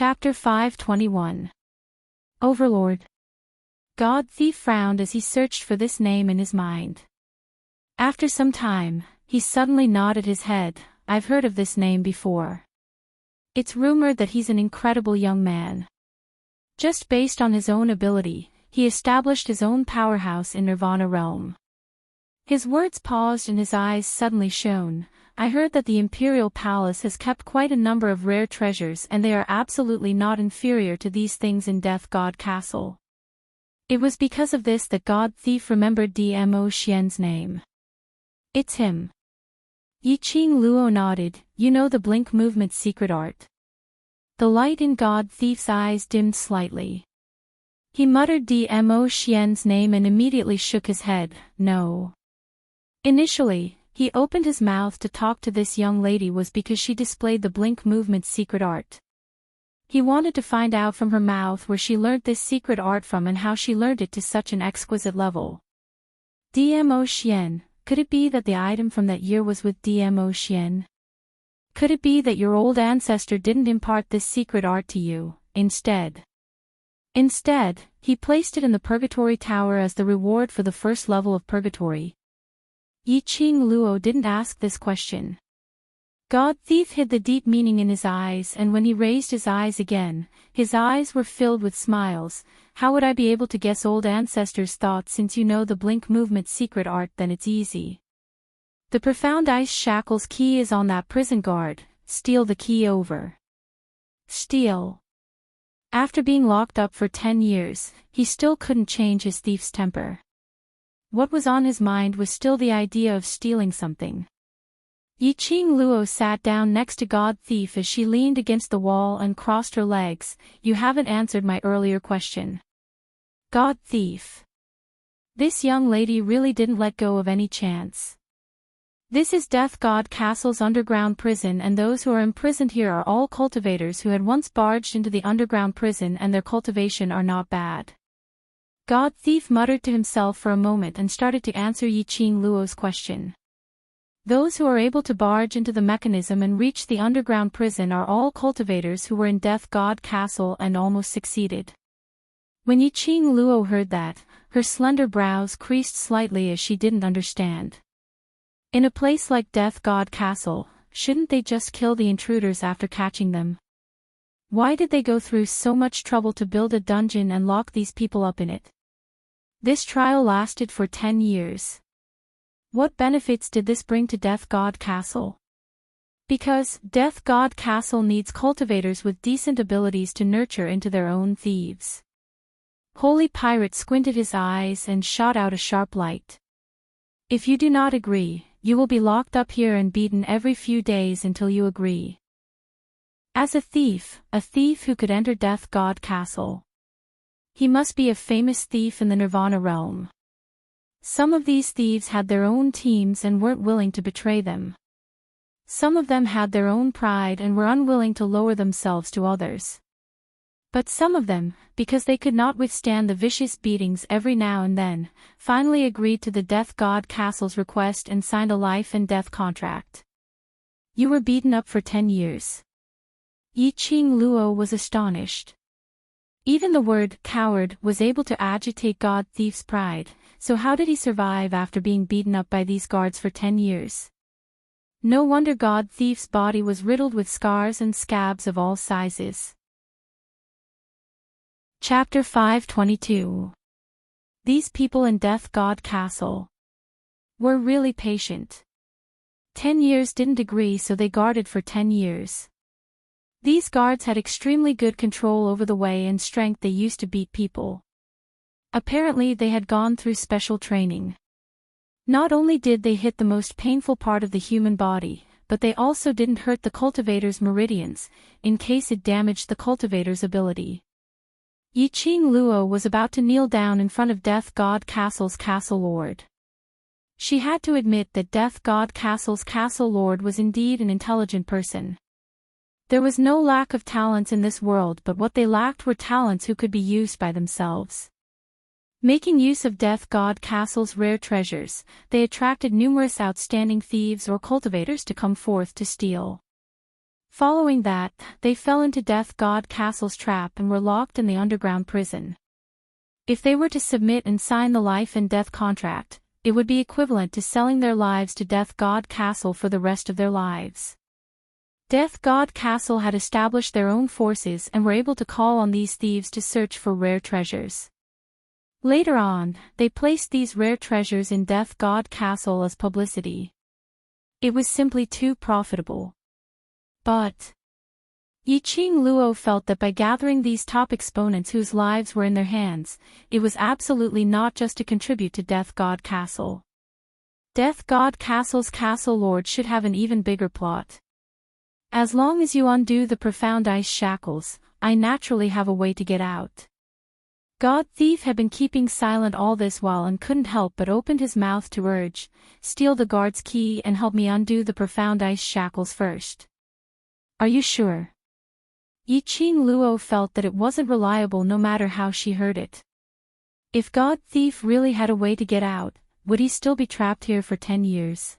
Chapter 521. Overlord. God Thief frowned as he searched for this name in his mind. After some time, he suddenly nodded his head. I've heard of this name before. It's rumored that he's an incredible young man. Just based on his own ability, he established his own powerhouse in Nirvana realm. His words paused and his eyes suddenly shone. I heard that the Imperial Palace has kept quite a number of rare treasures and they are absolutely not inferior to these things in Death God Castle. It was because of this that God Thief remembered Dmo Xian's name. It's him. Yiqing Luo nodded. You know the blink movement's secret art. The light in God Thief's eyes dimmed slightly. He muttered Dmo Xian's name and immediately shook his head. No. Initially, he opened his mouth to talk to this young lady was because she displayed the blink movement's secret art. He wanted to find out from her mouth where she learned this secret art from and how she learned it to such an exquisite level. Dmo Xian, could it be that the item from that year was with Dmo Xian? Could it be that your old ancestor didn't impart this secret art to you, instead? Instead, he placed it in the Purgatory Tower as the reward for the first level of Purgatory. Yiqing Luo didn't ask this question. God Thief hid the deep meaning in his eyes and when he raised his eyes again, his eyes were filled with smiles. How would I be able to guess old ancestors' thoughts since you know the blink movement secret art? Then it's easy. The profound ice shackles key is on that prison guard. Steal the key over. Steal. After being locked up for 10 years, he still couldn't change his thief's temper. What was on his mind was still the idea of stealing something. Yiqing Luo sat down next to God Thief as she leaned against the wall and crossed her legs. You haven't answered my earlier question. God Thief. This young lady really didn't let go of any chance. This is Death God Castle's underground prison and those who are imprisoned here are all cultivators who had once barged into the underground prison and their cultivation are not bad. God Thief muttered to himself for a moment and started to answer Yiqing Luo's question. Those who are able to barge into the mechanism and reach the underground prison are all cultivators who were in Death God Castle and almost succeeded. When Yiqing Luo heard that, her slender brows creased slightly as she didn't understand. In a place like Death God Castle, shouldn't they just kill the intruders after catching them? Why did they go through so much trouble to build a dungeon and lock these people up in it? This trial lasted for 10 years. What benefits did this bring to Death God Castle? Because Death God Castle needs cultivators with decent abilities to nurture into their own thieves. Holy Pirate squinted his eyes and shot out a sharp light. If you do not agree, you will be locked up here and beaten every few days until you agree. As a thief who could enter Death God Castle. He must be a famous thief in the Nirvana realm. Some of these thieves had their own teams and weren't willing to betray them. Some of them had their own pride and were unwilling to lower themselves to others. But some of them, because they could not withstand the vicious beatings every now and then, finally agreed to the Death God Castle's request and signed a life and death contract. You were beaten up for 10 years. Yiqing Luo was astonished. Even the word coward was able to agitate God Thief's pride, so how did he survive after being beaten up by these guards for 10 years? No wonder God Thief's body was riddled with scars and scabs of all sizes. Chapter 522. These people in Death God Castle were really patient. 10 years didn't agree so they guarded for 10 years. These guards had extremely good control over the way and strength they used to beat people. Apparently they had gone through special training. Not only did they hit the most painful part of the human body, but they also didn't hurt the cultivator's meridians, in case it damaged the cultivator's ability. Yiqing Luo was about to kneel down in front of Death God Castle's Castle Lord. She had to admit that Death God Castle's Castle Lord was indeed an intelligent person. There was no lack of talents in this world, but what they lacked were talents who could be used by themselves. Making use of Death God Castle's rare treasures, they attracted numerous outstanding thieves or cultivators to come forth to steal. Following that, they fell into Death God Castle's trap and were locked in the underground prison. If they were to submit and sign the life and death contract, it would be equivalent to selling their lives to Death God Castle for the rest of their lives. Death God Castle had established their own forces and were able to call on these thieves to search for rare treasures. Later on, they placed these rare treasures in Death God Castle as publicity. It was simply too profitable. But Yiqing Luo felt that by gathering these top exponents whose lives were in their hands, it was absolutely not just to contribute to Death God Castle. Death God Castle's castle lord should have an even bigger plot. As long as you undo the profound ice shackles, I naturally have a way to get out. God Thief had been keeping silent all this while and couldn't help but opened his mouth to urge, steal the guard's key and help me undo the profound ice shackles first. Are you sure? Yiqing Luo felt that it wasn't reliable no matter how she heard it. If God Thief really had a way to get out, would he still be trapped here for 10 years?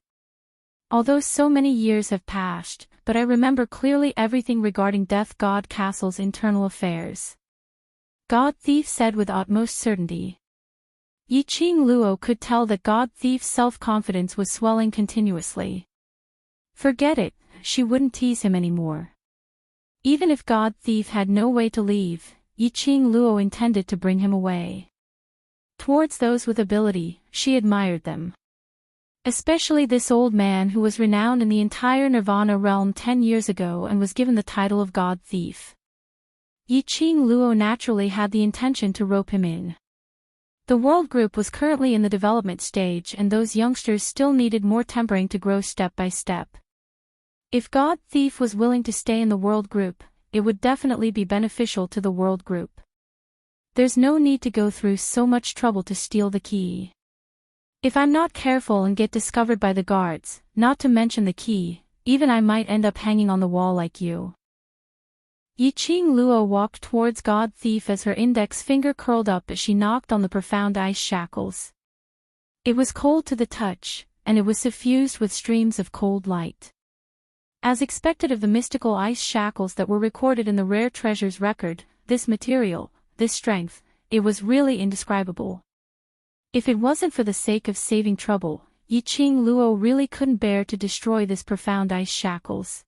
Although so many years have passed, but I remember clearly everything regarding Death God Castle's internal affairs. God Thief said with utmost certainty. Yiqing Luo could tell that God Thief's self-confidence was swelling continuously. Forget it, she wouldn't tease him anymore. Even if God Thief had no way to leave, Yiqing Luo intended to bring him away. Towards those with ability, she admired them. Especially this old man who was renowned in the entire Nirvana realm 10 years ago and was given the title of God Thief. Yiqing Luo naturally had the intention to rope him in. The world group was currently in the development stage and those youngsters still needed more tempering to grow step by step. If God Thief was willing to stay in the world group, it would definitely be beneficial to the world group. There's no need to go through so much trouble to steal the key. If I'm not careful and get discovered by the guards, not to mention the key, even I might end up hanging on the wall like you. Yiqing Luo walked towards God Thief as her index finger curled up as she knocked on the profound ice shackles. It was cold to the touch, and it was suffused with streams of cold light. As expected of the mystical ice shackles that were recorded in the Rare Treasures record, this material, this strength, it was really indescribable. If it wasn't for the sake of saving trouble, Yiqing Luo really couldn't bear to destroy this profound ice shackles.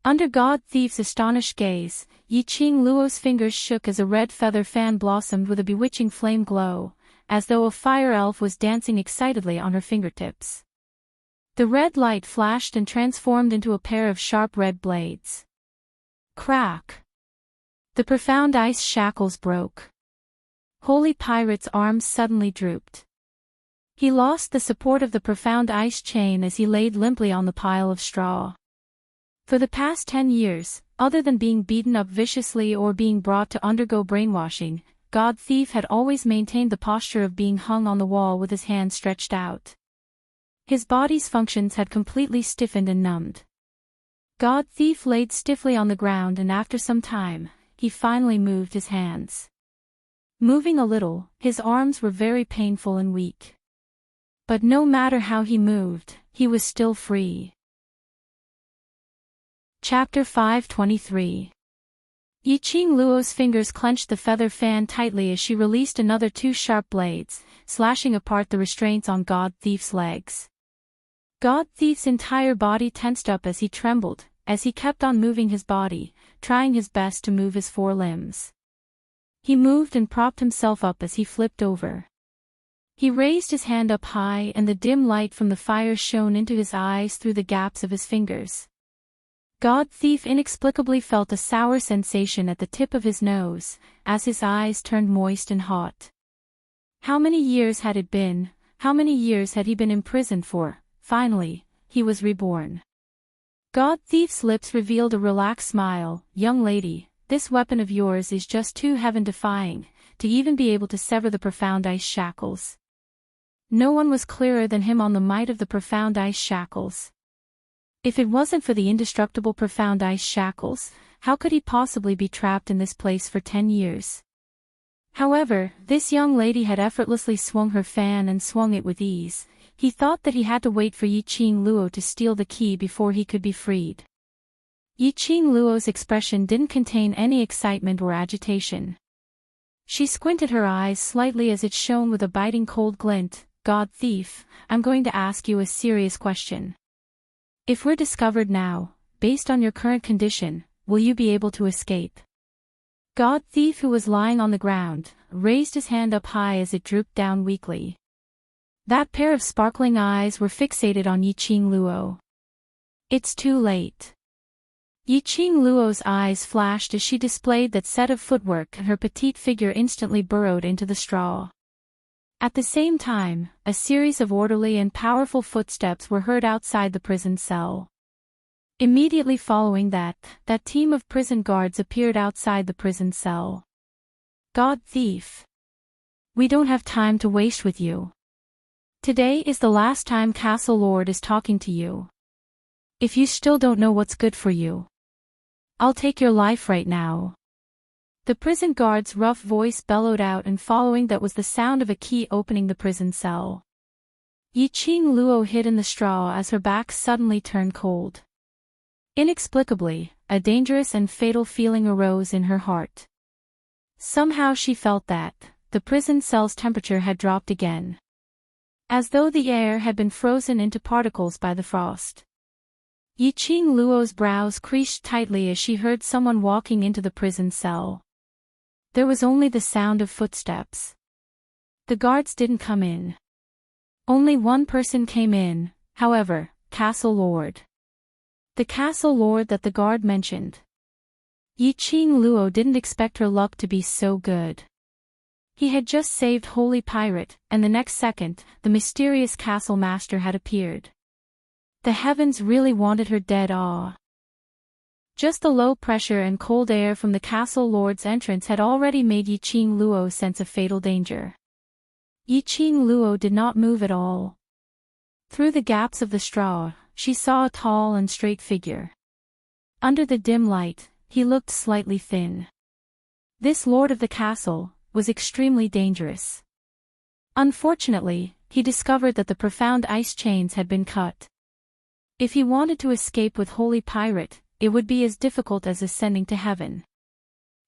Under God Thief's astonished gaze, Yiqing Luo's fingers shook as a red feather fan blossomed with a bewitching flame glow, as though a fire elf was dancing excitedly on her fingertips. The red light flashed and transformed into a pair of sharp red blades. Crack! The profound ice shackles broke. Holy Pirate's arms suddenly drooped. He lost the support of the profound ice chain as he laid limply on the pile of straw. For the past 10 years, other than being beaten up viciously or being brought to undergo brainwashing, God Thief had always maintained the posture of being hung on the wall with his hands stretched out. His body's functions had completely stiffened and numbed. God Thief laid stiffly on the ground and after some time, he finally moved his hands. Moving a little, his arms were very painful and weak. But no matter how he moved, he was still free. Chapter 523. Yiqing Luo's fingers clenched the feather fan tightly as she released another 2 sharp blades, slashing apart the restraints on God Thief's legs. God Thief's entire body tensed up as he trembled, as he kept on moving his body, trying his best to move his 4 limbs. He moved and propped himself up as he flipped over. He raised his hand up high and the dim light from the fire shone into his eyes through the gaps of his fingers. God Thief inexplicably felt a sour sensation at the tip of his nose, as his eyes turned moist and hot. How many years had it been? How many years had he been imprisoned for? Finally, he was reborn. God Thief's lips revealed a relaxed smile. Young lady, this weapon of yours is just too heaven-defying, to even be able to sever the profound ice shackles. No one was clearer than him on the might of the profound ice shackles. If it wasn't for the indestructible profound ice shackles, how could he possibly be trapped in this place for 10 years? However, this young lady had effortlessly swung her fan and swung it with ease. He thought that he had to wait for Yiqing Luo to steal the key before he could be freed. Yiqing Luo's expression didn't contain any excitement or agitation. She squinted her eyes slightly as it shone with a biting cold glint. God thief, I'm going to ask you a serious question. If we're discovered now, based on your current condition, will you be able to escape? God thief, who was lying on the ground, raised his hand up high as it drooped down weakly. That pair of sparkling eyes were fixated on Yiqing Luo. It's too late. Yiqing Luo's eyes flashed as she displayed that set of footwork, and her petite figure instantly burrowed into the straw. At the same time, a series of orderly and powerful footsteps were heard outside the prison cell. Immediately following that team of prison guards appeared outside the prison cell. God thief. We don't have time to waste with you. Today is the last time Castle Lord is talking to you. If you still don't know what's good for you, I'll take your life right now. The prison guard's rough voice bellowed out, and following that was the sound of a key opening the prison cell. Yiqing Luo hid in the straw as her back suddenly turned cold. Inexplicably, a dangerous and fatal feeling arose in her heart. Somehow she felt that the prison cell's temperature had dropped again, as though the air had been frozen into particles by the frost. Yiqing Luo's brows creased tightly as she heard someone walking into the prison cell. There was only the sound of footsteps. The guards didn't come in. Only one person came in, however, Castle Lord. The Castle Lord that the guard mentioned. Yiqing Luo didn't expect her luck to be so good. He had just saved Holy Pirate, and the next second, the mysterious castle master had appeared. The heavens really wanted her dead. Just the low pressure and cold air from the Castle Lord's entrance had already made Yiqing Luo sense a fatal danger. Yiqing Luo did not move at all. Through the gaps of the straw, she saw a tall and straight figure. Under the dim light, he looked slightly thin. This lord of the castle was extremely dangerous. Unfortunately, he discovered that the profound ice chains had been cut. If he wanted to escape with Holy Pirate, it would be as difficult as ascending to heaven.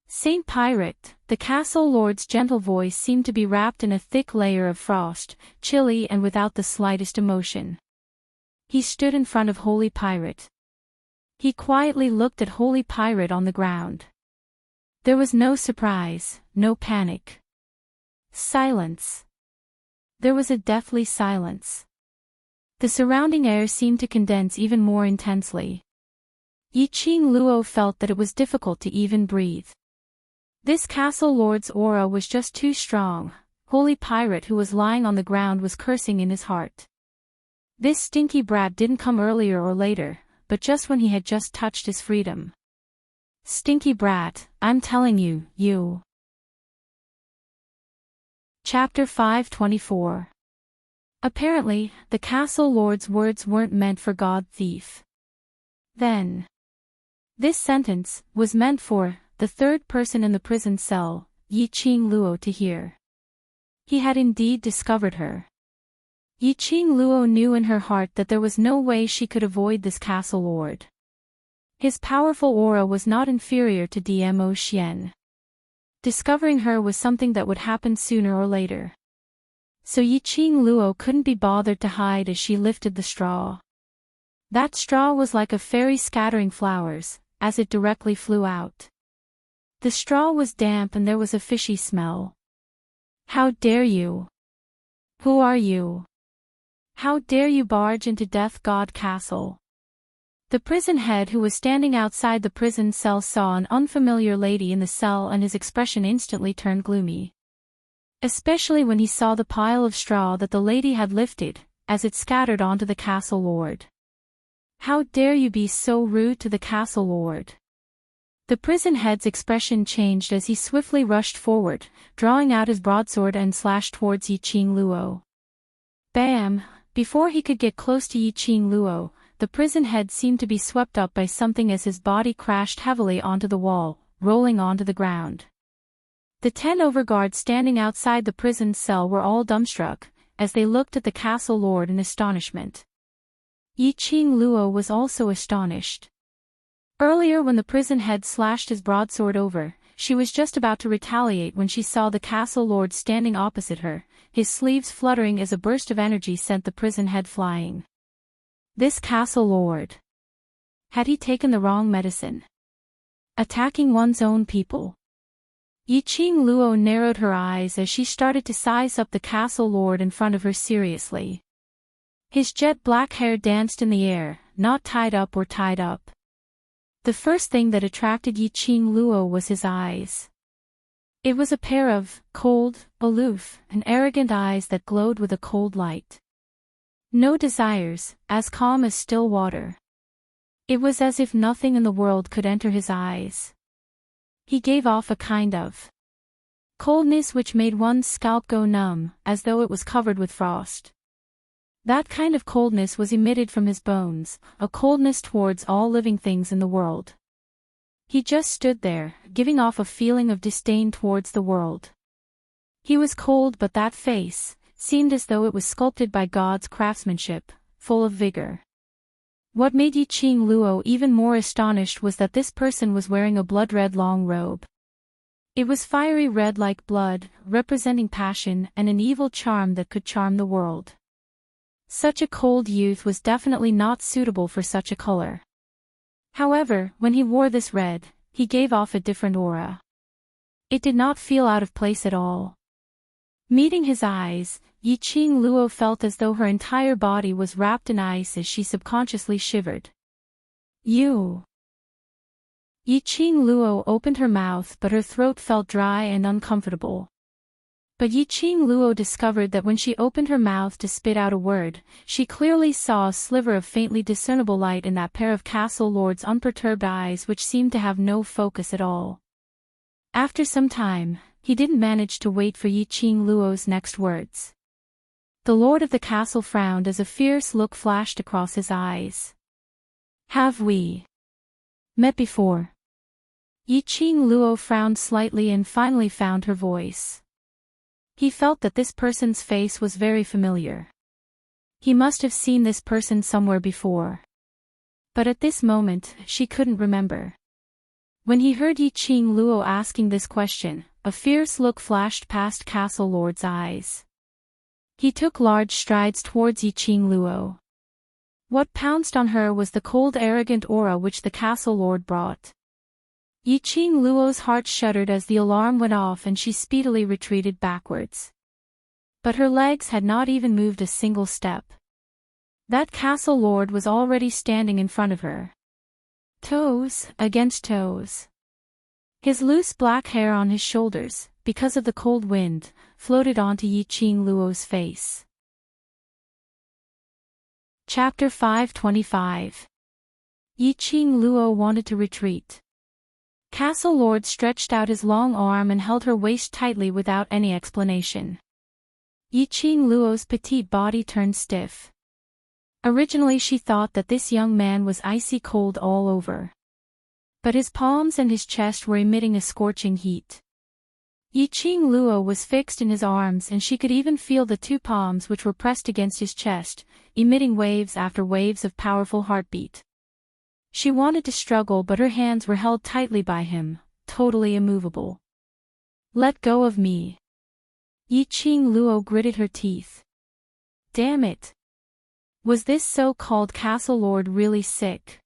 Saint Pirate, the Castle Lord's gentle voice seemed to be wrapped in a thick layer of frost, chilly and without the slightest emotion. He stood in front of Holy Pirate. He quietly looked at Holy Pirate on the ground. There was no surprise, no panic. Silence. There was a deathly silence. The surrounding air seemed to condense even more intensely. Yiqing Luo felt that it was difficult to even breathe. This Castle Lord's aura was just too strong. Holy Pirate, who was lying on the ground, was cursing in his heart. This stinky brat didn't come earlier or later, but just when he had just touched his freedom. Stinky brat, I'm telling you, you. Chapter 524. Apparently, the Castle Lord's words weren't meant for God thief. Then. This sentence was meant for the third person in the prison cell, Yiqing Luo, to hear. He had indeed discovered her. Yiqing Luo knew in her heart that there was no way she could avoid this Castle Lord. His powerful aura was not inferior to Dmo Xian. Discovering her was something that would happen sooner or later. So Yiqing Luo couldn't be bothered to hide as she lifted the straw. That straw was like a fairy scattering flowers, as it directly flew out. The straw was damp and there was a fishy smell. How dare you? Who are you? How dare you barge into Death God Castle? The prison head, who was standing outside the prison cell, saw an unfamiliar lady in the cell, and his expression instantly turned gloomy. Especially when he saw the pile of straw that the lady had lifted, as it scattered onto the Castle Lord. How dare you be so rude to the Castle Lord? The prison head's expression changed as he swiftly rushed forward, drawing out his broadsword and slashed towards Yiqing Luo. Bam! Before he could get close to Yiqing Luo, the prison head seemed to be swept up by something as his body crashed heavily onto the wall, rolling onto the ground. The 10 overguards standing outside the prison cell were all dumbstruck, as they looked at the Castle Lord in astonishment. Yiqing Luo was also astonished. Earlier when the prison head slashed his broadsword over, she was just about to retaliate when she saw the castle lord standing opposite her, his sleeves fluttering as a burst of energy sent the prison head flying. This castle lord. Had he taken the wrong medicine? Attacking one's own people? Yiqing Luo narrowed her eyes as she started to size up the castle lord in front of her seriously. His jet black hair danced in the air, not tied up or tied up. The first thing that attracted Yiqing Luo was his eyes. It was a pair of cold, aloof, and arrogant eyes that glowed with a cold light. No desires, as calm as still water. It was as if nothing in the world could enter his eyes. He gave off a kind of coldness which made one's scalp go numb, as though it was covered with frost. That kind of coldness was emitted from his bones, a coldness towards all living things in the world. He just stood there, giving off a feeling of disdain towards the world. He was cold, but that face seemed as though it was sculpted by God's craftsmanship, full of vigor. What made Yiqing Luo even more astonished was that this person was wearing a blood-red long robe. It was fiery red like blood, representing passion and an evil charm that could charm the world. Such a cold youth was definitely not suitable for such a color. However, when he wore this red, he gave off a different aura. It did not feel out of place at all. Meeting his eyes, Yiqing Luo felt as though her entire body was wrapped in ice as she subconsciously shivered. You. Yiqing Luo opened her mouth, but her throat felt dry and uncomfortable. But Yiqing Luo discovered that when she opened her mouth to spit out a word, she clearly saw a sliver of faintly discernible light in that pair of castle lord's unperturbed eyes which seemed to have no focus at all. After some time, he didn't manage to wait for Yiqing Luo's next words. The lord of the castle frowned as a fierce look flashed across his eyes. Have we met before? Yiqing Luo frowned slightly and finally found her voice. He felt that this person's face was very familiar. He must have seen this person somewhere before. But at this moment, she couldn't remember. When he heard Yiqing Luo asking this question, a fierce look flashed past Castle Lord's eyes. He took large strides towards Yiqing Luo. What pounced on her was the cold arrogant aura which the Castle Lord brought. Yiqing Luo's heart shuddered as the alarm went off and she speedily retreated backwards. But her legs had not even moved a single step. That Castle Lord was already standing in front of her. Toes against toes. His loose black hair on his shoulders, because of the cold wind, floated onto Yiqing Luo's face. Chapter 525. Yiqing Luo wanted to retreat. Castle Lord stretched out his long arm and held her waist tightly without any explanation. Yiqing Luo's petite body turned stiff. Originally she thought that this young man was icy cold all over. But his palms and his chest were emitting a scorching heat. Yiqing Luo was fixed in his arms and she could even feel the two palms which were pressed against his chest, emitting waves after waves of powerful heartbeat. She wanted to struggle but her hands were held tightly by him, totally immovable. Let go of me. Yiqing Luo gritted her teeth. Damn it. Was this so-called Castle Lord really sick?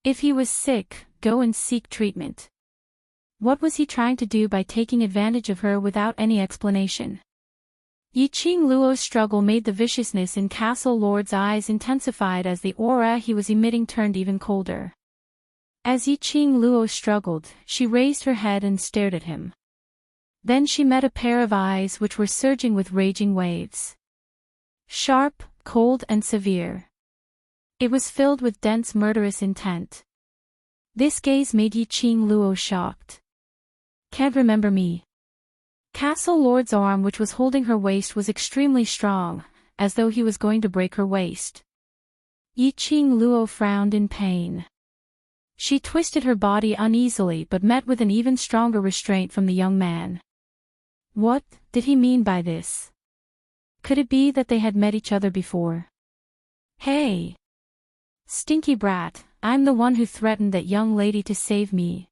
If he was sick, go and seek treatment. What was he trying to do by taking advantage of her without any explanation? Yiqing Luo's struggle made the viciousness in Castle Lord's eyes intensified as the aura he was emitting turned even colder. As Yiqing Luo struggled, she raised her head and stared at him. Then she met a pair of eyes which were surging with raging waves. Sharp, cold and severe. It was filled with dense murderous intent. This gaze made Yiqing Luo shocked. Can't remember me. Castle Lord's arm which was holding her waist was extremely strong, as though he was going to break her waist. Yiqing Luo frowned in pain. She twisted her body uneasily but met with an even stronger restraint from the young man. What did he mean by this? Could it be that they had met each other before? Hey! Stinky brat, I'm the one who threatened that young lady to save me.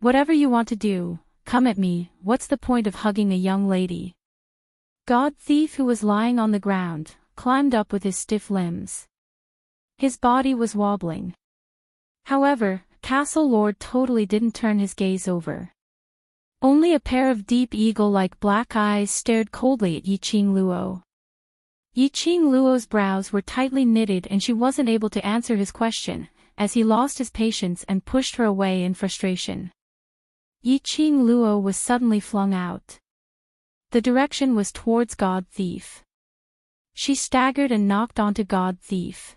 Whatever you want to do, come at me, what's the point of hugging a young lady? God Thief, who was lying on the ground, climbed up with his stiff limbs. His body was wobbling. However, Castle Lord totally didn't turn his gaze over. Only a pair of deep eagle-like black eyes stared coldly at Yiqing Luo. Yiqing Luo's brows were tightly knitted and she wasn't able to answer his question, as he lost his patience and pushed her away in frustration. Yiqing Luo was suddenly flung out. The direction was towards God Thief. She staggered and knocked onto God Thief.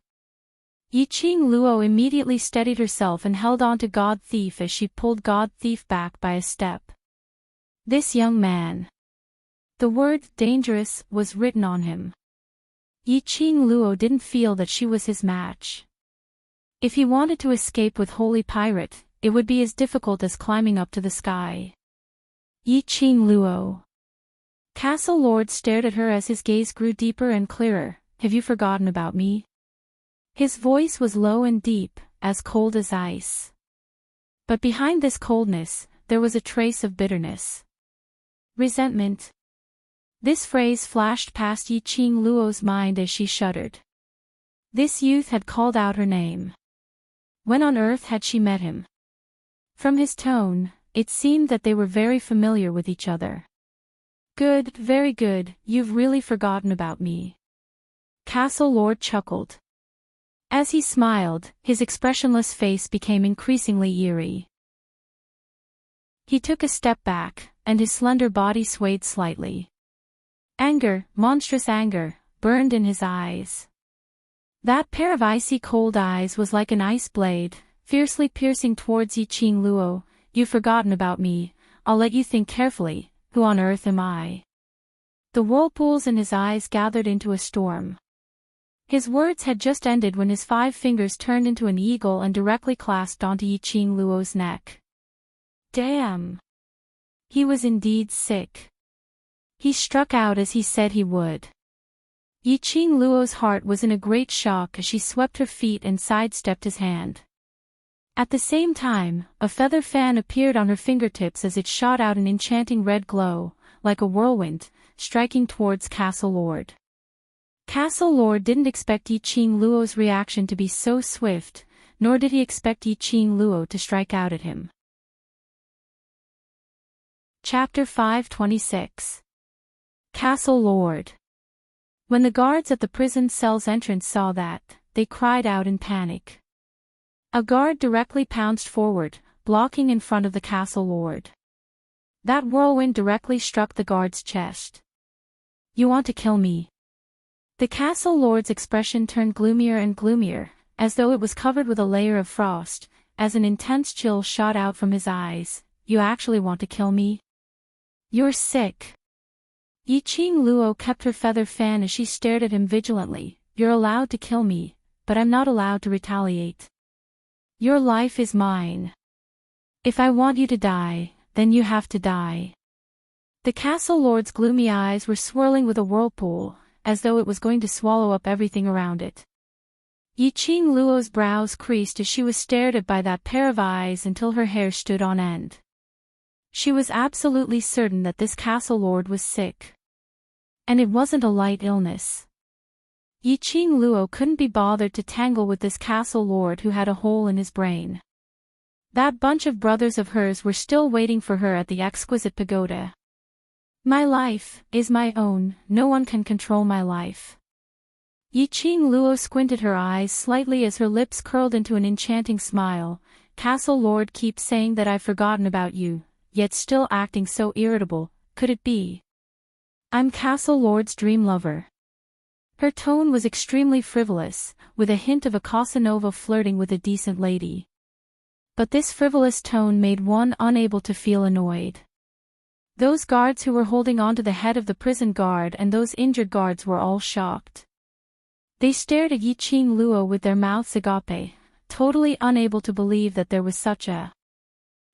Yiqing Luo immediately steadied herself and held onto God Thief as she pulled God Thief back by a step. This young man. The word dangerous was written on him. Yiqing Luo didn't feel that she was his match. If he wanted to escape with Holy Pirate, it would be as difficult as climbing up to the sky. Yiqing Luo. Castle Lord stared at her as his gaze grew deeper and clearer. Have you forgotten about me? His voice was low and deep, as cold as ice. But behind this coldness, there was a trace of bitterness. Resentment. This phrase flashed past Yiqing Luo's mind as she shuddered. This youth had called out her name. When on earth had she met him? From his tone, it seemed that they were very familiar with each other. Good, very good, you've really forgotten about me. Castle Lord chuckled. As he smiled, his expressionless face became increasingly eerie. He took a step back, and his slender body swayed slightly. Anger, monstrous anger, burned in his eyes. That pair of icy cold eyes was like an ice blade, fiercely piercing towards Yiqing Luo. You've forgotten about me, I'll let you think carefully, who on earth am I? The whirlpools in his eyes gathered into a storm. His words had just ended when his 5 fingers turned into an eagle and directly clasped onto Yiqing Luo's neck. Damn! He was indeed sick. He struck out as he said he would. Yiqing Luo's heart was in a great shock as she swept her feet and sidestepped his hand. At the same time, a feather fan appeared on her fingertips as it shot out an enchanting red glow, like a whirlwind, striking towards Castle Lord. Castle Lord didn't expect Yiqing Luo's reaction to be so swift, nor did he expect Yiqing Luo to strike out at him. Chapter 526. Castle Lord. When the guards at the prison cell's entrance saw that, they cried out in panic. A guard directly pounced forward, blocking in front of the Castle Lord. That whirlwind directly struck the guard's chest. You want to kill me? The Castle Lord's expression turned gloomier and gloomier, as though it was covered with a layer of frost, as an intense chill shot out from his eyes. You actually want to kill me? You're sick. Yiqing Luo kept her feather fan as she stared at him vigilantly. You're allowed to kill me, but I'm not allowed to retaliate. Your life is mine. If I want you to die, then you have to die. The Castle Lord's gloomy eyes were swirling with a whirlpool, as though it was going to swallow up everything around it. Yiqing Luo's brows creased as she was stared at by that pair of eyes until her hair stood on end. She was absolutely certain that this Castle Lord was sick. And it wasn't a light illness. Yiqing Luo couldn't be bothered to tangle with this Castle Lord who had a hole in his brain. That bunch of brothers of hers were still waiting for her at the exquisite pagoda. My life is my own, no one can control my life. Yiqing Luo squinted her eyes slightly as her lips curled into an enchanting smile. Castle Lord keeps saying that I've forgotten about you, yet still acting so irritable, could it be? I'm Castle Lord's dream lover. Her tone was extremely frivolous, with a hint of a Casanova flirting with a decent lady. But this frivolous tone made one unable to feel annoyed. Those guards who were holding on to the head of the prison guard and those injured guards were all shocked. They stared at Yiqing Luo with their mouths agape, totally unable to believe that there was such a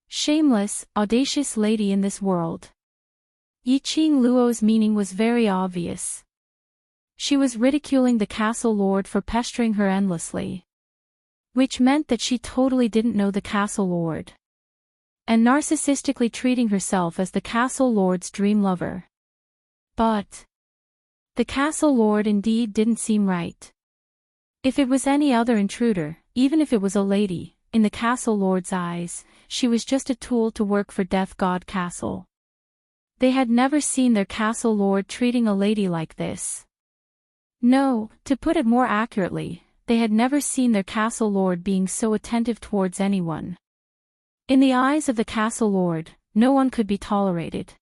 shameless, audacious lady in this world. Yiqing Luo's meaning was very obvious. She was ridiculing the Castle Lord for pestering her endlessly. which meant that she totally didn't know the castle lord. And narcissistically treating herself as the castle lord's dream lover. But the castle lord indeed didn't seem right. If it was any other intruder, even if it was a lady, in the castle lord's eyes, she was just a tool to work for Death God Castle. They had never seen their castle lord treating a lady like this. No, to put it more accurately, they had never seen their castle lord being so attentive towards anyone. In the eyes of the castle lord, no one could be tolerated.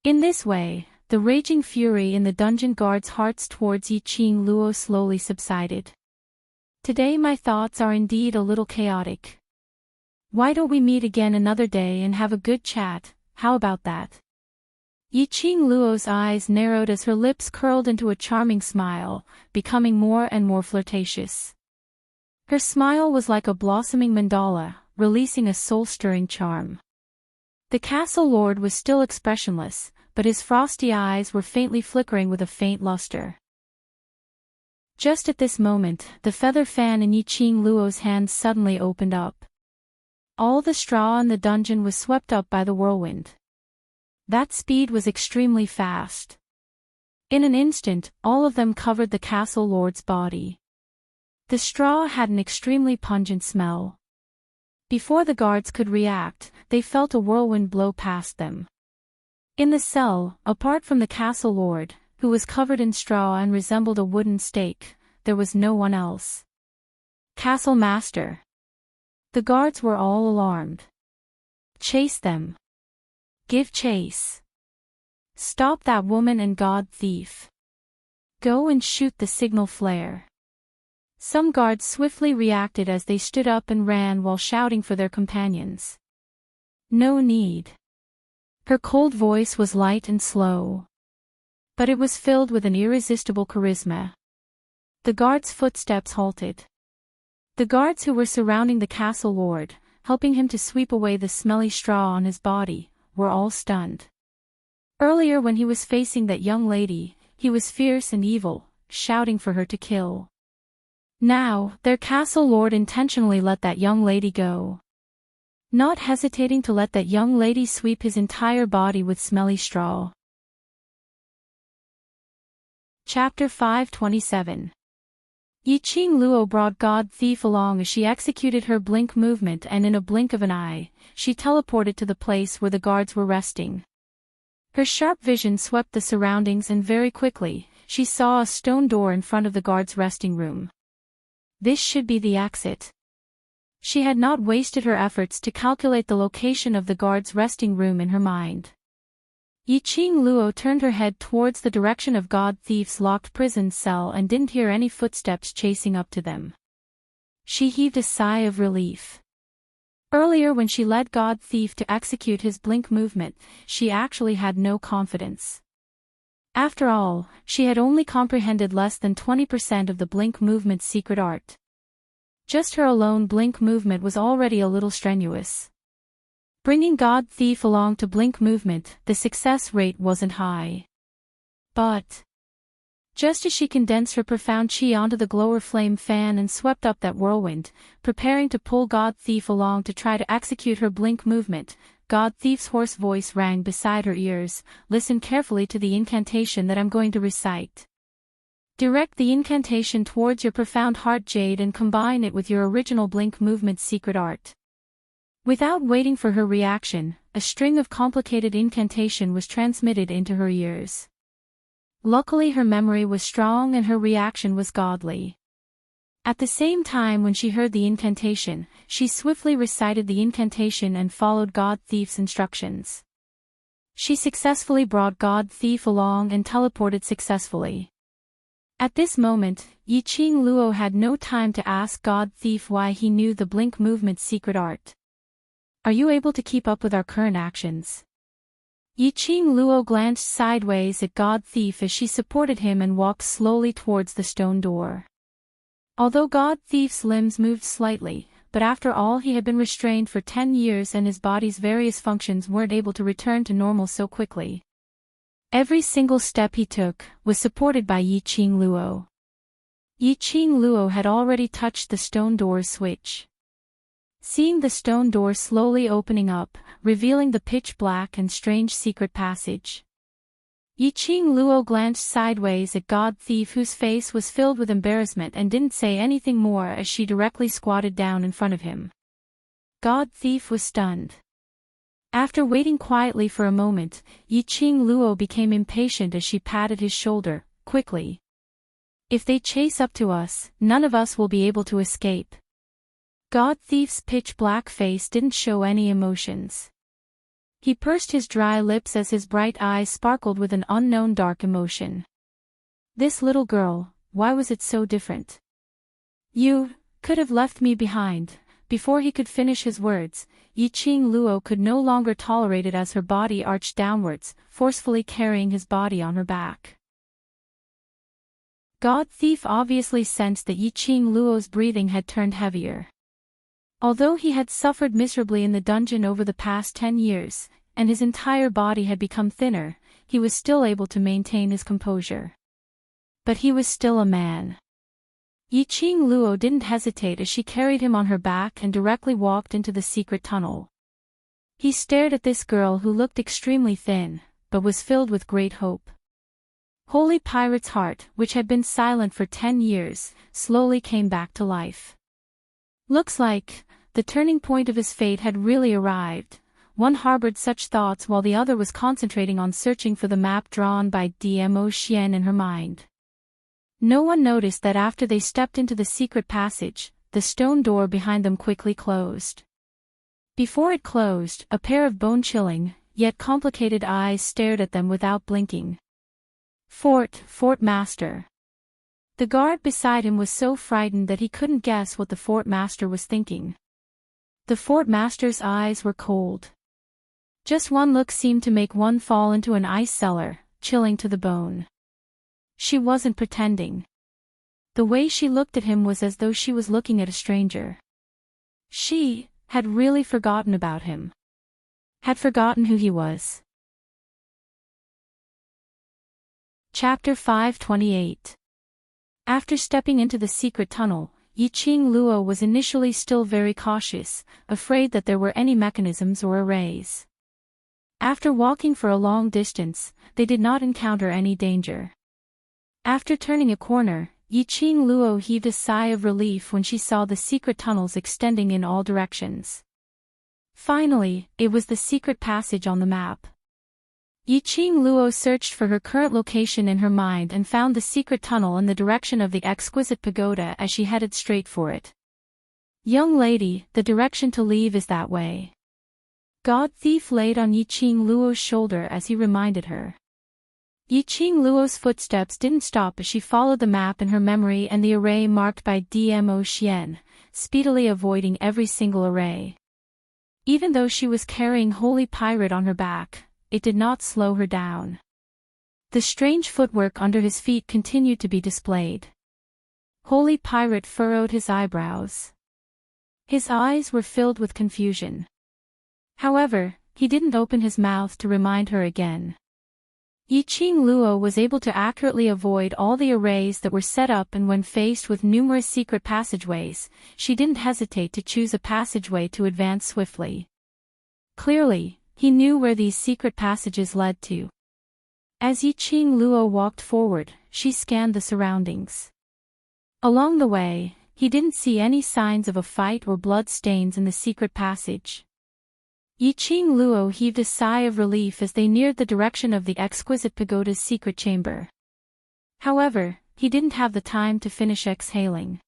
In this way, the raging fury in the dungeon guards' hearts towards Yiqing Luo slowly subsided. Today my thoughts are indeed a little chaotic. Why don't we meet again another day and have a good chat, how about that? Yiqing Luo's eyes narrowed as her lips curled into a charming smile, becoming more and more flirtatious. Her smile was like a blossoming mandala, releasing a soul-stirring charm. The castle lord was still expressionless, but his frosty eyes were faintly flickering with a faint luster. Just at this moment, the feather fan in Yiqing Luo's hand suddenly opened up. All the straw in the dungeon was swept up by the whirlwind. That speed was extremely fast. In an instant, all of them covered the castle lord's body. The straw had an extremely pungent smell. Before the guards could react, they felt a whirlwind blow past them. In the cell, apart from the castle lord, who was covered in straw and resembled a wooden stake, there was no one else. Castle master. The guards were all alarmed. Chase them. Give chase. Stop that woman and god thief. Go and shoot the signal flare. Some guards swiftly reacted as they stood up and ran while shouting for their companions. No need. Her cold voice was light and slow. But it was filled with an irresistible charisma. The guards' footsteps halted. The guards who were surrounding the castle lord, helping him to sweep away the smelly straw on his body, were all stunned. Earlier when he was facing that young lady, he was fierce and evil, shouting for her to kill. Now, their castle lord intentionally let that young lady go. Not hesitating to let that young lady sweep his entire body with smelly straw. Chapter 527. Yiqing Luo brought God Thief along as she executed her blink movement, and in a blink of an eye, she teleported to the place where the guards were resting. Her sharp vision swept the surroundings, and very quickly, she saw a stone door in front of the guards' resting room. This should be the exit. She had not wasted her efforts to calculate the location of the guards' resting room in her mind. Yiqing Luo turned her head towards the direction of God Thief's locked prison cell and didn't hear any footsteps chasing up to them. She heaved a sigh of relief. Earlier when she led God Thief to execute his blink movement, she actually had no confidence. After all, she had only comprehended less than 20% of the blink movement's secret art. Just her alone blink movement was already a little strenuous. Bringing God Thief along to blink movement, the success rate wasn't high. But just as she condensed her profound chi onto the glower flame fan and swept up that whirlwind, preparing to pull God Thief along to try to execute her blink movement, God Thief's hoarse voice rang beside her ears. Listen carefully to the incantation that I'm going to recite. Direct the incantation towards your profound heart jade and combine it with your original blink movement's secret art. Without waiting for her reaction, a string of complicated incantation was transmitted into her ears. Luckily her memory was strong and her reaction was godly. At the same time when she heard the incantation, she swiftly recited the incantation and followed God Thief's instructions. She successfully brought God Thief along and teleported successfully. At this moment, Yiqing Luo had no time to ask God Thief why he knew the blink movement's secret art. Are you able to keep up with our current actions? Yiqing Luo glanced sideways at God Thief as she supported him and walked slowly towards the stone door. Although God Thief's limbs moved slightly, but after all he had been restrained for 10 years and his body's various functions weren't able to return to normal so quickly. Every single step he took was supported by Yiqing Luo. Yiqing Luo had already touched the stone door's switch. Seeing the stone door slowly opening up, revealing the pitch-black and strange secret passage. Yiqing Luo glanced sideways at God Thief, whose face was filled with embarrassment, and didn't say anything more as she directly squatted down in front of him. God Thief was stunned. After waiting quietly for a moment, Yiqing Luo became impatient as she patted his shoulder, quickly. If they chase up to us, none of us will be able to escape. God Thief's pitch-black face didn't show any emotions. He pursed his dry lips as his bright eyes sparkled with an unknown dark emotion. This little girl, why was it so different? You could have left me behind. Before he could finish his words, Yiqing Luo could no longer tolerate it as her body arched downwards, forcefully carrying his body on her back. God Thief obviously sensed that Yiqing Luo's breathing had turned heavier. Although he had suffered miserably in the dungeon over the past 10 years, and his entire body had become thinner, he was still able to maintain his composure. But he was still a man. Yiqing Luo didn't hesitate as she carried him on her back and directly walked into the secret tunnel. He stared at this girl who looked extremely thin, but was filled with great hope. Holy Pirate's heart, which had been silent for 10 years, slowly came back to life. Looks like the turning point of his fate had really arrived. One harbored such thoughts while the other was concentrating on searching for the map drawn by Dmo Xian in her mind. No one noticed that after they stepped into the secret passage, the stone door behind them quickly closed. Before it closed, a pair of bone-chilling, yet complicated eyes stared at them without blinking. Fort Master. The guard beside him was so frightened that he couldn't guess what the Fort Master was thinking. The Fort Master's eyes were cold. Just one look seemed to make one fall into an ice cellar, chilling to the bone. She wasn't pretending. The way she looked at him was as though she was looking at a stranger. She had really forgotten about him. Had forgotten who he was. Chapter 528. After stepping into the secret tunnel, Yiqing Luo was initially still very cautious, afraid that there were any mechanisms or arrays. After walking for a long distance, they did not encounter any danger. After turning a corner, Yiqing Luo heaved a sigh of relief when she saw the secret tunnels extending in all directions. Finally, it was the secret passage on the map. Yiqing Luo searched for her current location in her mind and found the secret tunnel in the direction of the exquisite pagoda as she headed straight for it. Young lady, the direction to leave is that way. God Thief laid on Yiqing Luo's shoulder as he reminded her. Yiqing Luo's footsteps didn't stop as she followed the map in her memory and the array marked by Dmo Xian, speedily avoiding every single array. Even though she was carrying Holy Pirate on her back, it did not slow her down. The strange footwork under his feet continued to be displayed. Holy Pirate furrowed his eyebrows. His eyes were filled with confusion. However, he didn't open his mouth to remind her again. Yiqing Luo was able to accurately avoid all the arrays that were set up, and when faced with numerous secret passageways, she didn't hesitate to choose a passageway to advance swiftly. Clearly, he knew where these secret passages led to. As Yiqing Luo walked forward, she scanned the surroundings. Along the way, he didn't see any signs of a fight or blood stains in the secret passage. Yiqing Luo heaved a sigh of relief as they neared the direction of the exquisite pagoda's secret chamber. However, he didn't have the time to finish exhaling.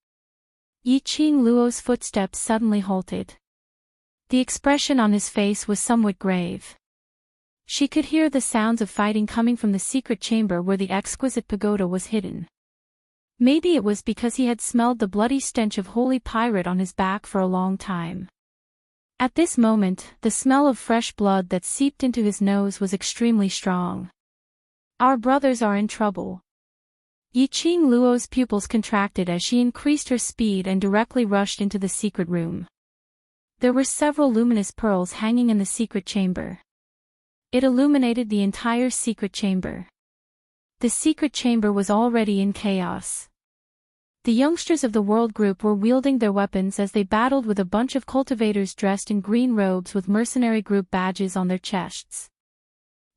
Yiqing Luo's footsteps suddenly halted. The expression on his face was somewhat grave. She could hear the sounds of fighting coming from the secret chamber where the exquisite pagoda was hidden. Maybe it was because he had smelled the bloody stench of Holy Pirate on his back for a long time. At this moment, the smell of fresh blood that seeped into his nose was extremely strong. Our brothers are in trouble. Yiqing Luo's pupils contracted as she increased her speed and directly rushed into the secret room. There were several luminous pearls hanging in the secret chamber. It illuminated the entire secret chamber. The secret chamber was already in chaos. The youngsters of the World Group were wielding their weapons as they battled with a bunch of cultivators dressed in green robes with mercenary group badges on their chests.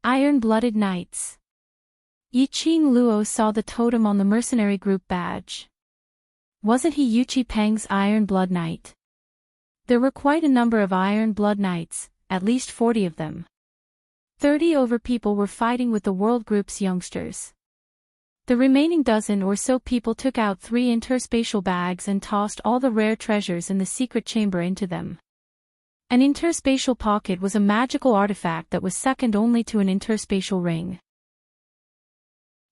Iron-blooded knights. Yiqing Luo saw the totem on the mercenary group badge. Wasn't he Yuchi Peng's Iron Blood Knight? There were quite a number of Iron Blood Knights, at least 40 of them. 30 over people were fighting with the World Group's youngsters. The remaining dozen or so people took out 3 interspatial bags and tossed all the rare treasures in the secret chamber into them. An interspatial pocket was a magical artifact that was second only to an interspatial ring.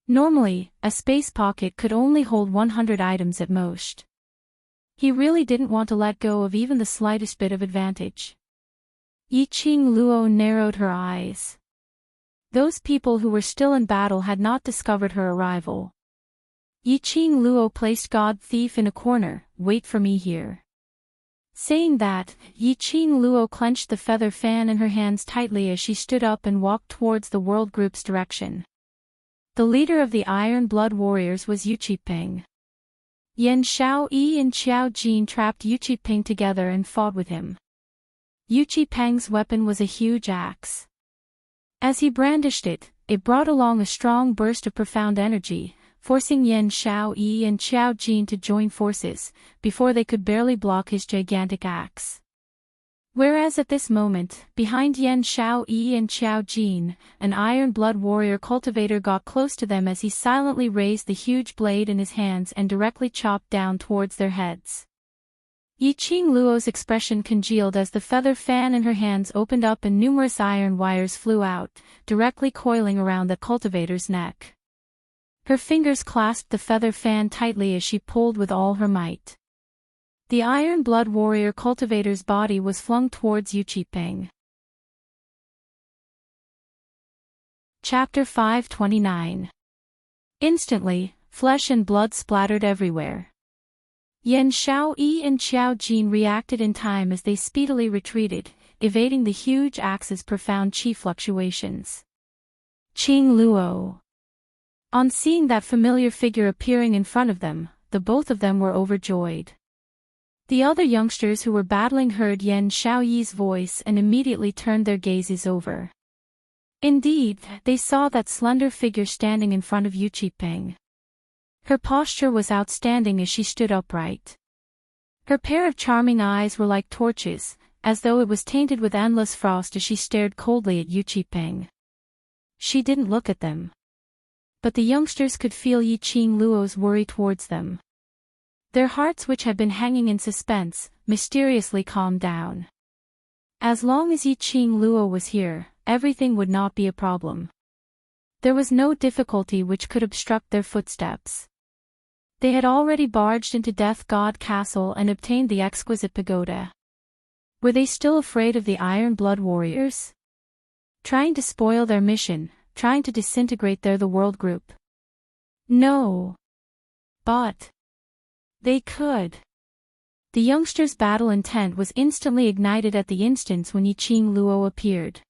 Normally, a space pocket could only hold 100 items at most. He really didn't want to let go of even the slightest bit of advantage. Yiqing Luo narrowed her eyes. Those people who were still in battle had not discovered her arrival. Yiqing Luo placed God Thief in a corner. Wait for me here. Saying that, Yiqing Luo clenched the feather fan in her hands tightly as she stood up and walked towards the World Group's direction. The leader of the Iron Blood Warriors was Yuchi Peng. Yan Xiaoyi and Qiao Jin trapped Yuchi Peng together and fought with him. Yuchi Peng's weapon was a huge axe. As he brandished it, it brought along a strong burst of profound energy, forcing Yan Xiaoyi and Qiao Jin to join forces, before they could barely block his gigantic axe. Whereas at this moment, behind Yan Xiaoyi and Qiao Jin, an Iron Blood Warrior cultivator got close to them as he silently raised the huge blade in his hands and directly chopped down towards their heads. Yiqing Luo's expression congealed as the feather fan in her hands opened up and numerous iron wires flew out, directly coiling around the cultivator's neck. Her fingers clasped the feather fan tightly as she pulled with all her might. The Iron Blood Warrior cultivator's body was flung towards Yuchi Peng. Chapter 529. Instantly, flesh and blood splattered everywhere. Yan Xiaoyi and Qiao Jin reacted in time as they speedily retreated, evading the huge axe's profound chi fluctuations. Qing Luo. On seeing that familiar figure appearing in front of them, the both of them were overjoyed. The other youngsters who were battling heard Yan Xiaoyi's voice and immediately turned their gazes over. Indeed, they saw that slender figure standing in front of Yuchi Peng. Her posture was outstanding as she stood upright. Her pair of charming eyes were like torches, as though it was tainted with endless frost as she stared coldly at Yuchi Peng. She didn't look at them. But the youngsters could feel Yiqing Luo's worry towards them. Their hearts, which had been hanging in suspense, mysteriously calmed down. As long as Yiqing Luo was here, everything would not be a problem. There was no difficulty which could obstruct their footsteps. They had already barged into Death God Castle and obtained the exquisite pagoda. Were they still afraid of the Iron Blood Warriors? Trying to spoil their mission, trying to disintegrate the World Group? No. But they could. The youngsters' battle intent was instantly ignited at the instant when Yiqing Luo appeared.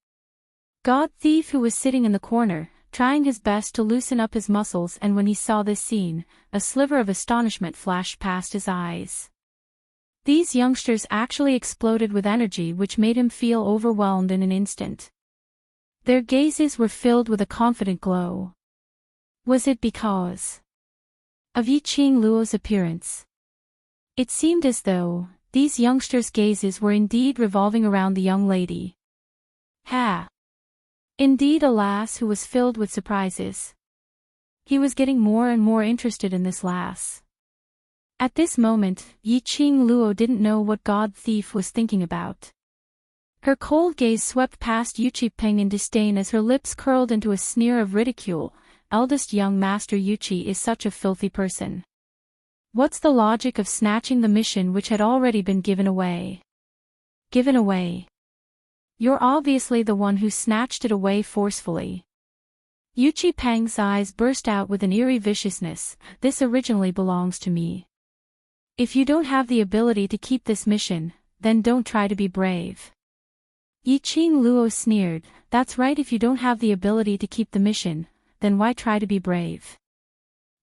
God Thief, who was sitting in the corner, trying his best to loosen up his muscles, and when he saw this scene, a sliver of astonishment flashed past his eyes. These youngsters actually exploded with energy which made him feel overwhelmed in an instant. Their gazes were filled with a confident glow. Was it because of Yiqing Luo's appearance? It seemed as though these youngsters' gazes were indeed revolving around the young lady. Ha! Indeed, a lass who was filled with surprises. He was getting more and more interested in this lass. At this moment, Yiqing Luo didn't know what God Thief was thinking about. Her cold gaze swept past Yuchi Peng in disdain as her lips curled into a sneer of ridicule. Eldest young master Yuchi is such a filthy person. What's the logic of snatching the mission which had already been given away? Given away? You're obviously the one who snatched it away forcefully. Yuchi Peng's eyes burst out with an eerie viciousness. This originally belongs to me. If you don't have the ability to keep this mission, then don't try to be brave. Yiqing Luo sneered. That's right, if you don't have the ability to keep the mission, then why try to be brave?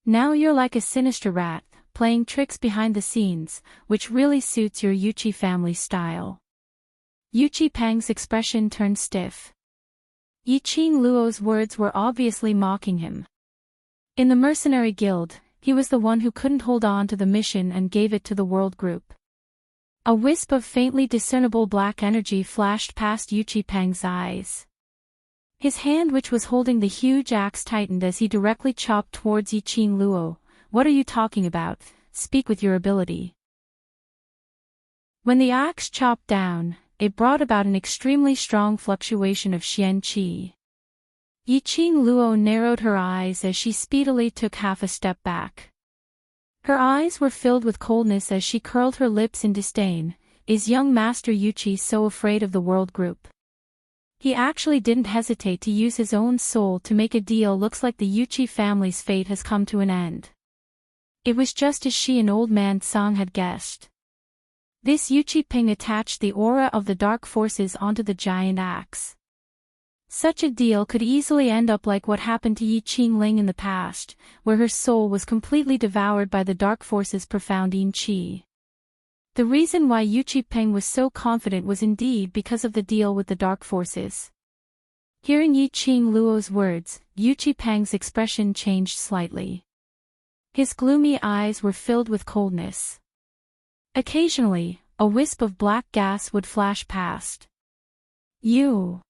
Now you're like a sinister rat, playing tricks behind the scenes, which really suits your Yuchi family style. Yuchi Peng's expression turned stiff. Yiqing Luo's words were obviously mocking him. In the mercenary guild, he was the one who couldn't hold on to the mission and gave it to the world group. A wisp of faintly discernible black energy flashed past Yuchi Peng's eyes. His hand, which was holding the huge axe, tightened as he directly chopped towards Yiqing Luo. "What are you talking about? Speak with your ability." When the axe chopped down, it brought about an extremely strong fluctuation of Xian Qi. Yiqing Luo narrowed her eyes as she speedily took half a step back. Her eyes were filled with coldness as she curled her lips in disdain. Is young Master Yuchi so afraid of the world group? He actually didn't hesitate to use his own soul to make a deal. Looks like the Yuchi family's fate has come to an end. It was just as she and old man Song had guessed. This Yuchi Peng attached the aura of the dark forces onto the giant axe. Such a deal could easily end up like what happened to Yi Qingling in the past, where her soul was completely devoured by the dark forces' profound yin qi. The reason why Yuchi Peng was so confident was indeed because of the deal with the dark forces. Hearing Yiqing Luo's words, Yuchi Peng's expression changed slightly. His gloomy eyes were filled with coldness. Occasionally, a wisp of black gas would flash past. "You.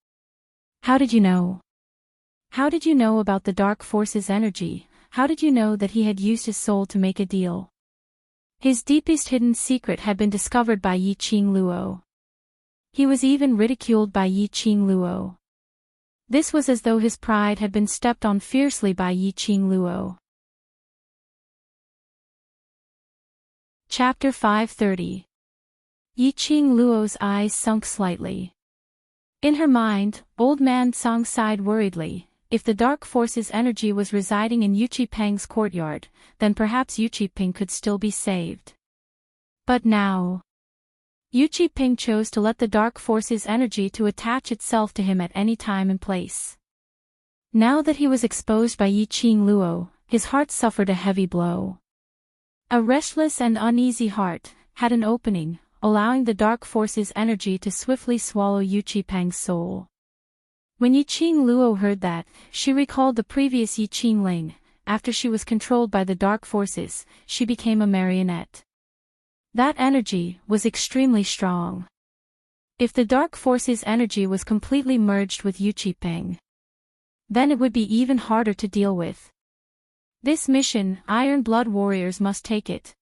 How did you know? How did you know about the dark forces' energy? How did you know that he had used his soul to make a deal?" His deepest hidden secret had been discovered by Yiqing Luo. He was even ridiculed by Yiqing Luo. This was as though his pride had been stepped on fiercely by Yiqing Luo. Chapter 530. Yiqing Luo's eyes sunk slightly. In her mind, old man Song sighed worriedly. If the dark force's energy was residing in Yuchi Peng's courtyard, then perhaps Yuchi Peng could still be saved. But now, Yuchi Peng chose to let the dark force's energy to attach itself to him at any time and place. Now that he was exposed by Yiqing Luo, his heart suffered a heavy blow. A restless and uneasy heart had an opening, allowing the dark force's energy to swiftly swallow Yuchi Peng's soul. When Yiqing Luo heard that, she recalled the previous Yiqing Ling. After she was controlled by the dark forces, she became a marionette. That energy was extremely strong. If the dark forces' energy was completely merged with Yuchi Peng, then it would be even harder to deal with. This mission, Iron Blood warriors must take it.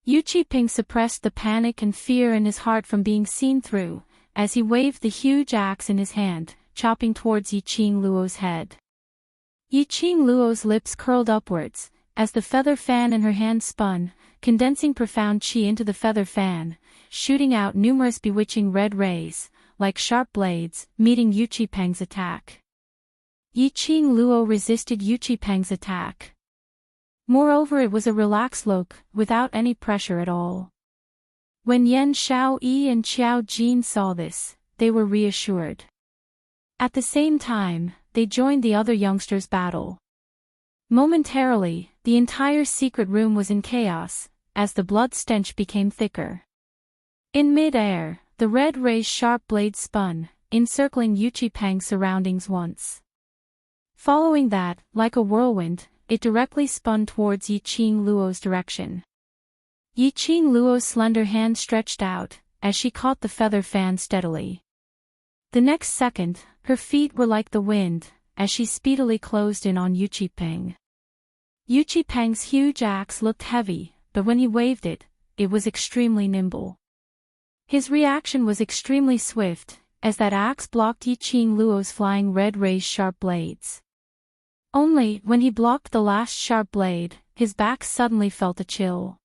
Yuchi Peng suppressed the panic and fear in his heart from being seen through, as he waved the huge axe in his hand, chopping towards Yiqing Luo's head. Yiqing Luo's lips curled upwards, as the feather fan in her hand spun, condensing profound qi into the feather fan, shooting out numerous bewitching red rays, like sharp blades, meeting Yuchi Peng's attack. Yiqing Luo resisted Yuchi Peng's attack. Moreover, it was a relaxed look, without any pressure at all. When Yan Xiaoyi and Qiao Jin saw this, they were reassured. At the same time, they joined the other youngsters' battle. Momentarily, the entire secret room was in chaos, as the blood stench became thicker. In mid-air, the red ray's sharp blade spun, encircling Yuchi Peng's surroundings once. Following that, like a whirlwind, it directly spun towards Yiqing Luo's direction. Yiqing Luo's slender hand stretched out, as she caught the feather fan steadily. The next second, her feet were like the wind, as she speedily closed in on Yuchi Peng. Yuchi Peng's huge axe looked heavy, but when he waved it, it was extremely nimble. His reaction was extremely swift, as that axe blocked Yiqing Luo's flying red ray's sharp blades. Only, when he blocked the last sharp blade, his back suddenly felt a chill.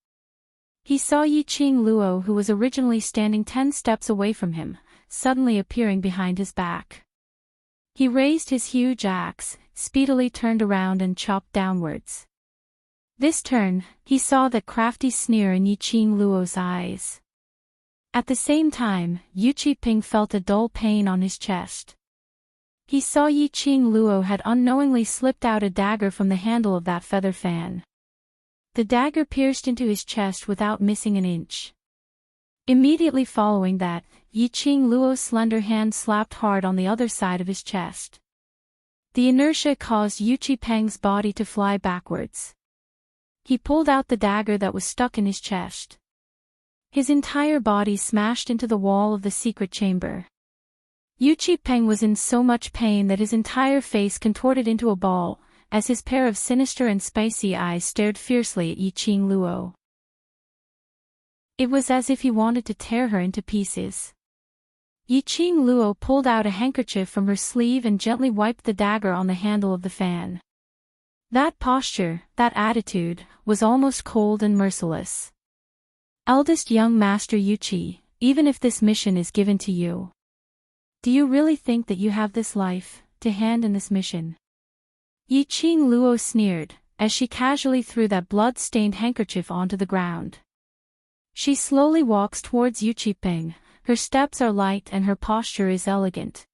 He saw Yiqing Luo, who was originally standing 10 steps away from him, suddenly appearing behind his back. He raised his huge axe, speedily turned around and chopped downwards. This turn, he saw that crafty sneer in Yiqing Luo's eyes. At the same time, Yuchi Peng felt a dull pain on his chest. He saw Yiqing Luo had unknowingly slipped out a dagger from the handle of that feather fan. The dagger pierced into his chest without missing an inch. Immediately following that, Yiqing Luo's slender hand slapped hard on the other side of his chest. The inertia caused Yu Qipeng's body to fly backwards. He pulled out the dagger that was stuck in his chest. His entire body smashed into the wall of the secret chamber. Yu Qipeng was in so much pain that his entire face contorted into a ball, as his pair of sinister and spicy eyes stared fiercely at Yiqing Luo. It was as if he wanted to tear her into pieces. Yiqing Luo pulled out a handkerchief from her sleeve and gently wiped the dagger on the handle of the fan. That posture, that attitude, was almost cold and merciless. Eldest young Master Yuqi, even if this mission is given to you, do you really think that you have this life to hand in this mission? Yiqing Luo sneered, as she casually threw that blood-stained handkerchief onto the ground. She slowly walks towards Yu Qipeng, her steps are light and her posture is elegant.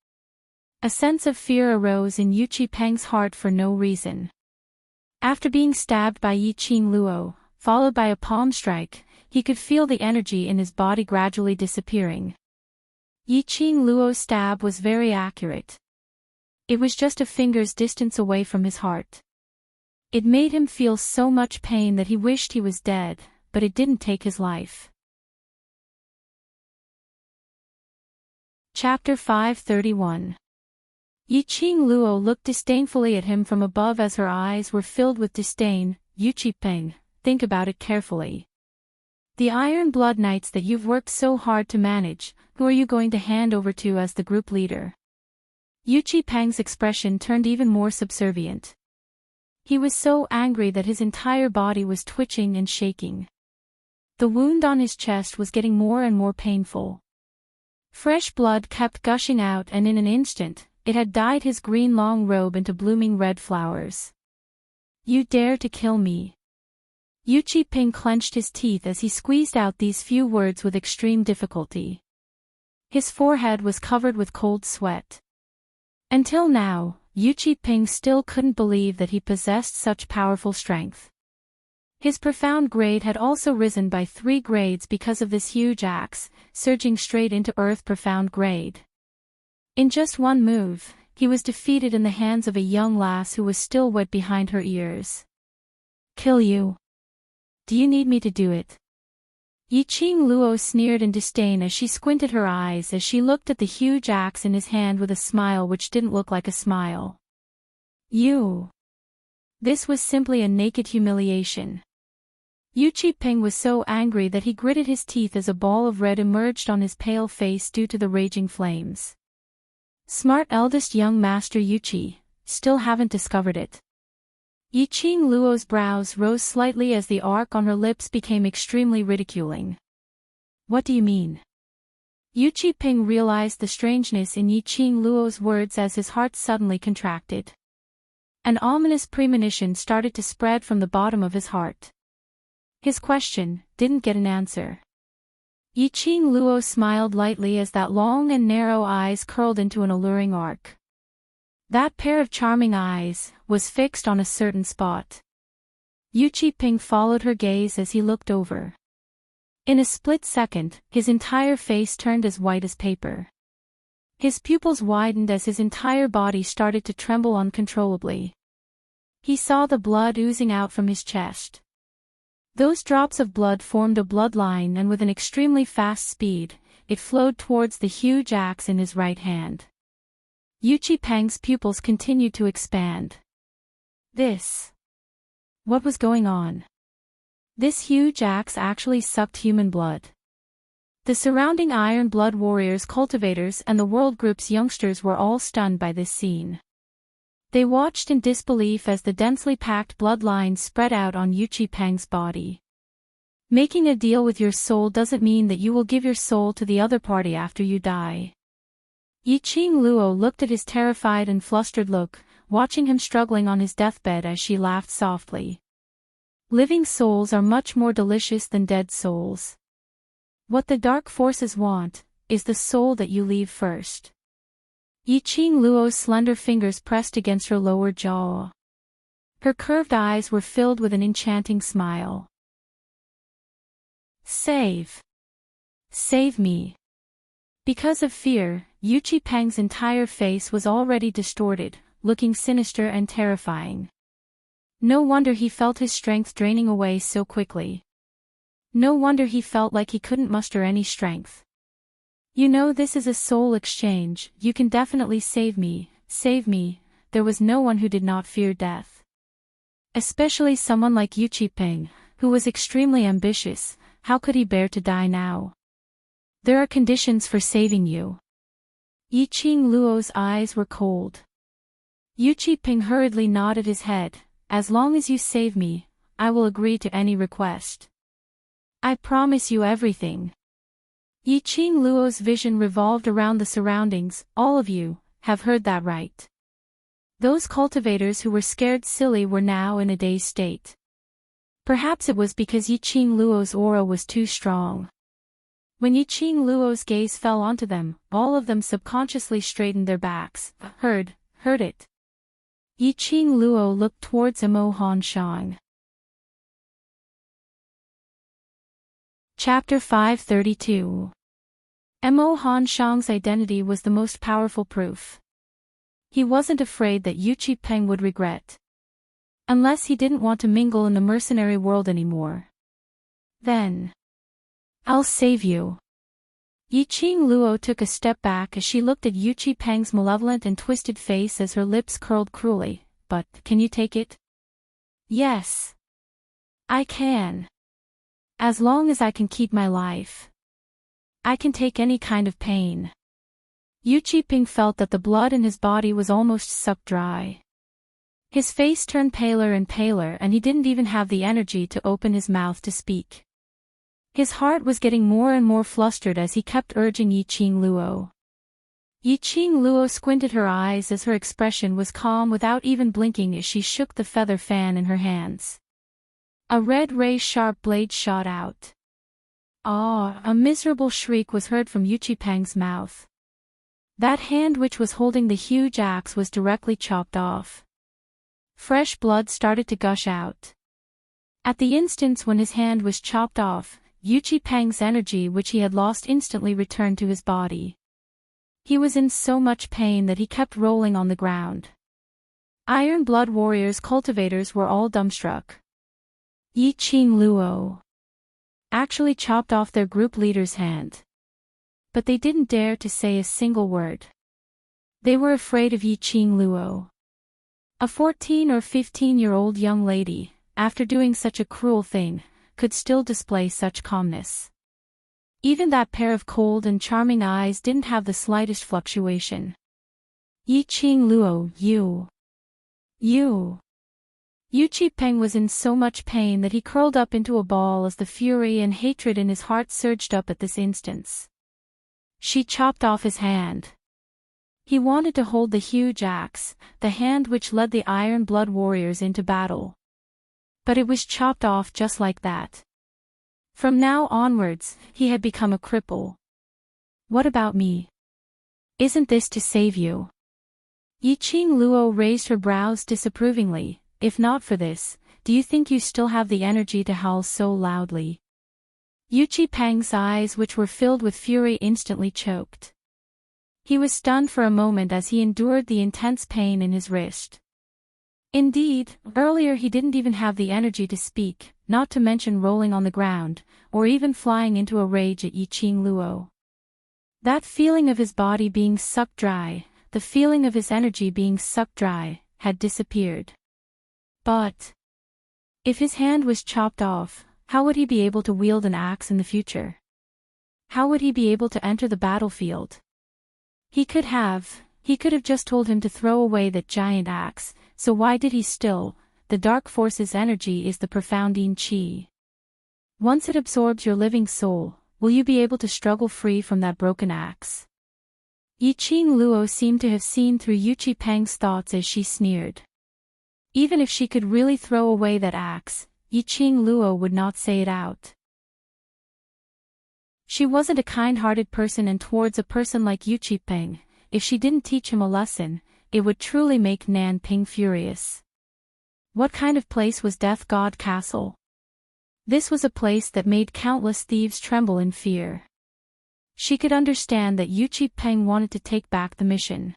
A sense of fear arose in Yu Qipeng's heart for no reason. After being stabbed by Yiqing Luo, followed by a palm strike, he could feel the energy in his body gradually disappearing. Yiqing Luo's stab was very accurate. It was just a finger's distance away from his heart. It made him feel so much pain that he wished he was dead, but it didn't take his life. Chapter 531. Yiqing Luo looked disdainfully at him from above as her eyes were filled with disdain. Yu Qipeng, think about it carefully. The Iron Blood Knights that you've worked so hard to manage, who are you going to hand over to as the group leader? Yu Qipeng's expression turned even more subservient. He was so angry that his entire body was twitching and shaking. The wound on his chest was getting more and more painful. Fresh blood kept gushing out and in an instant, it had dyed his green long robe into blooming red flowers. You dare to kill me? Yu Qipeng clenched his teeth as he squeezed out these few words with extreme difficulty. His forehead was covered with cold sweat. Until now, Yu Qipeng still couldn't believe that he possessed such powerful strength. His profound grade had also risen by 3 grades because of this huge axe, surging straight into Earth profound grade. In just one move, he was defeated in the hands of a young lass who was still wet behind her ears. Kill you? Do you need me to do it? Yiqing Luo sneered in disdain as she squinted her eyes as she looked at the huge axe in his hand with a smile which didn't look like a smile. You. This was simply a naked humiliation. Yu Qipeng was so angry that he gritted his teeth as a ball of red emerged on his pale face due to the raging flames. Smart eldest young Master Yuqi, still haven't discovered it. Yiqing Luo's brows rose slightly as the arc on her lips became extremely ridiculing. What do you mean? Yu Qipeng realized the strangeness in Yiqing Luo's words as his heart suddenly contracted. An ominous premonition started to spread from the bottom of his heart. His question didn't get an answer. Yiqing Luo smiled lightly as that long and narrow eyes curled into an alluring arc. That pair of charming eyes was fixed on a certain spot. Yu Qipeng followed her gaze as he looked over. In a split second, his entire face turned as white as paper. His pupils widened as his entire body started to tremble uncontrollably. He saw the blood oozing out from his chest. Those drops of blood formed a bloodline and with an extremely fast speed, it flowed towards the huge axe in his right hand. Yu Qipeng's pupils continued to expand. What was going on? This huge axe actually sucked human blood. The surrounding Iron Blood Warriors cultivators and the World Group's youngsters were all stunned by this scene. They watched in disbelief as the densely packed bloodline spread out on Yu Qipeng's body. Making a deal with your soul doesn't mean that you will give your soul to the other party after you die. Yiqing Luo looked at his terrified and flustered look, watching him struggling on his deathbed as she laughed softly. Living souls are much more delicious than dead souls. What the dark forces want is the soul that you leave first. Yiqing Luo's slender fingers pressed against her lower jaw. Her curved eyes were filled with an enchanting smile. Save. Save me. Because of fear, Yuchi Peng's entire face was already distorted, looking sinister and terrifying. No wonder he felt his strength draining away so quickly. No wonder he felt like he couldn't muster any strength. You know, this is a soul exchange. You can definitely save me, save me. There was no one who did not fear death. Especially someone like Yuchi Peng, who was extremely ambitious. How could he bear to die now? There are conditions for saving you. Yiqing Luo's eyes were cold. Yuchi Peng hurriedly nodded his head. As long as you save me, I will agree to any request. I promise you everything. Yiqing Luo's vision revolved around the surroundings. All of you have heard that right. Those cultivators who were scared silly were now in a dazed state. Perhaps it was because Yiqing Luo's aura was too strong. When Yiqing Luo's gaze fell onto them, all of them subconsciously straightened their backs. Heard it. Yiqing Luo looked towards Emo Han Shang. Chapter 532. Emo Han Shang's identity was the most powerful proof. He wasn't afraid that Yuchi Peng would regret. Unless he didn't want to mingle in the mercenary world anymore. Then. I'll save you. Yiqing Luo took a step back as she looked at Yuchi Peng's malevolent and twisted face as her lips curled cruelly. But, can you take it? Yes. I can. As long as I can keep my life. I can take any kind of pain. Yuchi Peng felt that the blood in his body was almost sucked dry. His face turned paler and paler and he didn't even have the energy to open his mouth to speak. His heart was getting more and more flustered as he kept urging Yiqing Luo. Yiqing Luo squinted her eyes as her expression was calm without even blinking as she shook the feather fan in her hands. A red ray's sharp blade shot out. Ah! A miserable shriek was heard from Yuchi Peng's mouth. That hand which was holding the huge axe was directly chopped off. Fresh blood started to gush out. At the instant when his hand was chopped off, Yuchi Peng's energy which he had lost instantly returned to his body. He was in so much pain that he kept rolling on the ground. Iron Blood Warriors cultivators were all dumbstruck. Yiqing Luo actually chopped off their group leader's hand. But they didn't dare to say a single word. They were afraid of Yiqing Luo. A 14 or 15-year-old young lady, after doing such a cruel thing, could still display such calmness. Even that pair of cold and charming eyes didn't have the slightest fluctuation. Yiqing Luo, you. Yuchi Peng was in so much pain that he curled up into a ball as the fury and hatred in his heart surged up at this instance. She chopped off his hand. He wanted to hold the huge axe, the hand which led the Iron Blood Warriors into battle. But it was chopped off just like that. From now onwards, he had become a cripple. What about me? Isn't this to save you? Yiqing Luo raised her brows disapprovingly. If not for this, do you think you still have the energy to howl so loudly? Yuchi Peng's eyes which were filled with fury instantly choked. He was stunned for a moment as he endured the intense pain in his wrist. Indeed, earlier he didn't even have the energy to speak, not to mention rolling on the ground, or even flying into a rage at Yiqing Luo. That feeling of his body being sucked dry, the feeling of his energy being sucked dry, had disappeared. But if his hand was chopped off, how would he be able to wield an axe in the future? How would he be able to enter the battlefield? He could have just told him to throw away that giant axe, so why did he still? The dark force's energy is the profounding qi. Once it absorbs your living soul, will you be able to struggle free from that broken axe? Yiqing Luo seemed to have seen through Yuchi Peng's thoughts as she sneered. Even if she could really throw away that axe, Yiqing Luo would not say it out. She wasn't a kind-hearted person, and towards a person like Yuchi Peng, if she didn't teach him a lesson, it would truly make Nan Ping furious. What kind of place was Death God Castle? This was a place that made countless thieves tremble in fear. She could understand that Yu Qipeng wanted to take back the mission.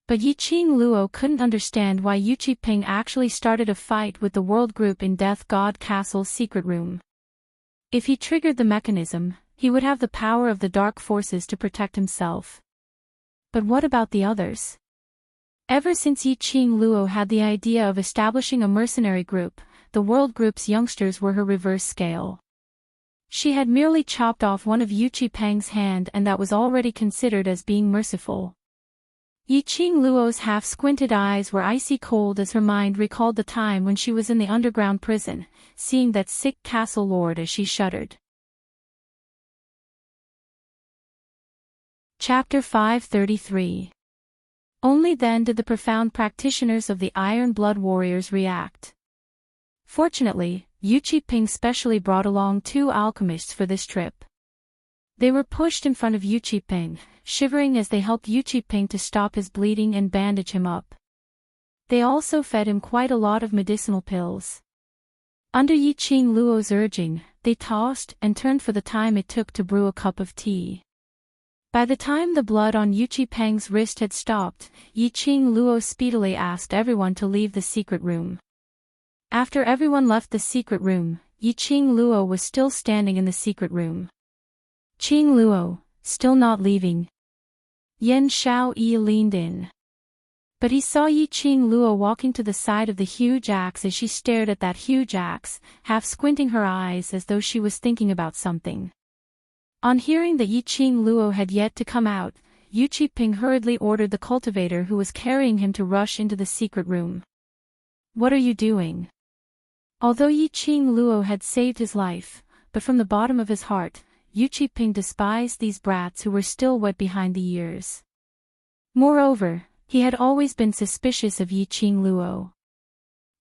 But Yiqing Luo couldn't understand why Yu Qipeng actually started a fight with the world group in Death God Castle's secret room. If he triggered the mechanism, he would have the power of the dark forces to protect himself. But what about the others? Ever since Yiqing Luo had the idea of establishing a mercenary group, the world group's youngsters were her reverse scale. She had merely chopped off one of Yu Qipeng's hand, and that was already considered as being merciful. Yiqing Luo's half-squinted eyes were icy cold as her mind recalled the time when she was in the underground prison, seeing that sick castle lord as she shuddered. Chapter 533. Only then did the profound practitioners of the Iron Blood Warriors react. Fortunately, Yu Qipeng specially brought along 2 alchemists for this trip. They were pushed in front of Yu Qipeng, shivering as they helped Yu Qipeng to stop his bleeding and bandage him up. They also fed him quite a lot of medicinal pills. Under Yiqing Luo's urging, they tossed and turned for the time it took to brew a cup of tea. By the time the blood on Yu Qipeng's wrist had stopped, Yiqing Luo speedily asked everyone to leave the secret room. After everyone left the secret room, Yiqing Luo was still standing in the secret room. Qing Luo, still not leaving? Yan Xiaoyi leaned in. But he saw Yiqing Luo walking to the side of the huge axe as she stared at that huge axe, half squinting her eyes as though she was thinking about something. On hearing that Yiqing Luo had yet to come out, Yu Qipeng hurriedly ordered the cultivator who was carrying him to rush into the secret room. What are you doing? Although Yiqing Luo had saved his life, but from the bottom of his heart, Yu Qipeng despised these brats who were still wet behind the ears. Moreover, he had always been suspicious of Yiqing Luo.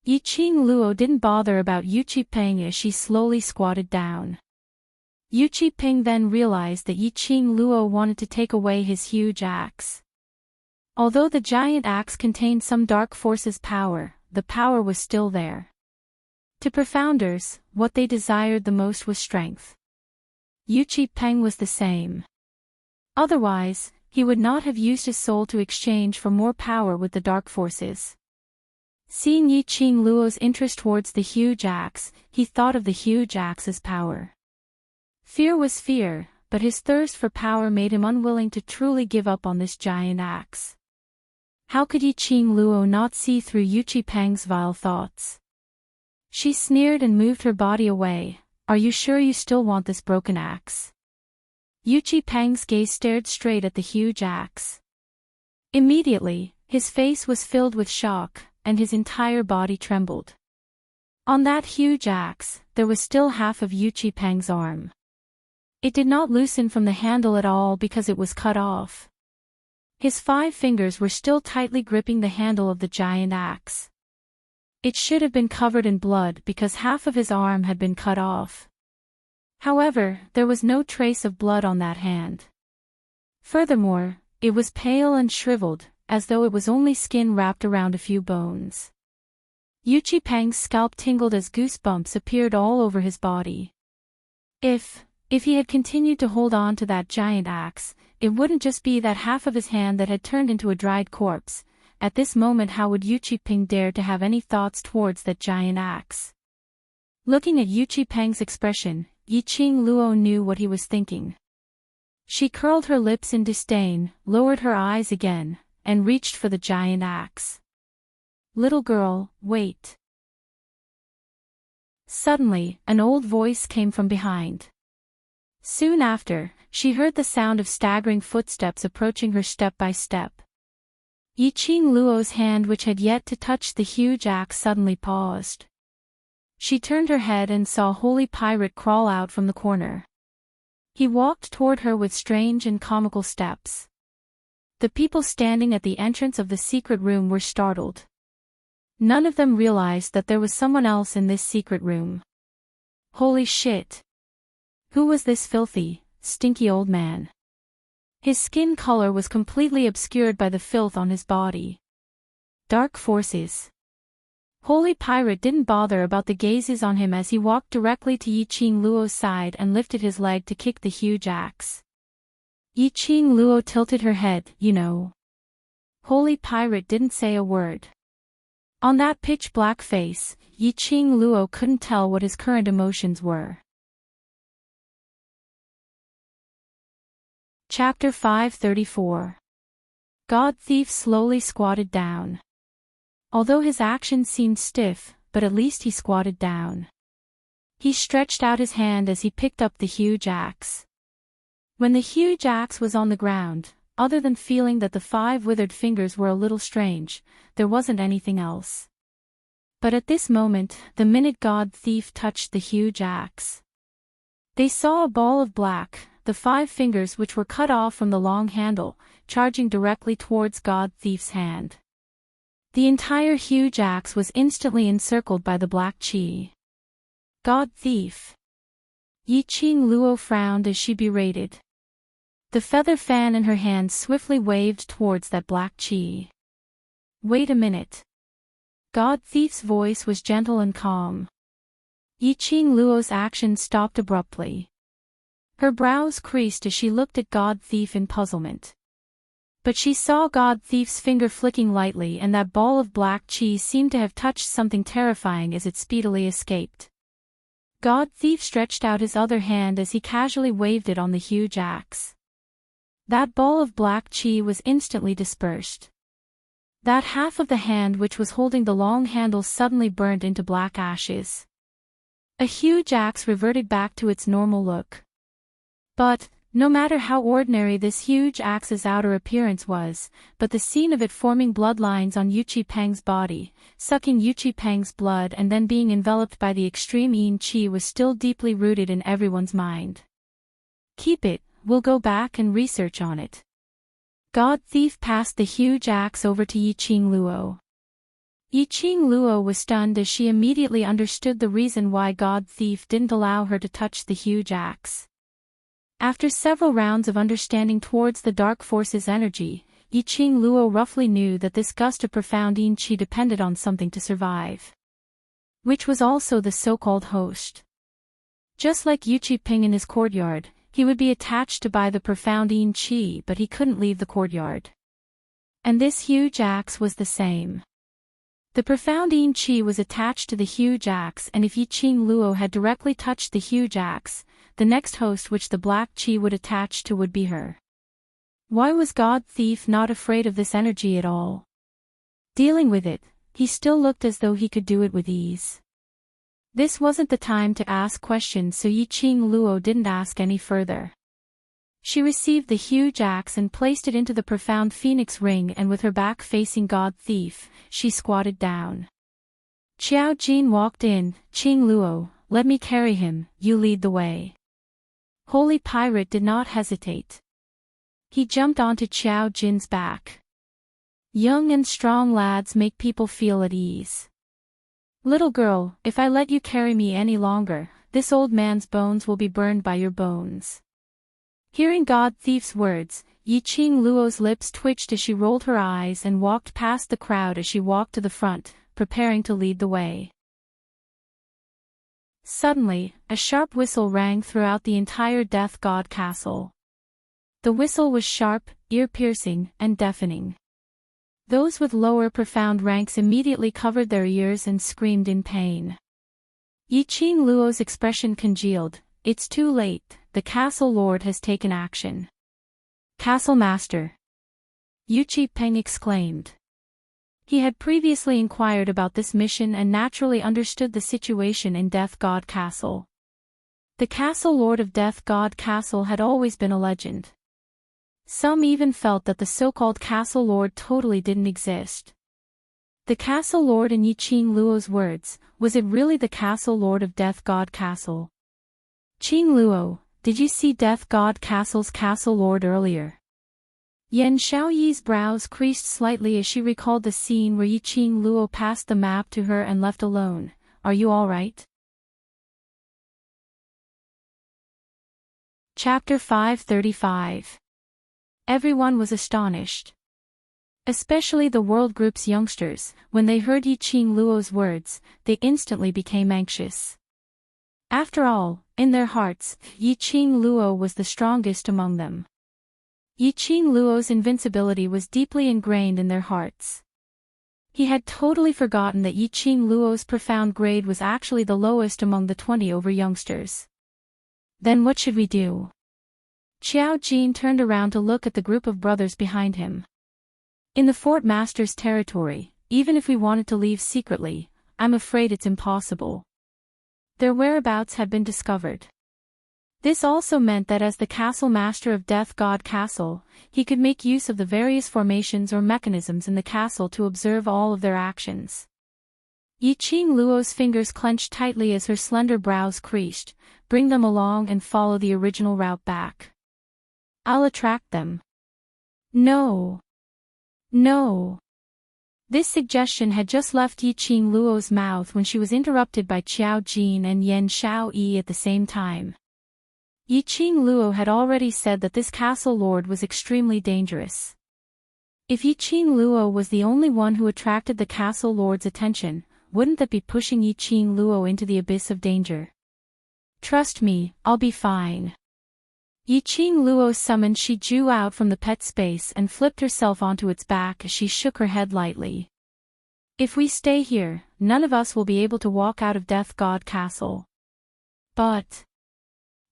Yiqing Luo didn't bother about Yu Qipeng as she slowly squatted down. Yu Qipeng then realized that Yiqing Luo wanted to take away his huge axe. Although the giant axe contained some dark force's power, the power was still there. To profounders, what they desired the most was strength. Yu Qipeng was the same. Otherwise, he would not have used his soul to exchange for more power with the dark forces. Seeing Yiqing Luo's interest towards the huge axe, he thought of the huge axe's power. Fear was fear, but his thirst for power made him unwilling to truly give up on this giant axe. How could Yiqing Luo not see through Yu Qipeng's vile thoughts? She sneered and moved her body away. Are you sure you still want this broken axe? Yu Qipeng's gaze stared straight at the huge axe. Immediately, his face was filled with shock, and his entire body trembled. On that huge axe, there was still half of Yu Qipeng's arm. It did not loosen from the handle at all because it was cut off. His 5 fingers were still tightly gripping the handle of the giant axe. It should have been covered in blood because half of his arm had been cut off. However, there was no trace of blood on that hand. Furthermore, it was pale and shriveled, as though it was only skin wrapped around a few bones. Yu Qipeng's scalp tingled as goosebumps appeared all over his body. If he had continued to hold on to that giant axe, it wouldn't just be that half of his hand that had turned into a dried corpse. At this moment, how would Yu Qipeng dare to have any thoughts towards that giant axe? Looking at Yu Qipeng's expression, Yiqing Luo knew what he was thinking. She curled her lips in disdain, lowered her eyes again, and reached for the giant axe. Little girl, wait. Suddenly, an old voice came from behind. Soon after, she heard the sound of staggering footsteps approaching her step by step. Yiqing Luo's hand, which had yet to touch the huge axe, suddenly paused. She turned her head and saw Holy Pirate crawl out from the corner. He walked toward her with strange and comical steps. The people standing at the entrance of the secret room were startled. None of them realized that there was someone else in this secret room. Holy shit! Who was this filthy, stinky old man? His skin color was completely obscured by the filth on his body. Dark forces. Holy Pirate didn't bother about the gazes on him as he walked directly to Yiqing Luo's side and lifted his leg to kick the huge axe. Yiqing Luo tilted her head, you know. Holy Pirate didn't say a word. On that pitch-black face, Yiqing Luo couldn't tell what his current emotions were. Chapter 534. God Thief slowly squatted down. Although his actions seemed stiff, but at least he squatted down. He stretched out his hand as he picked up the huge axe. When the huge axe was on the ground, other than feeling that the 5 withered fingers were a little strange, there wasn't anything else. But at this moment, the minute God Thief touched the huge axe, they saw a ball of black, the 5 fingers which were cut off from the long handle, charging directly towards God Thief's hand. The entire huge axe was instantly encircled by the black chi. God Thief. Yiqing Luo frowned as she berated. The feather fan in her hand swiftly waved towards that black chi. Wait a minute. God Thief's voice was gentle and calm. Yiqing Luo's action stopped abruptly. Her brows creased as she looked at God Thief in puzzlement. But she saw God Thief's finger flicking lightly and that ball of black chi seemed to have touched something terrifying as it speedily escaped. God Thief stretched out his other hand as he casually waved it on the huge axe. That ball of black chi was instantly dispersed. That half of the hand which was holding the long handle suddenly burnt into black ashes. A huge axe reverted back to its normal look. But, no matter how ordinary this huge axe's outer appearance was, but the scene of it forming bloodlines on Yu Qipeng's body, sucking Yu Qipeng's blood and then being enveloped by the extreme yin qi was still deeply rooted in everyone's mind. Keep it, we'll go back and research on it. God Thief passed the huge axe over to Yiqing Luo. Yiqing Luo was stunned as she immediately understood the reason why God Thief didn't allow her to touch the huge axe. After several rounds of understanding towards the dark force's energy, Yiqing Luo roughly knew that this gust of profound yin qi depended on something to survive. Which was also the so-called host. Just like Yu Qipeng in his courtyard, he would be attached to by the profound yin qi, but he couldn't leave the courtyard. And this huge axe was the same. The profound yin qi was attached to the huge axe, and if Yiqing Luo had directly touched the huge axe, the next host which the black chi would attach to would be her. Why was God Thief not afraid of this energy at all? Dealing with it, he still looked as though he could do it with ease. This wasn't the time to ask questions, so Yiqing Luo didn't ask any further. She received the huge axe and placed it into the profound phoenix ring, and with her back facing God Thief, she squatted down. Qiao Jin walked in. Qing Luo, let me carry him, you lead the way. Holy Pirate did not hesitate. He jumped onto Qiao Jin's back. Young and strong lads make people feel at ease. Little girl, if I let you carry me any longer, this old man's bones will be burned by your bones. Hearing God Thief's words, Yiqing Luo's lips twitched as she rolled her eyes and walked past the crowd as she walked to the front, preparing to lead the way. Suddenly, a sharp whistle rang throughout the entire Death God castle. The whistle was sharp, ear-piercing, and deafening. Those with lower profound ranks immediately covered their ears and screamed in pain. Yiqing Luo's expression congealed. It's too late, the castle lord has taken action. Castle master! Yu Qipeng exclaimed. He had previously inquired about this mission and naturally understood the situation in Death God Castle. The Castle Lord of Death God Castle had always been a legend. Some even felt that the so-called Castle Lord totally didn't exist. The Castle Lord, in Yiqing Luo's words, was it really the Castle Lord of Death God Castle? Qing Luo, did you see Death God Castle's Castle Lord earlier? Yan Xiaoyi's brows creased slightly as she recalled the scene where Yiqing Luo passed the map to her and left alone. Are you all right? Chapter 535. Everyone was astonished. Especially the World Group's youngsters, when they heard Yiqing Luo's words, they instantly became anxious. After all, in their hearts, Yiqing Luo was the strongest among them. Yiqing Luo's invincibility was deeply ingrained in their hearts. He had totally forgotten that Yiqing Luo's profound grade was actually the lowest among the 20 over youngsters. Then what should we do? Qiao Jin turned around to look at the group of brothers behind him. In the Fort Master's territory, even if we wanted to leave secretly, I'm afraid it's impossible. Their whereabouts had been discovered. This also meant that as the castle master of Death God Castle, he could make use of the various formations or mechanisms in the castle to observe all of their actions. Yiqing Luo's fingers clenched tightly as her slender brows creased. Bring them along and follow the original route back. I'll attract them. No. No. This suggestion had just left Yiqing Luo's mouth when she was interrupted by Qiao Jin and Yan Xiaoyi at the same time. Yiqing Luo had already said that this castle lord was extremely dangerous. If Yiqing Luo was the only one who attracted the castle lord's attention, wouldn't that be pushing Yiqing Luo into the abyss of danger? Trust me, I'll be fine. Yiqing Luo summoned Shiju out from the pet space and flipped herself onto its back as she shook her head lightly. If we stay here, none of us will be able to walk out of Death God Castle. But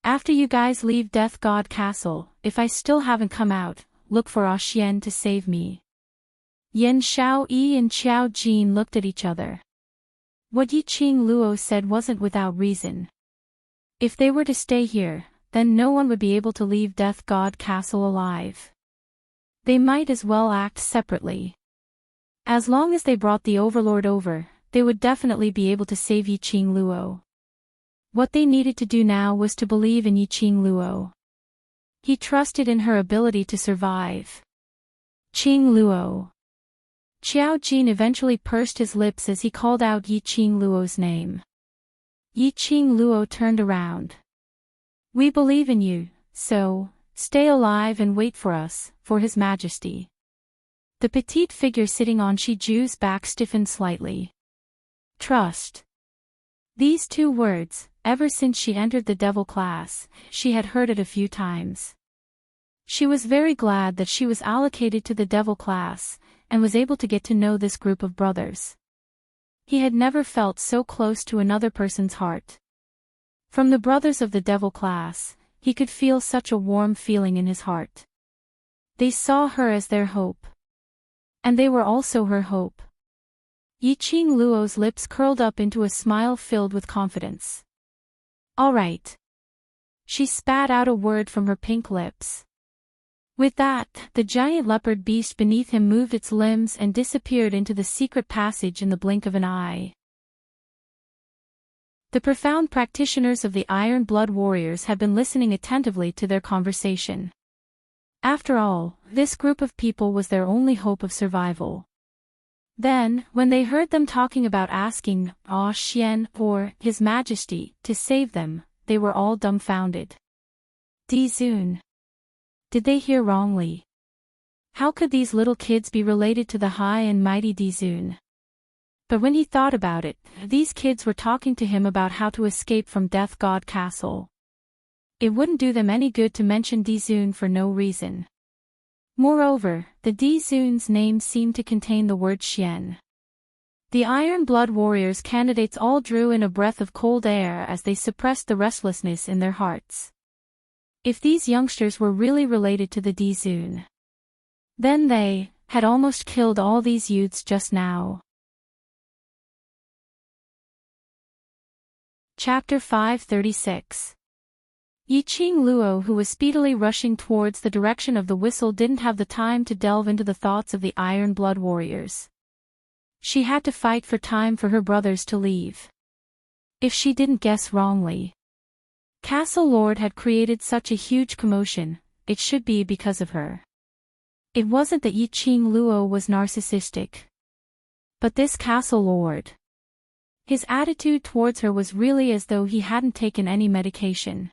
after you guys leave Death God Castle, if I still haven't come out, look for Xian to save me. Yan Xiaoyi and Qiao Jin looked at each other. What Yiqing Luo said wasn't without reason. If they were to stay here, then no one would be able to leave Death God Castle alive. They might as well act separately. As long as they brought the Overlord over, they would definitely be able to save Yiqing Luo. What they needed to do now was to believe in Yiqing Luo. He trusted in her ability to survive. Qing Luo. Qiao Jin eventually pursed his lips as he called out Yiqing Luo's name. Yiqing Luo turned around. We believe in you, so stay alive and wait for us, for His Majesty. The petite figure sitting on Shiju's back stiffened slightly. Trust. These two words, ever since she entered the devil class, she had heard it a few times. She was very glad that she was allocated to the devil class, and was able to get to know this group of brothers. He had never felt so close to another person's heart. From the brothers of the devil class, he could feel such a warm feeling in his heart. They saw her as their hope. And they were also her hope. Yiqing Luo's lips curled up into a smile filled with confidence. All right. She spat out a word from her pink lips. With that, the giant leopard beast beneath him moved its limbs and disappeared into the secret passage in the blink of an eye. The profound practitioners of the Iron Blood Warriors had been listening attentively to their conversation. After all, this group of people was their only hope of survival. Then, when they heard them talking about asking Xian or His Majesty to save them, they were all dumbfounded. Dizun. Did they hear wrongly? How could these little kids be related to the high and mighty Dizun? But when he thought about it, these kids were talking to him about how to escape from Death God Castle. It wouldn't do them any good to mention Dizun for no reason. Moreover, the Dizun's name seemed to contain the word Xian. The Iron Blood Warriors candidates all drew in a breath of cold air as they suppressed the restlessness in their hearts. If these youngsters were really related to the Dizun, then they had almost killed all these youths just now. Chapter 536. Yiqing Luo, who was speedily rushing towards the direction of the whistle, didn't have the time to delve into the thoughts of the Iron Blood Warriors. She had to fight for time for her brothers to leave. If she didn't guess wrongly, Castle Lord had created such a huge commotion, it should be because of her. It wasn't that Yiqing Luo was narcissistic. But this Castle Lord. His attitude towards her was really as though he hadn't taken any medication.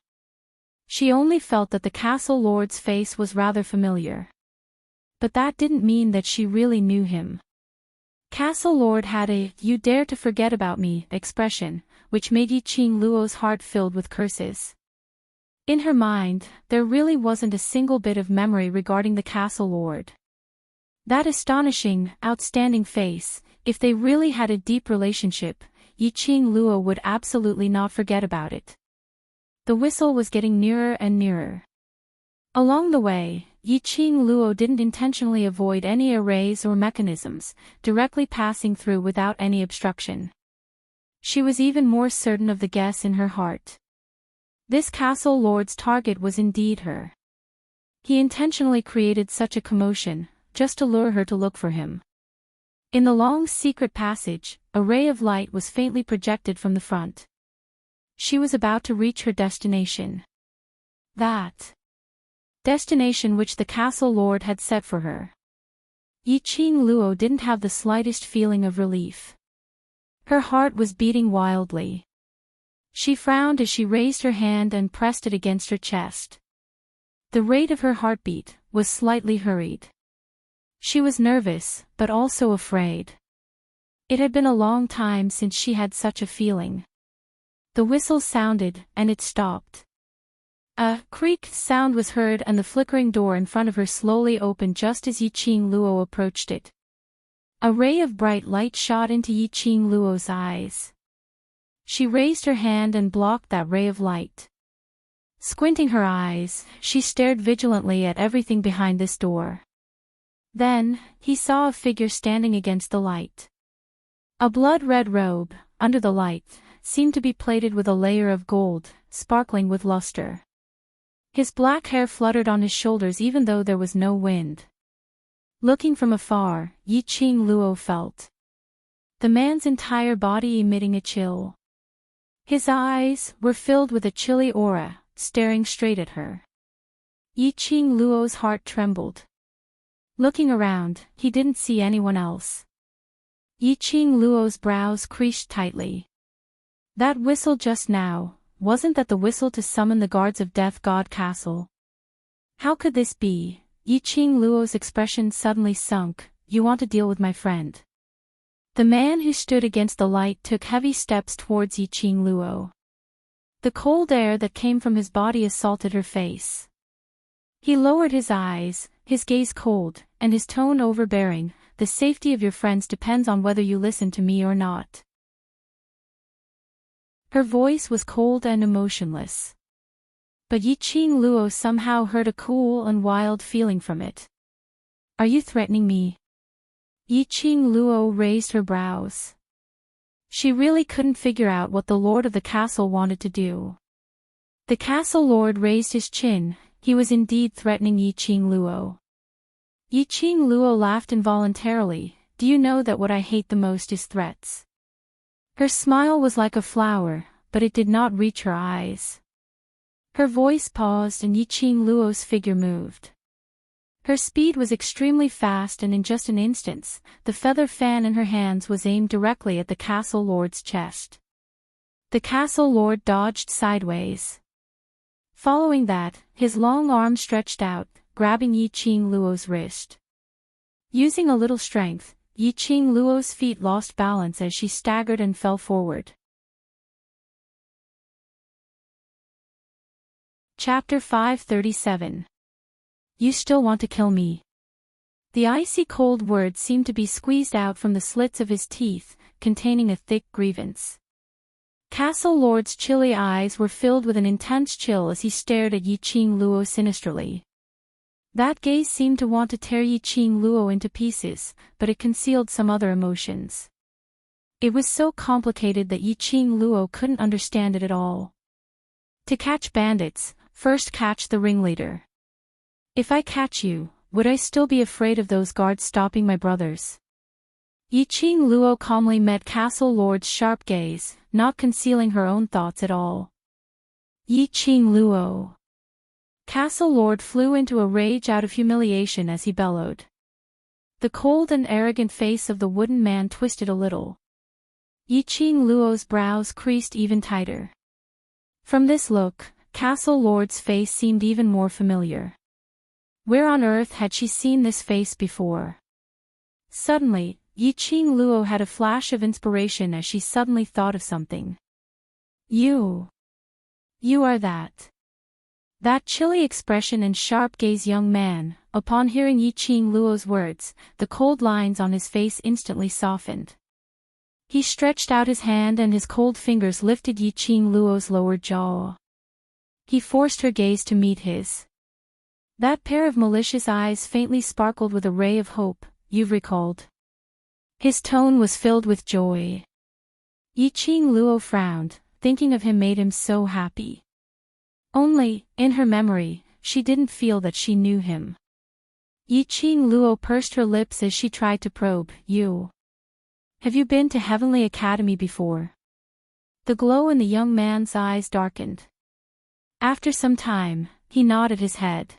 She only felt that the Castle Lord's face was rather familiar. But that didn't mean that she really knew him. Castle Lord had a "you dare to forget about me" expression, which made Yiqing Luo's heart filled with curses. In her mind, there really wasn't a single bit of memory regarding the Castle Lord. That astonishing, outstanding face, if they really had a deep relationship, Yiqing Luo would absolutely not forget about it. The whistle was getting nearer and nearer. Along the way, Yiqing Luo didn't intentionally avoid any arrays or mechanisms, directly passing through without any obstruction. She was even more certain of the guess in her heart. This Castle Lord's target was indeed her. He intentionally created such a commotion, just to lure her to look for him. In the long secret passage, a ray of light was faintly projected from the front. She was about to reach her destination. That destination which the Castle Lord had set for her. Yiqing Luo didn't have the slightest feeling of relief. Her heart was beating wildly. She frowned as she raised her hand and pressed it against her chest. The rate of her heartbeat was slightly hurried. She was nervous, but also afraid. It had been a long time since she had such a feeling. The whistle sounded, and it stopped. A creak sound was heard and the flickering door in front of her slowly opened just as Yiqing Luo approached it. A ray of bright light shot into Yiqing Luo's eyes. She raised her hand and blocked that ray of light. Squinting her eyes, she stared vigilantly at everything behind this door. Then, he saw a figure standing against the light. A blood-red robe, under the light, seemed to be plated with a layer of gold, sparkling with luster. His black hair fluttered on his shoulders even though there was no wind. Looking from afar, Yiqing Luo felt the man's entire body emitting a chill. His eyes were filled with a chilly aura, staring straight at her. Yiqing Luo's heart trembled. Looking around, he didn't see anyone else. Yiqing Luo's brows creased tightly. That whistle just now, wasn't that the whistle to summon the guards of Death God Castle? How could this be? Yiqing Luo's expression suddenly sunk. You want to deal with my friend? The man who stood against the light took heavy steps towards Yiqing Luo. The cold air that came from his body assaulted her face. He lowered his eyes, his gaze cold, and his tone overbearing. The safety of your friends depends on whether you listen to me or not. Her voice was cold and emotionless. But Yiqing Luo somehow heard a cool and wild feeling from it. Are you threatening me? Yiqing Luo raised her brows. She really couldn't figure out what the lord of the castle wanted to do. The castle lord raised his chin. He was indeed threatening Yiqing Luo. Yiqing Luo laughed involuntarily. Do you know that what I hate the most is threats? Her smile was like a flower, but it did not reach her eyes. Her voice paused and Yiqing Luo's figure moved. Her speed was extremely fast and in just an instant, the feather fan in her hands was aimed directly at the castle lord's chest. The castle lord dodged sideways. Following that, his long arm stretched out, grabbing Yiqing Luo's wrist. Using a little strength, Yiqing Luo's feet lost balance as she staggered and fell forward. Chapter 537. You still want to kill me? The icy cold words seemed to be squeezed out from the slits of his teeth, containing a thick grievance. Castle Lord's chilly eyes were filled with an intense chill as he stared at Yiqing Luo sinisterly. That gaze seemed to want to tear Yiqing Luo into pieces, but it concealed some other emotions. It was so complicated that Yiqing Luo couldn't understand it at all. To catch bandits, first catch the ringleader. If I catch you, would I still be afraid of those guards stopping my brothers? Yiqing Luo calmly met Castle Lord's sharp gaze, not concealing her own thoughts at all. Yiqing Luo. Castle Lord flew into a rage out of humiliation as he bellowed. The cold and arrogant face of the wooden man twisted a little. Yiqing Luo's brows creased even tighter. From this look, Castle Lord's face seemed even more familiar. Where on earth had she seen this face before? Suddenly, Yi-Ching Luo had a flash of inspiration as she suddenly thought of something. You are that. That chilly expression and sharp gaze young man. Upon hearing Yi-Ching Luo's words, the cold lines on his face instantly softened. He stretched out his hand and his cold fingers lifted Yi-Ching Luo's lower jaw. He forced her gaze to meet his. That pair of malicious eyes faintly sparkled with a ray of hope, you've recalled. His tone was filled with joy. Yi-Ching Luo frowned, thinking of him made him so happy. Only, in her memory, she didn't feel that she knew him. Yi-Ching Luo pursed her lips as she tried to probe, Have you been to Heavenly Academy before? The glow in the young man's eyes darkened. After some time, he nodded his head.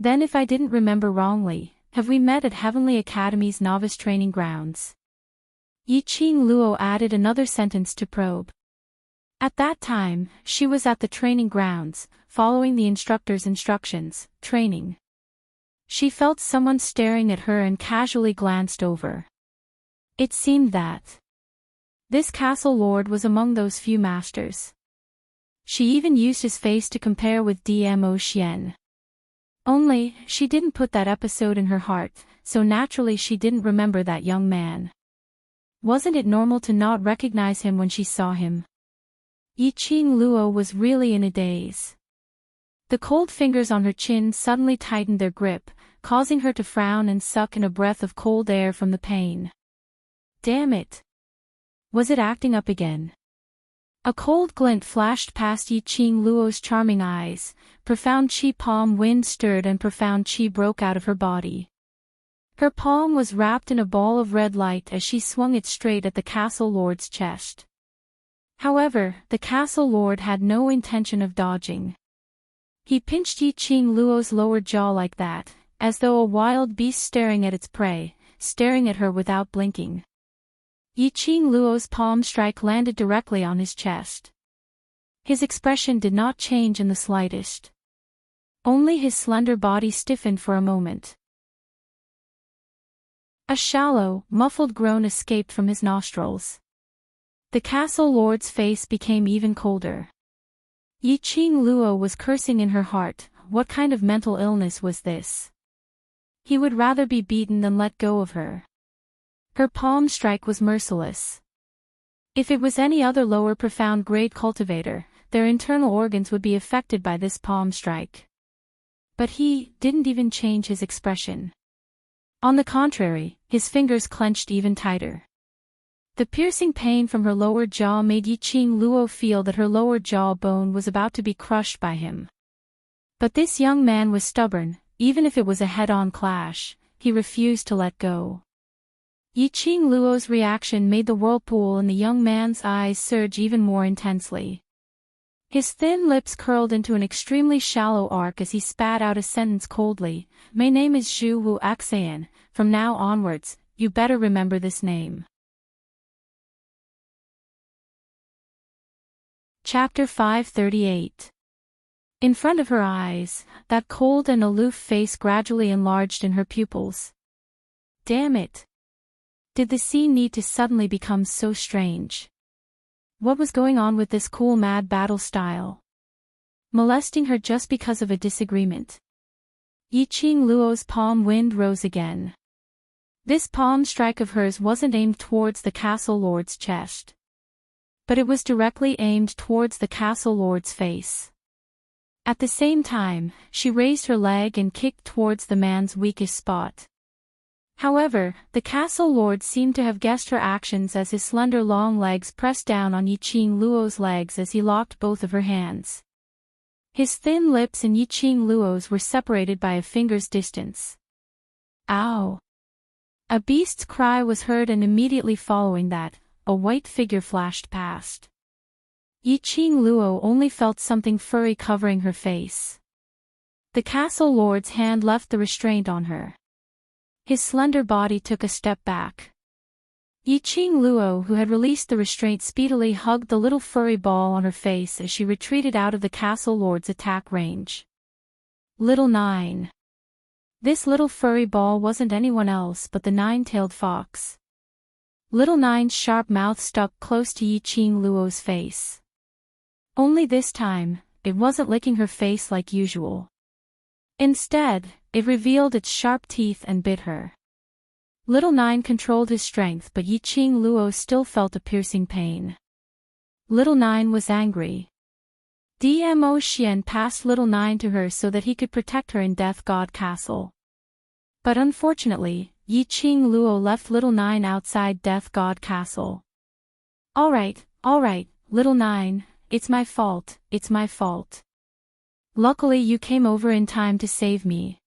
Then if I didn't remember wrongly, have we met at Heavenly Academy's novice training grounds? Yi-Ching Luo added another sentence to probe. At that time, she was at the training grounds, following the instructor's instructions, training. She felt someone staring at her and casually glanced over. It seemed that this castle lord was among those few masters. She even used his face to compare with Dmo Xian. Only, she didn't put that episode in her heart, so naturally she didn't remember that young man. Wasn't it normal to not recognize him when she saw him? Yi-Ching Luo was really in a daze. The cold fingers on her chin suddenly tightened their grip, causing her to frown and suck in a breath of cold air from the pain. Damn it! Was it acting up again? A cold glint flashed past Yi-Ching Luo's charming eyes, profound chi palm wind stirred and profound chi broke out of her body. Her palm was wrapped in a ball of red light as she swung it straight at the castle lord's chest. However, the castle lord had no intention of dodging. He pinched Yi-Ching Luo's lower jaw like that, as though a wild beast staring at its prey, staring at her without blinking. Yi-Ching Luo's palm strike landed directly on his chest. His expression did not change in the slightest. Only his slender body stiffened for a moment. A shallow, muffled groan escaped from his nostrils. The castle lord's face became even colder. Yi-Ching Luo was cursing in her heart, what kind of mental illness was this? He would rather be beaten than let go of her. Her palm strike was merciless. If it was any other lower profound grade cultivator, their internal organs would be affected by this palm strike. But he didn't even change his expression. On the contrary, his fingers clenched even tighter. The piercing pain from her lower jaw made Yi-Ching Luo feel that her lower jaw bone was about to be crushed by him. But this young man was stubborn, even if it was a head-on clash, he refused to let go. Yi-Ching Luo's reaction made the whirlpool in the young man's eyes surge even more intensely. His thin lips curled into an extremely shallow arc as he spat out a sentence coldly, "My name is Zhu Wu Axayan, from now onwards, you better remember this name." Chapter 538. In front of her eyes, that cold and aloof face gradually enlarged in her pupils. Damn it! Did the scene need to suddenly become so strange? What was going on with this cool mad battle style? Molesting her just because of a disagreement. Yi-Ching Luo's palm wind rose again. This palm strike of hers wasn't aimed towards the castle lord's chest. But it was directly aimed towards the castle lord's face. At the same time, she raised her leg and kicked towards the man's weakest spot. However, the castle lord seemed to have guessed her actions as his slender long legs pressed down on Yi-Ching Luo's legs as he locked both of her hands. His thin lips and Yi-Ching Luo's were separated by a finger's distance. Ow! A beast's cry was heard and immediately following that, a white figure flashed past. Yi-Ching Luo only felt something furry covering her face. The castle lord's hand left the restraint on her. His slender body took a step back. Yi-Ching Luo, who had released the restraint, speedily hugged the little furry ball on her face as she retreated out of the castle lord's attack range. Little 9. This little furry ball wasn't anyone else but the nine-tailed fox. Little Nine's sharp mouth stuck close to Yiqing Luo's face. Only this time, it wasn't licking her face like usual. Instead, it revealed its sharp teeth and bit her. Little Nine controlled his strength, but Yiqing Luo still felt a piercing pain. Little Nine was angry. Dmo Xian passed Little Nine to her so that he could protect her in Death God Castle. But unfortunately, Yiqing Luo left Little Nine outside Death God Castle. All right, Little Nine, it's my fault. Luckily you came over in time to save me.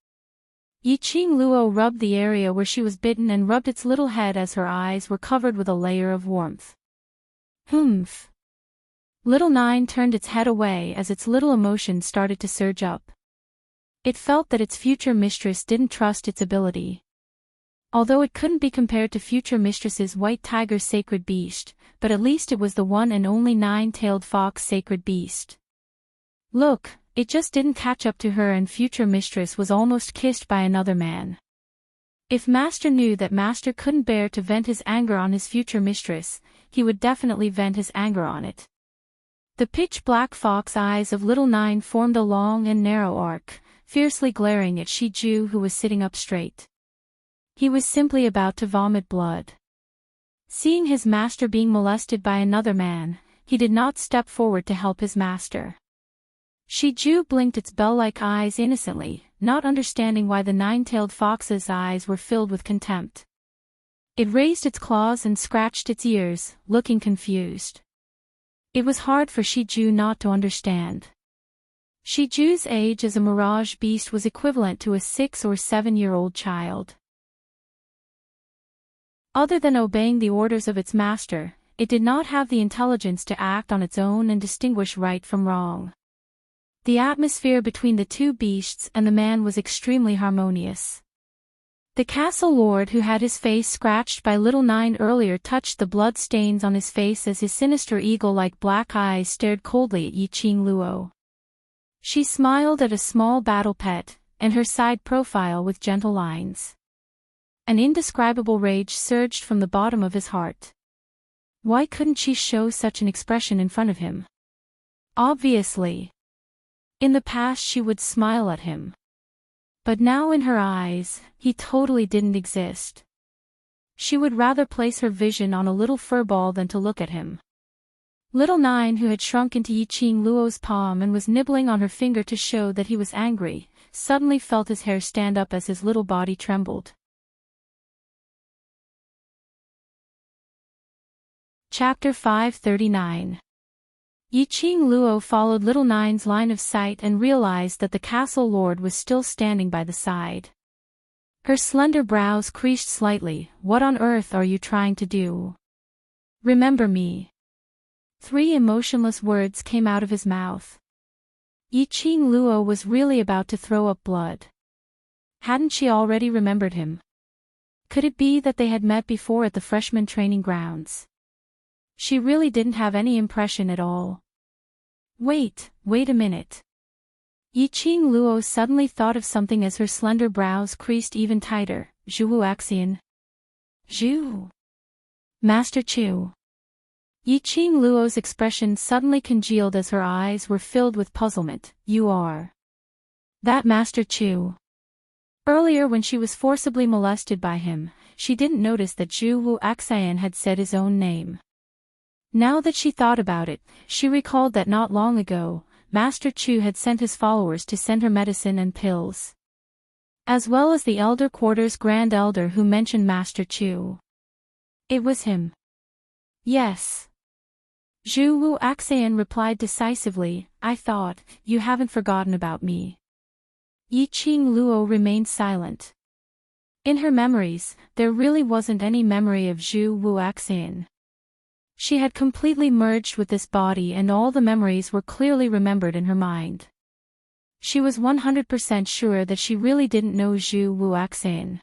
Yiqing Luo rubbed the area where she was bitten and rubbed its little head as her eyes were covered with a layer of warmth. Humph. Little Nine turned its head away as its little emotions started to surge up. It felt that its future mistress didn't trust its ability. Although it couldn't be compared to future mistress's white tiger sacred beast, but at least it was the one and only nine-tailed fox sacred beast. Look, it just didn't catch up to her, and future mistress was almost kissed by another man. If Master knew that Master couldn't bear to vent his anger on his future mistress, he would definitely vent his anger on it. The pitch-black fox eyes of Little Nine formed a long and narrow arc, fiercely glaring at Shiju, who was sitting up straight. He was simply about to vomit blood. Seeing his master being molested by another man, he did not step forward to help his master. Shiju blinked its bell-like eyes innocently, not understanding why the nine-tailed fox's eyes were filled with contempt. It raised its claws and scratched its ears, looking confused. It was hard for Shiju not to understand. Shiju's age as a mirage beast was equivalent to a 6 or 7-year-old child. Other than obeying the orders of its master, it did not have the intelligence to act on its own and distinguish right from wrong. The atmosphere between the two beasts and the man was extremely harmonious. The castle lord, who had his face scratched by Little Nine earlier, touched the blood stains on his face as his sinister eagle-like black eyes stared coldly at Yiqing Luo. She smiled at a small battle pet, and her side profile with gentle lines. An indescribable rage surged from the bottom of his heart. Why couldn't she show such an expression in front of him? Obviously. In the past she would smile at him. But now in her eyes, he totally didn't exist. She would rather place her vision on a little furball than to look at him. Little Nine, who had shrunk into Yiqing Luo's palm and was nibbling on her finger to show that he was angry, suddenly felt his hair stand up as his little body trembled. Chapter 539. Yiqing Luo followed Little Nine's line of sight and realized that the castle lord was still standing by the side. Her slender brows creased slightly. What on earth are you trying to do? Remember me. 3 emotionless words came out of his mouth. Yiqing Luo was really about to throw up blood. Hadn't she already remembered him? Could it be that they had met before at the freshman training grounds? She really didn't have any impression at all. Wait a minute. Yiqing Luo suddenly thought of something as her slender brows creased even tighter. Zhu Axian. Zhu. Master Chu. Yiqing Luo's expression suddenly congealed as her eyes were filled with puzzlement. You are that Master Chu. Earlier, when she was forcibly molested by him, she didn't notice that Zhu Axian had said his own name. Now that she thought about it, she recalled that not long ago, Master Chu had sent his followers to send her medicine and pills. As well as the Elder Quarters Grand Elder who mentioned Master Chu. It was him. Yes. Zhu Axian replied decisively, I thought, you haven't forgotten about me. Yiqing Luo remained silent. In her memories, there really wasn't any memory of Zhu Axian. She had completely merged with this body and all the memories were clearly remembered in her mind. She was 100% sure that she really didn't know Zhu Axian.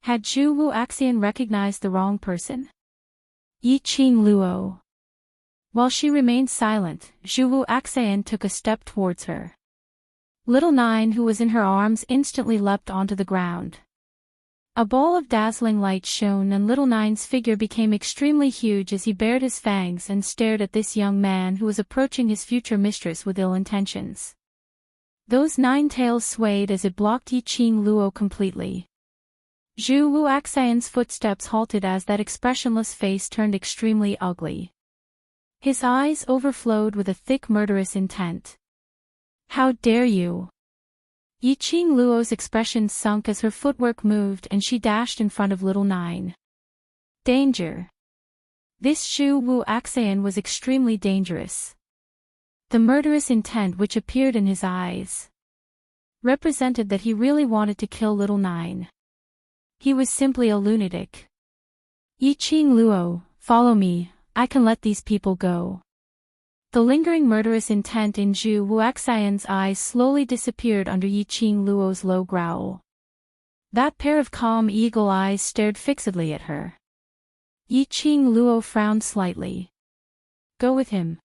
Had Zhu Axian recognized the wrong person? Yiqing Luo. While she remained silent, Zhu Axian took a step towards her. Little Nine, who was in her arms, instantly leapt onto the ground. A ball of dazzling light shone and Little Nine's figure became extremely huge as he bared his fangs and stared at this young man who was approaching his future mistress with ill intentions. Those 9 tails swayed as it blocked Yiqing Luo completely. Zhu Wuxian's footsteps halted as that expressionless face turned extremely ugly. His eyes overflowed with a thick murderous intent. How dare you! Yiqing Luo's expression sunk as her footwork moved and she dashed in front of Little Nine. Danger! This Zhu Wuxian was extremely dangerous. The murderous intent which appeared in his eyes represented that he really wanted to kill Little Nine. He was simply a lunatic. Yiqing Luo, follow me, I can let these people go. The lingering murderous intent in Zhu Wuxian's eyes slowly disappeared under Yiqing Luo's low growl. That pair of calm eagle eyes stared fixedly at her. Yiqing Luo frowned slightly. Go with him.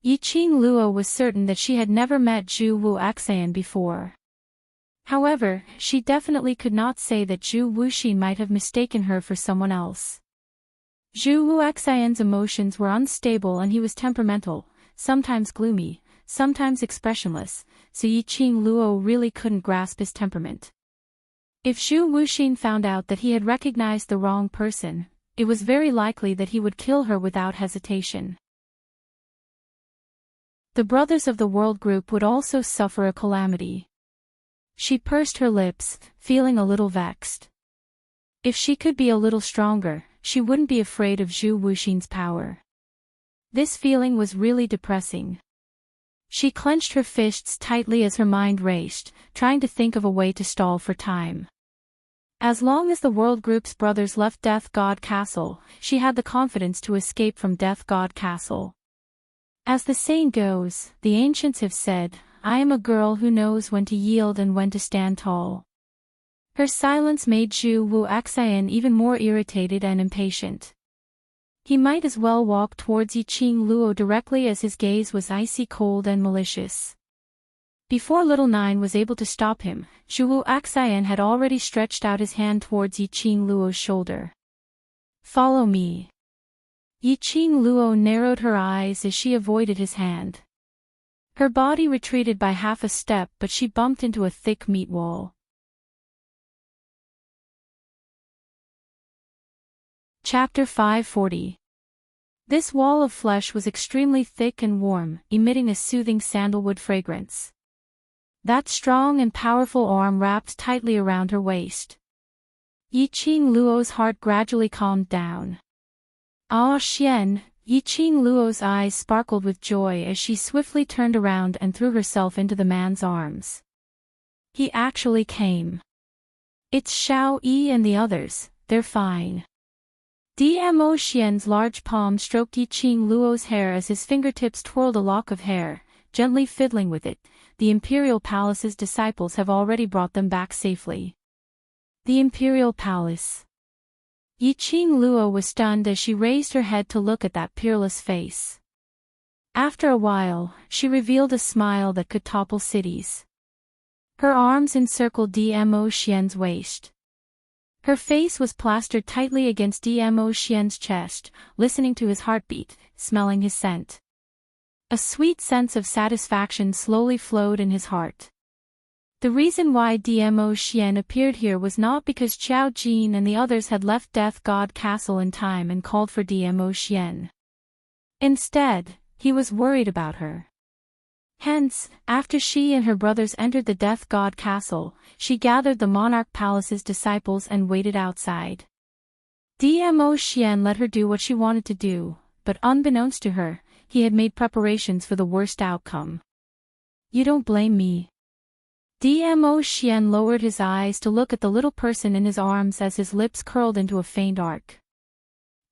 Yiqing Luo was certain that she had never met Zhu Wuxian before. However, she definitely could not say that Zhu Wuxi might have mistaken her for someone else. Zhu Wuxian's emotions were unstable and he was temperamental, sometimes gloomy, sometimes expressionless, so Yiqing Luo really couldn't grasp his temperament. If Zhu Wuxi found out that he had recognized the wrong person, it was very likely that he would kill her without hesitation. The brothers of the world group would also suffer a calamity. She pursed her lips, feeling a little vexed. If she could be a little stronger, she wouldn't be afraid of Zhu Wuxi's power. This feeling was really depressing. She clenched her fists tightly as her mind raced, trying to think of a way to stall for time. As long as the world group's brothers left Death God Castle, she had the confidence to escape from Death God Castle. As the saying goes, the ancients have said, I am a girl who knows when to yield and when to stand tall. Her silence made Zhu Wuxian even more irritated and impatient. He might as well walk towards Yiqing Luo directly as his gaze was icy cold and malicious. Before Little Nine was able to stop him, Zhu Wuxian had already stretched out his hand towards Yiqing Luo's shoulder. Follow me. Yiqing Luo narrowed her eyes as she avoided his hand. Her body retreated by half a step, but she bumped into a thick meat wall. Chapter 540. This wall of flesh was extremely thick and warm, emitting a soothing sandalwood fragrance. That strong and powerful arm wrapped tightly around her waist. Yiqing Luo's heart gradually calmed down. Ah Xian, Yiqing Luo's eyes sparkled with joy as she swiftly turned around and threw herself into the man's arms. He actually came. It's Xiao Yi and the others, they're fine. Dmo Xian's large palm stroked Yiqing Luo's hair as his fingertips twirled a lock of hair, gently fiddling with it. The Imperial Palace's disciples have already brought them back safely. The Imperial Palace. Yiqing Luo was stunned as she raised her head to look at that peerless face. After a while, she revealed a smile that could topple cities. Her arms encircled Dmo Xian's waist. Her face was plastered tightly against Dmo Xian's chest, listening to his heartbeat, smelling his scent. A sweet sense of satisfaction slowly flowed in his heart. The reason why Dmo Xian appeared here was not because Qiao Jin and the others had left Death God Castle in time and called for Dmo Xian. Instead, he was worried about her. Hence, after she and her brothers entered the Death God Castle, she gathered the Monarch Palace's disciples and waited outside. Dmo Xian let her do what she wanted to do, but unbeknownst to her, he had made preparations for the worst outcome. You don't blame me. Dmo Xian lowered his eyes to look at the little person in his arms as his lips curled into a faint arc.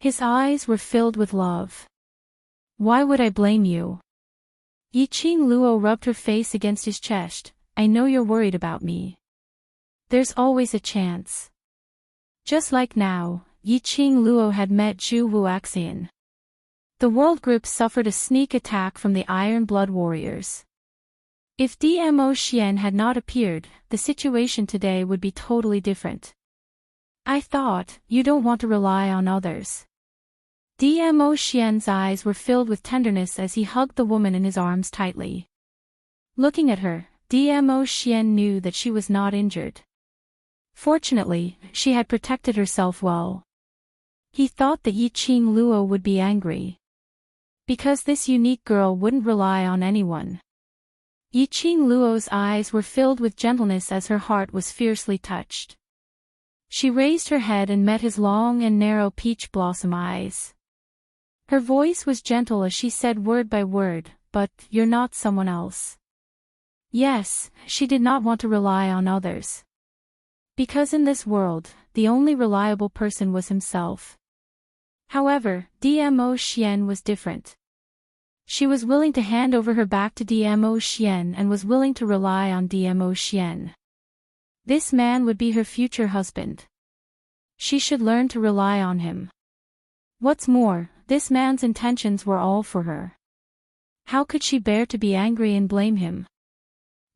His eyes were filled with love. Why would I blame you? Yiqing Luo rubbed her face against his chest. I know you're worried about me. There's always a chance. Just like now, Yiqing Luo had met Zhu Wuxian. The world group suffered a sneak attack from the Iron Blood Warriors. If Dmo Xian had not appeared, the situation today would be totally different. I thought, you don't want to rely on others. Dmo Xian's eyes were filled with tenderness as he hugged the woman in his arms tightly. Looking at her, Dmo Xian knew that she was not injured. Fortunately, she had protected herself well. He thought that Yiqing Luo would be angry. Because this unique girl wouldn't rely on anyone. Yiqing Luo's eyes were filled with gentleness as her heart was fiercely touched. She raised her head and met his long and narrow peach blossom eyes. Her voice was gentle as she said word by word, "But you're not someone else." Yes, she did not want to rely on others. Because in this world, the only reliable person was himself. However, Dmo Xian was different. She was willing to hand over her back to Dmo Xian and was willing to rely on Dmo Xian. This man would be her future husband. She should learn to rely on him. What's more, this man's intentions were all for her. How could she bear to be angry and blame him?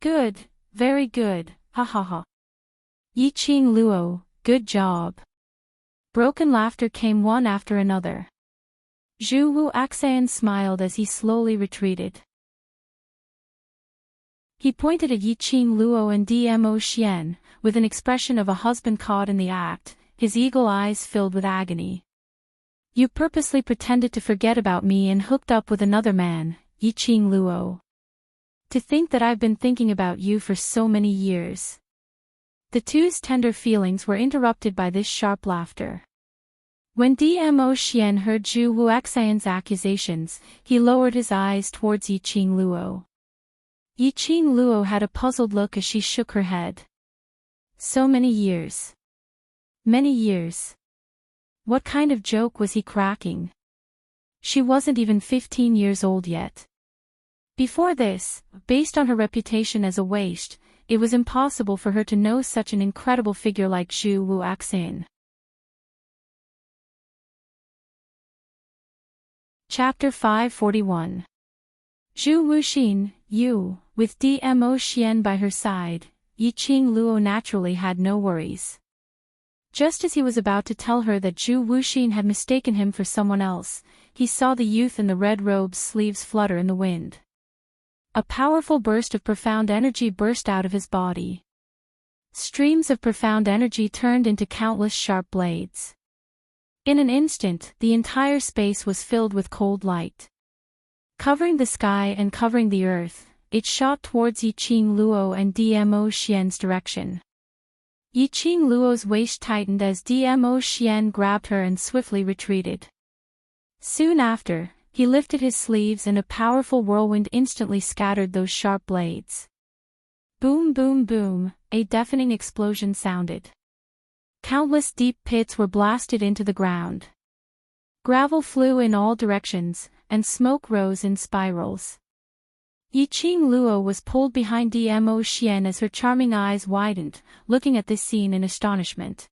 Good, very good, ha ha ha. Yiqing Luo, good job. Broken laughter came one after another. Zhu Wu Axan smiled as he slowly retreated. He pointed at Yiqing Luo and Dmo Xian, with an expression of a husband caught in the act, his eagle eyes filled with agony. You purposely pretended to forget about me and hooked up with another man, Yiqing Luo. To think that I've been thinking about you for so many years. The two's tender feelings were interrupted by this sharp laughter. When Dmo Xian heard Zhu Wuxian's accusations, he lowered his eyes towards Yiqing Luo. Yiqing Luo had a puzzled look as she shook her head. So many years. Many years. What kind of joke was he cracking? She wasn't even 15 years old yet. Before this, based on her reputation as a waste, it was impossible for her to know such an incredible figure like Zhu Wuxian. Chapter 541. Zhu Wuxin, you, with Dmo Xian by her side, Yiqing Luo naturally had no worries. Just as he was about to tell her that Zhu Wuxin had mistaken him for someone else, he saw the youth in the red robe's sleeves flutter in the wind. A powerful burst of profound energy burst out of his body. Streams of profound energy turned into countless sharp blades. In an instant, the entire space was filled with cold light. Covering the sky and covering the earth, it shot towards Yiqing Luo and Dmo Xian's direction. Yiqing Luo's waist tightened as Dmo Xian grabbed her and swiftly retreated. Soon after, he lifted his sleeves and a powerful whirlwind instantly scattered those sharp blades. Boom boom boom, a deafening explosion sounded. Countless deep pits were blasted into the ground. Gravel flew in all directions, and smoke rose in spirals. Yiqing Luo was pulled behind Dmo Xian as her charming eyes widened, looking at this scene in astonishment.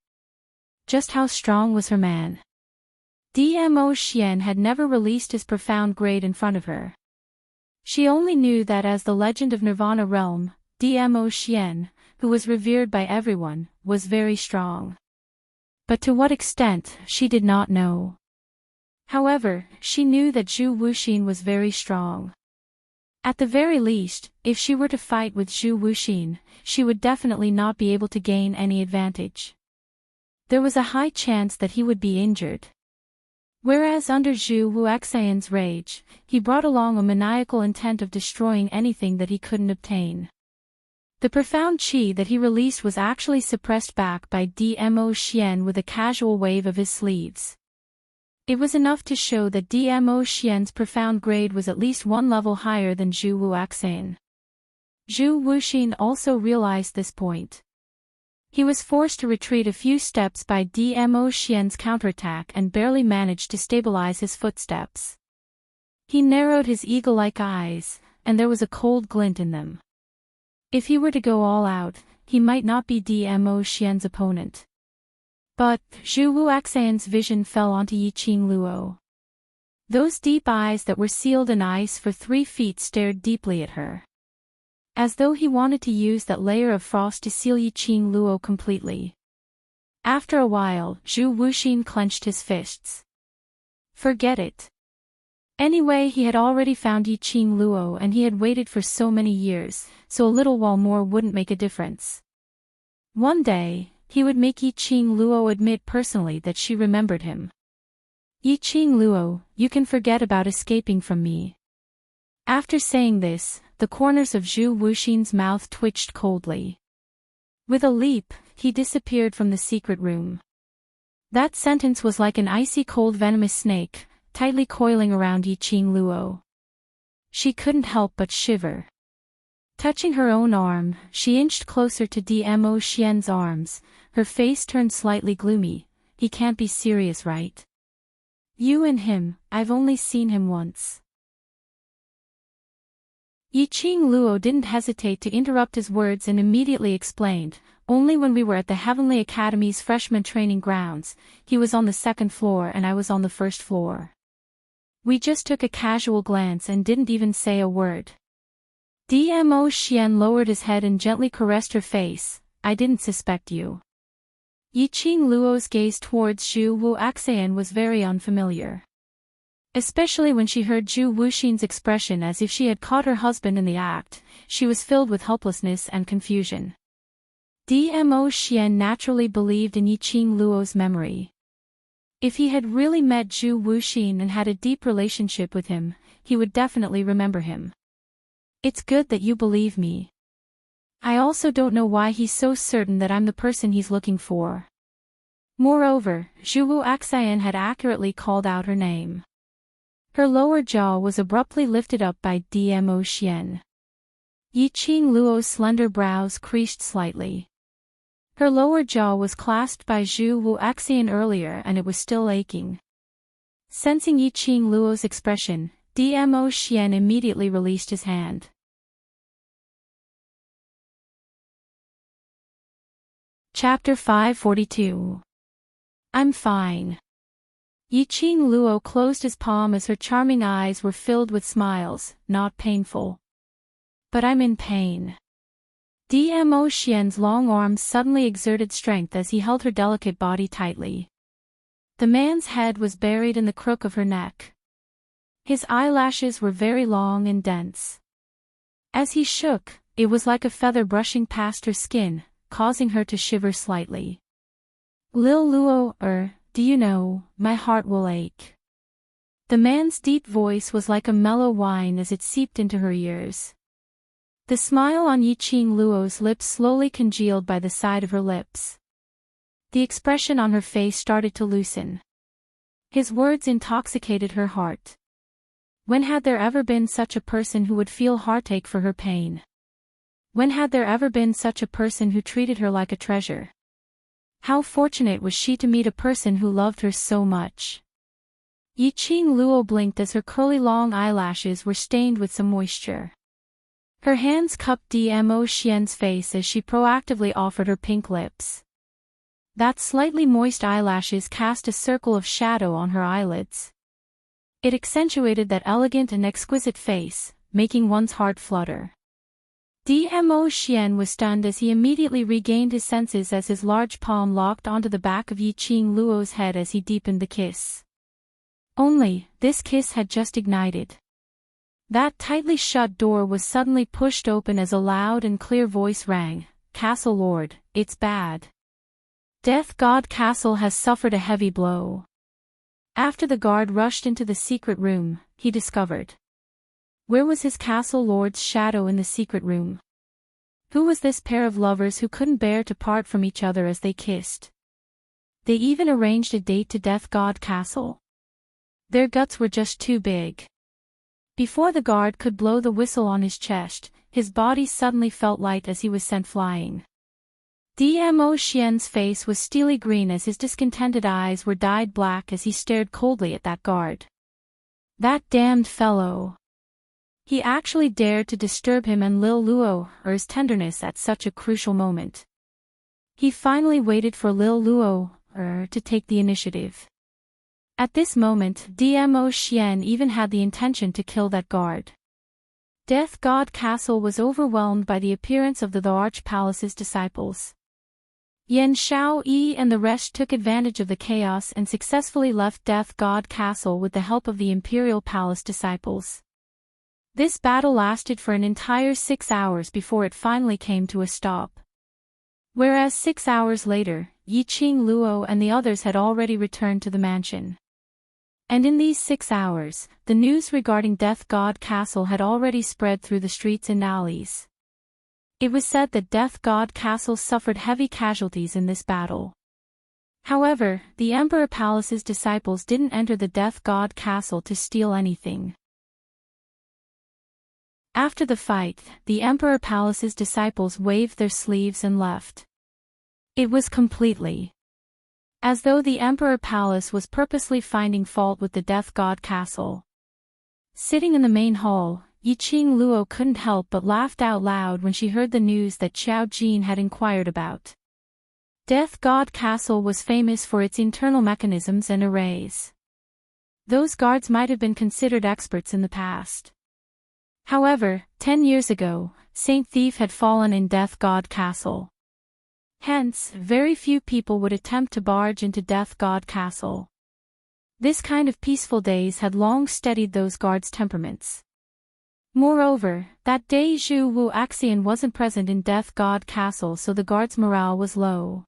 Just how strong was her man? Dmo Xian had never released his profound grade in front of her. She only knew that as the legend of Nirvana realm, Dmo Xian, who was revered by everyone, was very strong. But to what extent, she did not know. However, she knew that Zhu Wuxin was very strong. At the very least, if she were to fight with Zhu Wuxin, she would definitely not be able to gain any advantage. There was a high chance that he would be injured. Whereas under Zhu Wuxian's rage, he brought along a maniacal intent of destroying anything that he couldn't obtain. The profound qi that he released was actually suppressed back by Dmo Xian with a casual wave of his sleeves. It was enough to show that Dmo Xian's profound grade was at least one level higher than Zhu Wuxian. Zhu Wuxin also realized this point. He was forced to retreat a few steps by Dmo Xian's counterattack and barely managed to stabilize his footsteps. He narrowed his eagle-like eyes, and there was a cold glint in them. If he were to go all out, he might not be Dmo Xian's opponent. But, Zhu Wuxian's vision fell onto Yiqing Luo. Those deep eyes that were sealed in ice for 3 feet stared deeply at her. as though he wanted to use that layer of frost to seal Yiqing Luo completely. After a while, Zhu Wuxin clenched his fists. Forget it. Anyway, he had already found Yiqing Luo and he had waited for so many years, so a little while more wouldn't make a difference. One day, he would make Yiqing Luo admit personally that she remembered him. Yiqing Luo, you can forget about escaping from me. After saying this, the corners of Zhu Wuxin's mouth twitched coldly. With a leap, he disappeared from the secret room. That sentence was like an icy cold venomous snake, tightly coiling around Yiqing Luo. She couldn't help but shiver. Touching her own arm, she inched closer to Dmo Xian's arms, her face turned slightly gloomy. He can't be serious, right? You and him, I've only seen him once. Yiqing Luo didn't hesitate to interrupt his words and immediately explained, only when we were at the Heavenly Academy's freshman training grounds, he was on the second floor and I was on the first floor. We just took a casual glance and didn't even say a word. Dmo Xian lowered his head and gently caressed her face. I didn't suspect you. Yiqing Luo's gaze towards Zhu Wuxian was very unfamiliar. Especially when she heard Zhu Wuxin's expression as if she had caught her husband in the act, she was filled with helplessness and confusion. Dmo Xian naturally believed in Yiqing Luo's memory. If he had really met Zhu Wuxin and had a deep relationship with him, he would definitely remember him. It's good that you believe me. I also don't know why he's so certain that I'm the person he's looking for. Moreover, Zhu Wuxian had accurately called out her name. Her lower jaw was abruptly lifted up by Dmo Xian. Yiqing Luo's slender brows creased slightly. Her lower jaw was clasped by Zhu Wuxian earlier and it was still aching. Sensing Yiqing Luo's expression, Dmo Xian immediately released his hand. Chapter 542. I'm fine. Yiqing Luo closed his palm as her charming eyes were filled with smiles, not painful. But I'm in pain. Dmo Xian's long arms suddenly exerted strength as he held her delicate body tightly. The man's head was buried in the crook of her neck. His eyelashes were very long and dense. As he shook, it was like a feather brushing past her skin, causing her to shiver slightly. Lil Luo, do you know, my heart will ache. The man's deep voice was like a mellow whine as it seeped into her ears. The smile on Yiqing Luo's lips slowly congealed by the side of her lips. The expression on her face started to loosen. His words intoxicated her heart. When had there ever been such a person who would feel heartache for her pain? When had there ever been such a person who treated her like a treasure? How fortunate was she to meet a person who loved her so much. Yiqing Luo blinked as her curly long eyelashes were stained with some moisture. Her hands cupped Dmo Xian's face as she proactively offered her pink lips. That slightly moist eyelashes cast a circle of shadow on her eyelids. It accentuated that elegant and exquisite face, making one's heart flutter. Dmo Xian was stunned as he immediately regained his senses as his large palm locked onto the back of Yiqing Luo's head as he deepened the kiss. Only, this kiss had just ignited. That tightly shut door was suddenly pushed open as a loud and clear voice rang, "Castle Lord, it's bad. Death God Castle has suffered a heavy blow." After the guard rushed into the secret room, he discovered. Where was his castle lord's shadow in the secret room? Who was this pair of lovers who couldn't bear to part from each other as they kissed? They even arranged a date to Death God Castle. Their guts were just too big. Before the guard could blow the whistle on his chest, his body suddenly felt light as he was sent flying. Dmo Xian's face was steely green as his discontented eyes were dyed black as he stared coldly at that guard. That damned fellow! He actually dared to disturb him and Lil Luo's tenderness at such a crucial moment. He finally waited for Lil Luo to take the initiative. At this moment, Dmo Xian even had the intention to kill that guard. Death God Castle was overwhelmed by the appearance of the Arch Palace's disciples. Yan Shao-yi and the rest took advantage of the chaos and successfully left Death God Castle with the help of the Imperial Palace disciples. This battle lasted for an entire 6 hours before it finally came to a stop. Whereas 6 hours later, Yiqing Luo and the others had already returned to the mansion. And in these 6 hours, the news regarding Death God Castle had already spread through the streets and alleys. It was said that Death God Castle suffered heavy casualties in this battle. However, the Emperor Palace's disciples didn't enter the Death God Castle to steal anything. After the fight, the Emperor Palace's disciples waved their sleeves and left. It was completely as though the Emperor Palace was purposely finding fault with the Death God Castle. Sitting in the main hall, Yiqing Luo couldn't help but laughed out loud when she heard the news that Xiao Jin had inquired about. Death God Castle was famous for its internal mechanisms and arrays. Those guards might have been considered experts in the past. However, 10 years ago, Saint Thief had fallen in Death God Castle. Hence, very few people would attempt to barge into Death God Castle. This kind of peaceful days had long steadied those guards' temperaments. Moreover, that day Zhu Wu Axian wasn't present in Death God Castle, so the guards' morale was low.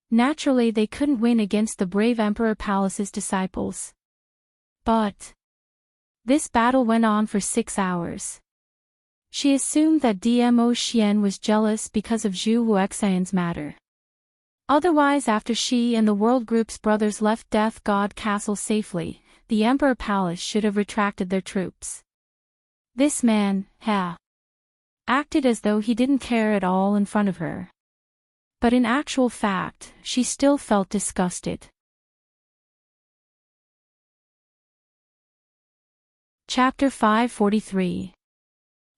Naturally, they couldn't win against the brave Emperor Palace's disciples. But this battle went on for 6 hours. She assumed that Dmo Xian was jealous because of Zhu Wuxian's matter. Otherwise, after she and the World Group's brothers left Death God Castle safely, the Emperor Palace should have retracted their troops. This man, acted as though he didn't care at all in front of her. But in actual fact, she still felt disgusted. Chapter 543.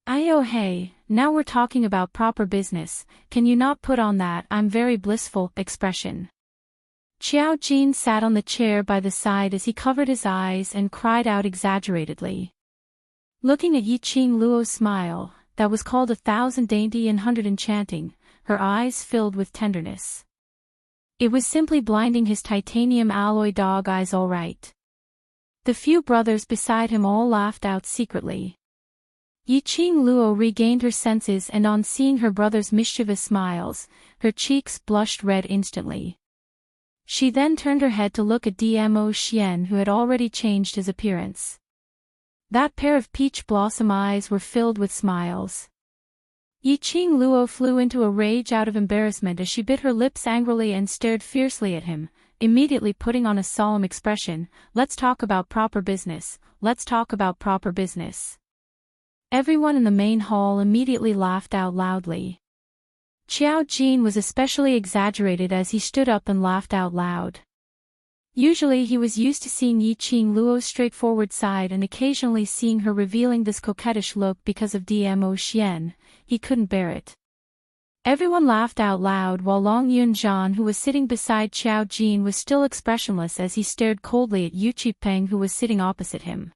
Ayo hey, now we're talking about proper business, can you not put on that "I'm very blissful" expression? Xiao Jin sat on the chair by the side as he covered his eyes and cried out exaggeratedly. Looking at Yiqing Luo's smile, that was called 1,000 dainty and 100 enchanting, her eyes filled with tenderness. It was simply blinding his titanium alloy dog eyes all right. The few brothers beside him all laughed out secretly. Yiqing Luo regained her senses, and on seeing her brother's mischievous smiles, her cheeks blushed red instantly. She then turned her head to look at Dmo Xian, who had already changed his appearance. That pair of peach blossom eyes were filled with smiles. Yiqing Luo flew into a rage out of embarrassment as she bit her lips angrily and stared fiercely at him, immediately putting on a solemn expression. Let's talk about proper business, let's talk about proper business. Everyone in the main hall immediately laughed out loudly. Xiao Jin was especially exaggerated as he stood up and laughed out loud. Usually he was used to seeing Yiqing Luo's straightforward side and occasionally seeing her revealing this coquettish look because of Dmo Xian. He couldn't bear it. Everyone laughed out loud while Long Yunzhan, who was sitting beside Xiao Jin, was still expressionless as he stared coldly at Yu Qipeng, who was sitting opposite him.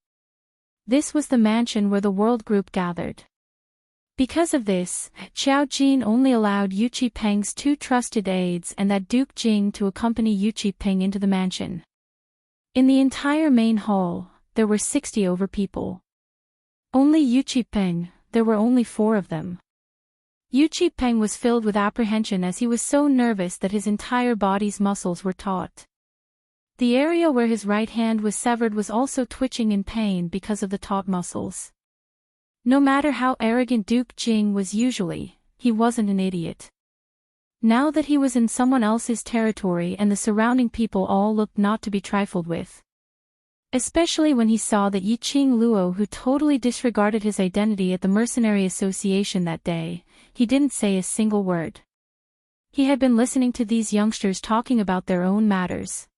This was the mansion where the World Group gathered. Because of this, Xiao Jin only allowed Yu Qipeng's 2 trusted aides and that Duke Jing to accompany Yu Qipeng into the mansion. In the entire main hall, there were 60 over people. Only Yu Qipeng, there were only 4 of them. Yu Qipeng was filled with apprehension as he was so nervous that his entire body's muscles were taut. The area where his right hand was severed was also twitching in pain because of the taut muscles. No matter how arrogant Duke Jing was usually, he wasn't an idiot. Now that he was in someone else's territory and the surrounding people all looked not to be trifled with. Especially when he saw that Yiqing Luo, who totally disregarded his identity at the Mercenary Association that day, he didn't say a single word. He had been listening to these youngsters talking about their own matters.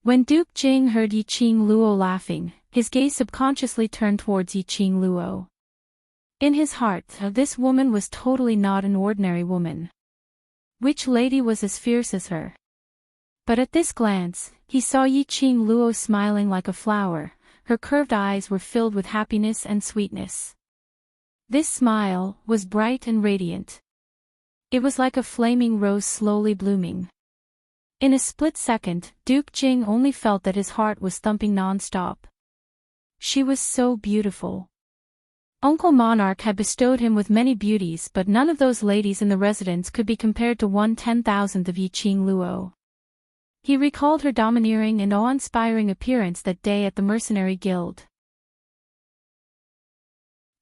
When Duke Jing heard Yiqing Luo laughing, his gaze subconsciously turned towards Yiqing Luo. In his heart, this woman was totally not an ordinary woman. Which lady was as fierce as her? But at this glance, he saw Yiqing Luo smiling like a flower, her curved eyes were filled with happiness and sweetness. This smile was bright and radiant. It was like a flaming rose slowly blooming. In a split second, Duke Jing only felt that his heart was thumping non-stop. She was so beautiful. Uncle Monarch had bestowed him with many beauties, but none of those ladies in the residence could be compared to 1/10,000th of Yi Qing Luo. He recalled her domineering and awe-inspiring appearance that day at the mercenary guild.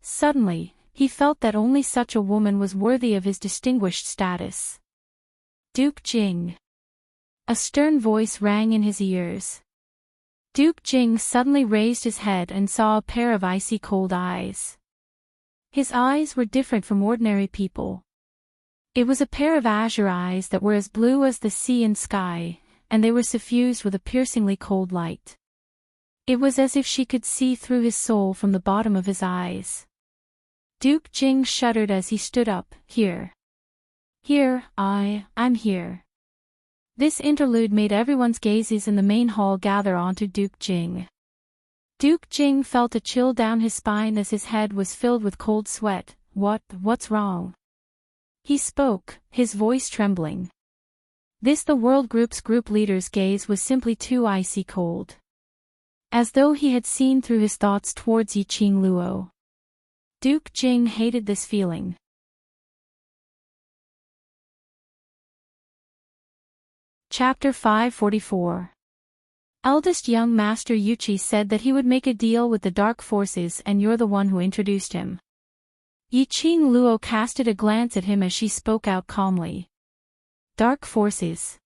Suddenly, he felt that only such a woman was worthy of his distinguished status. Duke Jing. A stern voice rang in his ears. Duke Jing suddenly raised his head and saw a pair of icy cold eyes. His eyes were different from ordinary people. It was a pair of azure eyes that were as blue as the sea and sky, and they were suffused with a piercingly cold light. It was as if she could see through his soul from the bottom of his eyes. Duke Jing shuddered as he stood up. I'm here. This interlude made everyone's gazes in the main hall gather onto Duke Jing. Duke Jing felt a chill down his spine as his head was filled with cold sweat. What's wrong? He spoke, his voice trembling. The World Group's group leader's gaze was simply too icy cold. As though he had seen through his thoughts towards Yi Qing Luo. Duke Jing hated this feeling. Chapter 544. Eldest young Master Yuqi said that he would make a deal with the dark forces, and you're the one who introduced him. Yi Qing Luo casted a glance at him as she spoke out calmly. Dark forces.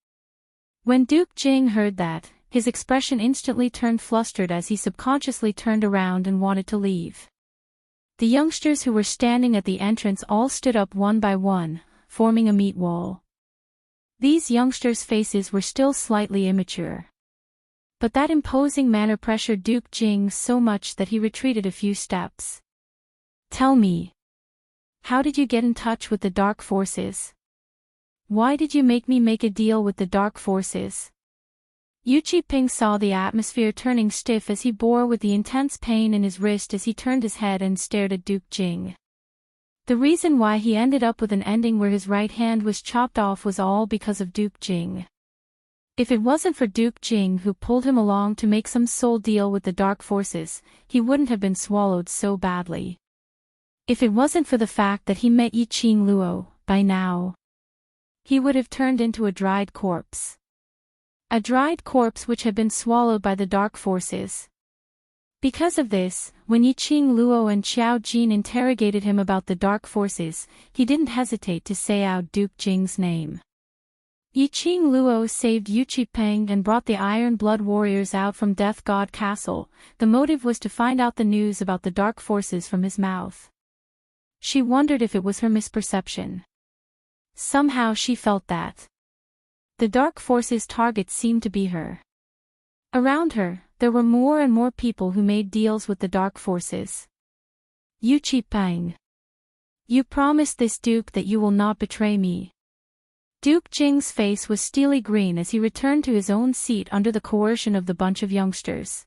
When Duke Jing heard that, his expression instantly turned flustered as he subconsciously turned around and wanted to leave. The youngsters who were standing at the entrance all stood up one by one, forming a meat wall. These youngsters' faces were still slightly immature. But that imposing manner pressured Duke Jing so much that he retreated a few steps. Tell me. How did you get in touch with the dark forces? Why did you make me make a deal with the dark forces? Yu Qiping saw the atmosphere turning stiff as he bore with the intense pain in his wrist as he turned his head and stared at Duke Jing. The reason why he ended up with an ending where his right hand was chopped off was all because of Duke Jing. If it wasn't for Duke Jing who pulled him along to make some soul deal with the dark forces, he wouldn't have been swallowed so badly. If it wasn't for the fact that he met Yi Qing Luo, by now, he would have turned into a dried corpse. A dried corpse which had been swallowed by the dark forces. Because of this, when Yi Qing Luo and Xiao Jin interrogated him about the dark forces, he didn't hesitate to say out Duke Jing's name. Yi Qing Luo saved Yu Qipeng and brought the Iron Blood Warriors out from Death God Castle. The motive was to find out the news about the dark forces from his mouth. She wondered if it was her misperception. Somehow she felt that the dark forces' target seemed to be her. Around her, there were more and more people who made deals with the dark forces. Yu Qipeng. You promised this Duke that you will not betray me. Duke Jing's face was steely green as he returned to his own seat under the coercion of the bunch of youngsters.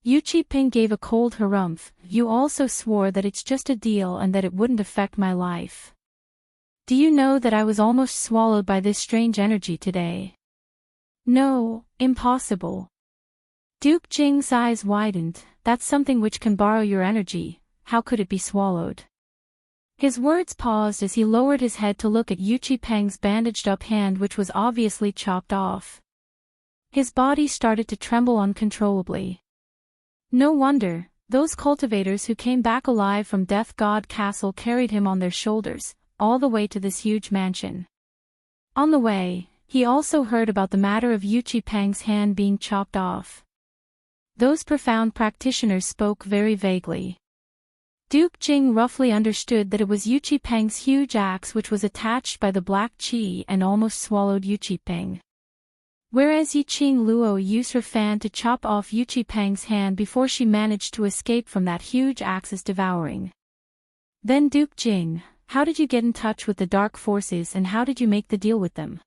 Yu Qiping gave a cold harumph. You also swore that it's just a deal and that it wouldn't affect my life. Do you know that I was almost swallowed by this strange energy today? No, impossible. Duke Jing's eyes widened. That's something which can borrow your energy. How could it be swallowed? His words paused as he lowered his head to look at Yu Qipeng's bandaged-up hand which was obviously chopped off. His body started to tremble uncontrollably. No wonder, those cultivators who came back alive from Death God Castle carried him on their shoulders, all the way to this huge mansion. On the way, he also heard about the matter of Yu Qipeng's hand being chopped off. Those profound practitioners spoke very vaguely. Duke Jing roughly understood that it was Yu Qipeng's huge axe which was attached by the black qi and almost swallowed Yu Qipeng. Whereas Yi Qing Luo used her fan to chop off Yu Qipeng's hand before she managed to escape from that huge axe's devouring. Then Duke Jing, how did you get in touch with the dark forces and how did you make the deal with them?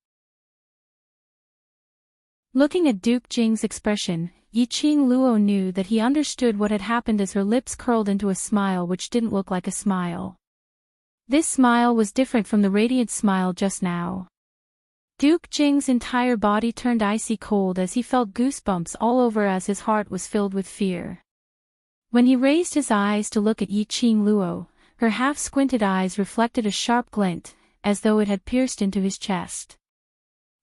Looking at Duke Jing's expression, Yiqing Luo knew that he understood what had happened as her lips curled into a smile which didn't look like a smile. This smile was different from the radiant smile just now. Duke Jing's entire body turned icy cold as he felt goosebumps all over as his heart was filled with fear. When he raised his eyes to look at Yiqing Luo, her half-squinted eyes reflected a sharp glint, as though it had pierced into his chest.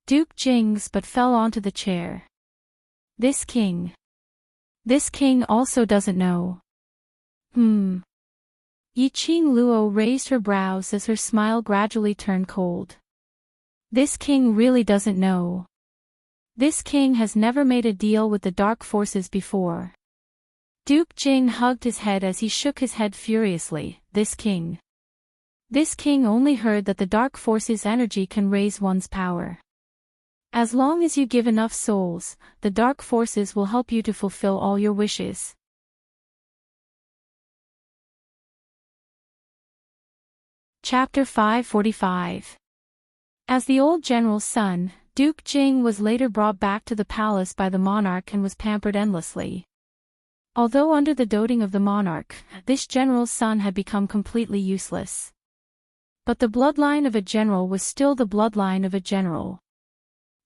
Duke Jing's but fell onto the chair. This king also doesn't know. Yiqing Luo raised her brows as her smile gradually turned cold. This king really doesn't know. This king has never made a deal with the dark forces before. Duke Jing hugged his head as he shook his head furiously. This king only heard that the dark forces' energy can raise one's power. As long as you give enough souls, the dark forces will help you to fulfill all your wishes. Chapter 545. As the old general's son, Duke Jing was later brought back to the palace by the monarch and was pampered endlessly. Although under the doting of the monarch, this general's son had become completely useless. But the bloodline of a general was still the bloodline of a general.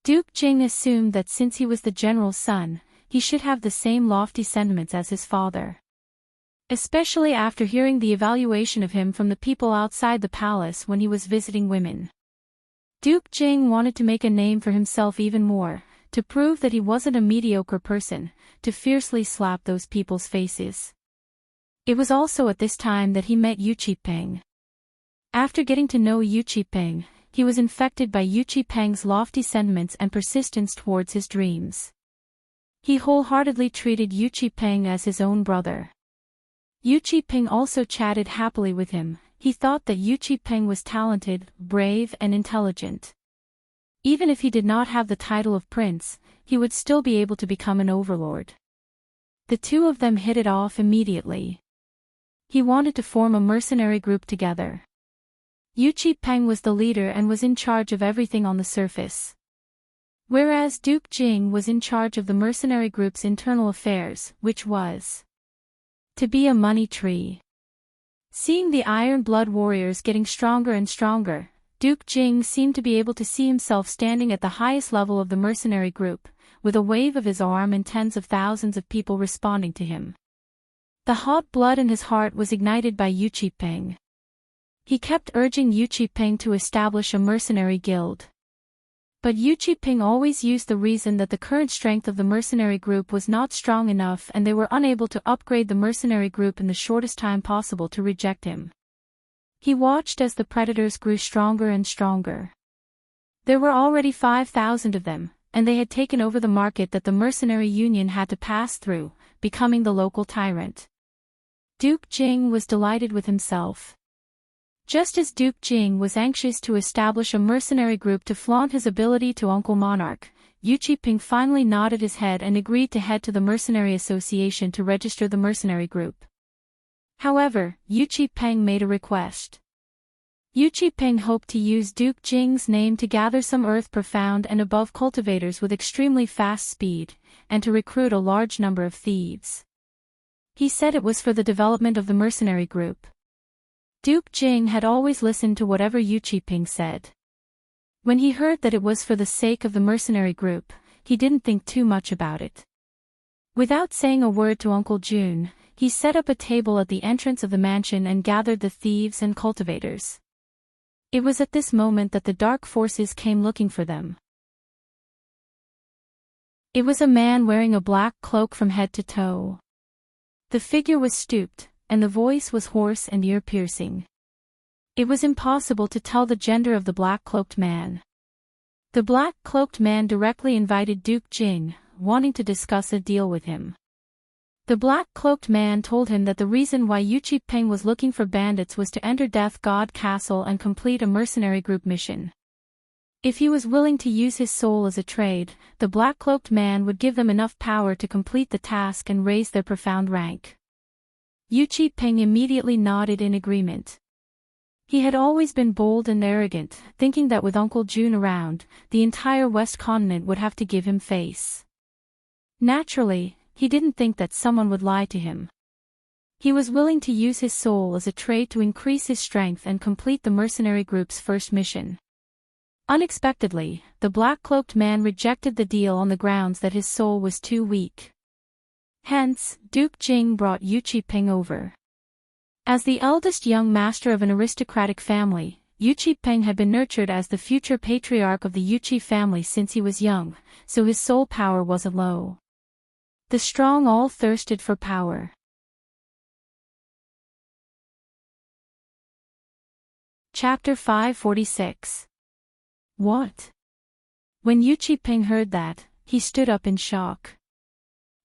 Duke Jing assumed that since he was the general's son, he should have the same lofty sentiments as his father. Especially after hearing the evaluation of him from the people outside the palace when he was visiting women. Duke Jing wanted to make a name for himself even more, to prove that he wasn't a mediocre person, to fiercely slap those people's faces. It was also at this time that he met Yu Qipeng. After getting to know Yu Qipeng, he was infected by Yu Qipeng's lofty sentiments and persistence towards his dreams. He wholeheartedly treated Yu Qipeng as his own brother. Yu Qipeng also chatted happily with him. He thought that Yu Qipeng was talented, brave and intelligent. Even if he did not have the title of prince, he would still be able to become an overlord. The two of them hit it off immediately. He wanted to form a mercenary group together. Yu Qipeng was the leader and was in charge of everything on the surface. Whereas Duke Jing was in charge of the mercenary group's internal affairs, which was to be a money tree. Seeing the Iron Blood warriors getting stronger and stronger, Duke Jing seemed to be able to see himself standing at the highest level of the mercenary group, with a wave of his arm and tens of thousands of people responding to him. The hot blood in his heart was ignited by Yu Qipeng. He kept urging Yu Qipeng to establish a mercenary guild. But Yu Qipeng always used the reason that the current strength of the mercenary group was not strong enough and they were unable to upgrade the mercenary group in the shortest time possible to reject him. He watched as the predators grew stronger and stronger. There were already 5,000 of them, and they had taken over the market that the mercenary union had to pass through, becoming the local tyrant. Duke Jing was delighted with himself. Just as Duke Jing was anxious to establish a mercenary group to flaunt his ability to Uncle Monarch, Yu Qipeng finally nodded his head and agreed to head to the Mercenary Association to register the mercenary group. However, Yu Qipeng made a request. Yu Qipeng hoped to use Duke Jing's name to gather some earth profound and above cultivators with extremely fast speed, and to recruit a large number of thieves. He said it was for the development of the mercenary group. Duke Jing had always listened to whatever Yu Qipeng said. When he heard that it was for the sake of the mercenary group, he didn't think too much about it. Without saying a word to Uncle June, he set up a table at the entrance of the mansion and gathered the thieves and cultivators. It was at this moment that the dark forces came looking for them. It was a man wearing a black cloak from head to toe. The figure was stooped, and the voice was hoarse and ear-piercing. It was impossible to tell the gender of the black-cloaked man. The black-cloaked man directly invited Duke Jing, wanting to discuss a deal with him. The black-cloaked man told him that the reason why Yu Qipeng was looking for bandits was to enter Death God Castle and complete a mercenary group mission. If he was willing to use his soul as a trade, the black-cloaked man would give them enough power to complete the task and raise their profound rank. Yu Qipeng immediately nodded in agreement. He had always been bold and arrogant, thinking that with Uncle June around, the entire West Continent would have to give him face. Naturally, he didn't think that someone would lie to him. He was willing to use his soul as a trade to increase his strength and complete the mercenary group's first mission. Unexpectedly, the black-cloaked man rejected the deal on the grounds that his soul was too weak. Hence, Duke Jing brought Yu Qipeng over. As the eldest young master of an aristocratic family, Yu Qipeng had been nurtured as the future patriarch of the Yuqi family since he was young, so his soul power wasn't low. The strong all thirsted for power. Chapter 546. What? When Yu Qipeng heard that, he stood up in shock.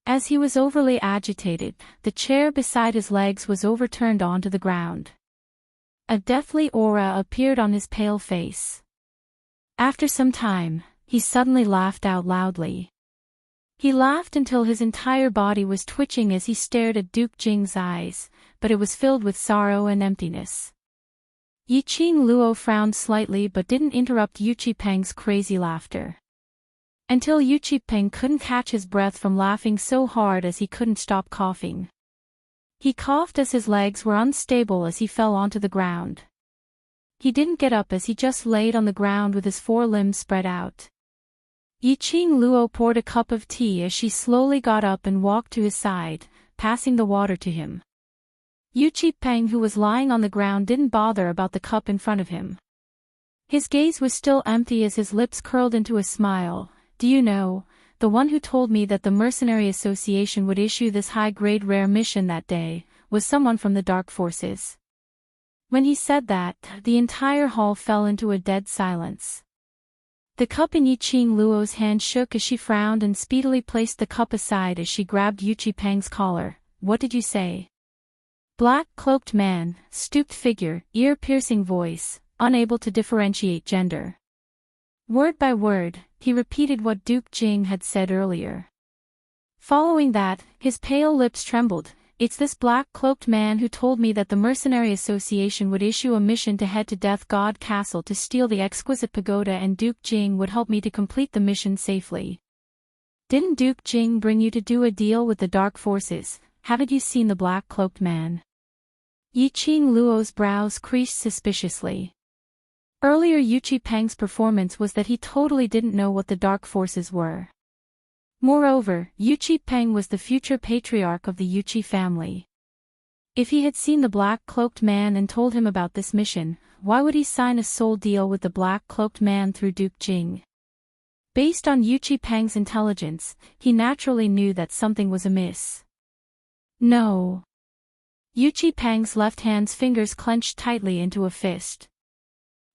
As he was overly agitated, the chair beside his legs was overturned onto the ground. A deathly aura appeared on his pale face. After some time, he suddenly laughed out loudly. He laughed until his entire body was twitching as he stared at Duke Jing's eyes, but it was filled with sorrow and emptiness. Yi Qing Luo frowned slightly but didn't interrupt Yu Qipeng's crazy laughter. Until Yu Qipeng couldn't catch his breath from laughing so hard as he couldn't stop coughing. He coughed as his legs were unstable as he fell onto the ground. He didn't get up as he just laid on the ground with his four limbs spread out. Yi Qing Luo poured a cup of tea as she slowly got up and walked to his side, passing the water to him. Yu Qipeng, who was lying on the ground, didn't bother about the cup in front of him. His gaze was still empty as his lips curled into a smile. Do you know, the one who told me that the Mercenary Association would issue this high-grade rare mission that day, was someone from the Dark Forces. When he said that, the entire hall fell into a dead silence. The cup in Yi Qing Luo's hand shook as she frowned and speedily placed the cup aside as she grabbed Yu Qipeng's collar. What did you say? Black-cloaked man, stooped figure, ear-piercing voice, unable to differentiate gender. Word by word, he repeated what Duke Jing had said earlier. Following that, his pale lips trembled. It's this black-cloaked man who told me that the Mercenary Association would issue a mission to head to Death God Castle to steal the exquisite pagoda, and Duke Jing would help me to complete the mission safely. Didn't Duke Jing bring you to do a deal with the Dark Forces? Haven't you seen the black-cloaked man? Yi Qing Luo's brows creased suspiciously. Earlier Yu Qipeng's performance was that he totally didn't know what the Dark Forces were. Moreover, Yu Qipeng was the future patriarch of the Yuqi family. If he had seen the black-cloaked man and told him about this mission, why would he sign a soul deal with the black-cloaked man through Duke Jing? Based on Yu Qipeng's intelligence, he naturally knew that something was amiss. No. Yu Qipeng's left hand's fingers clenched tightly into a fist.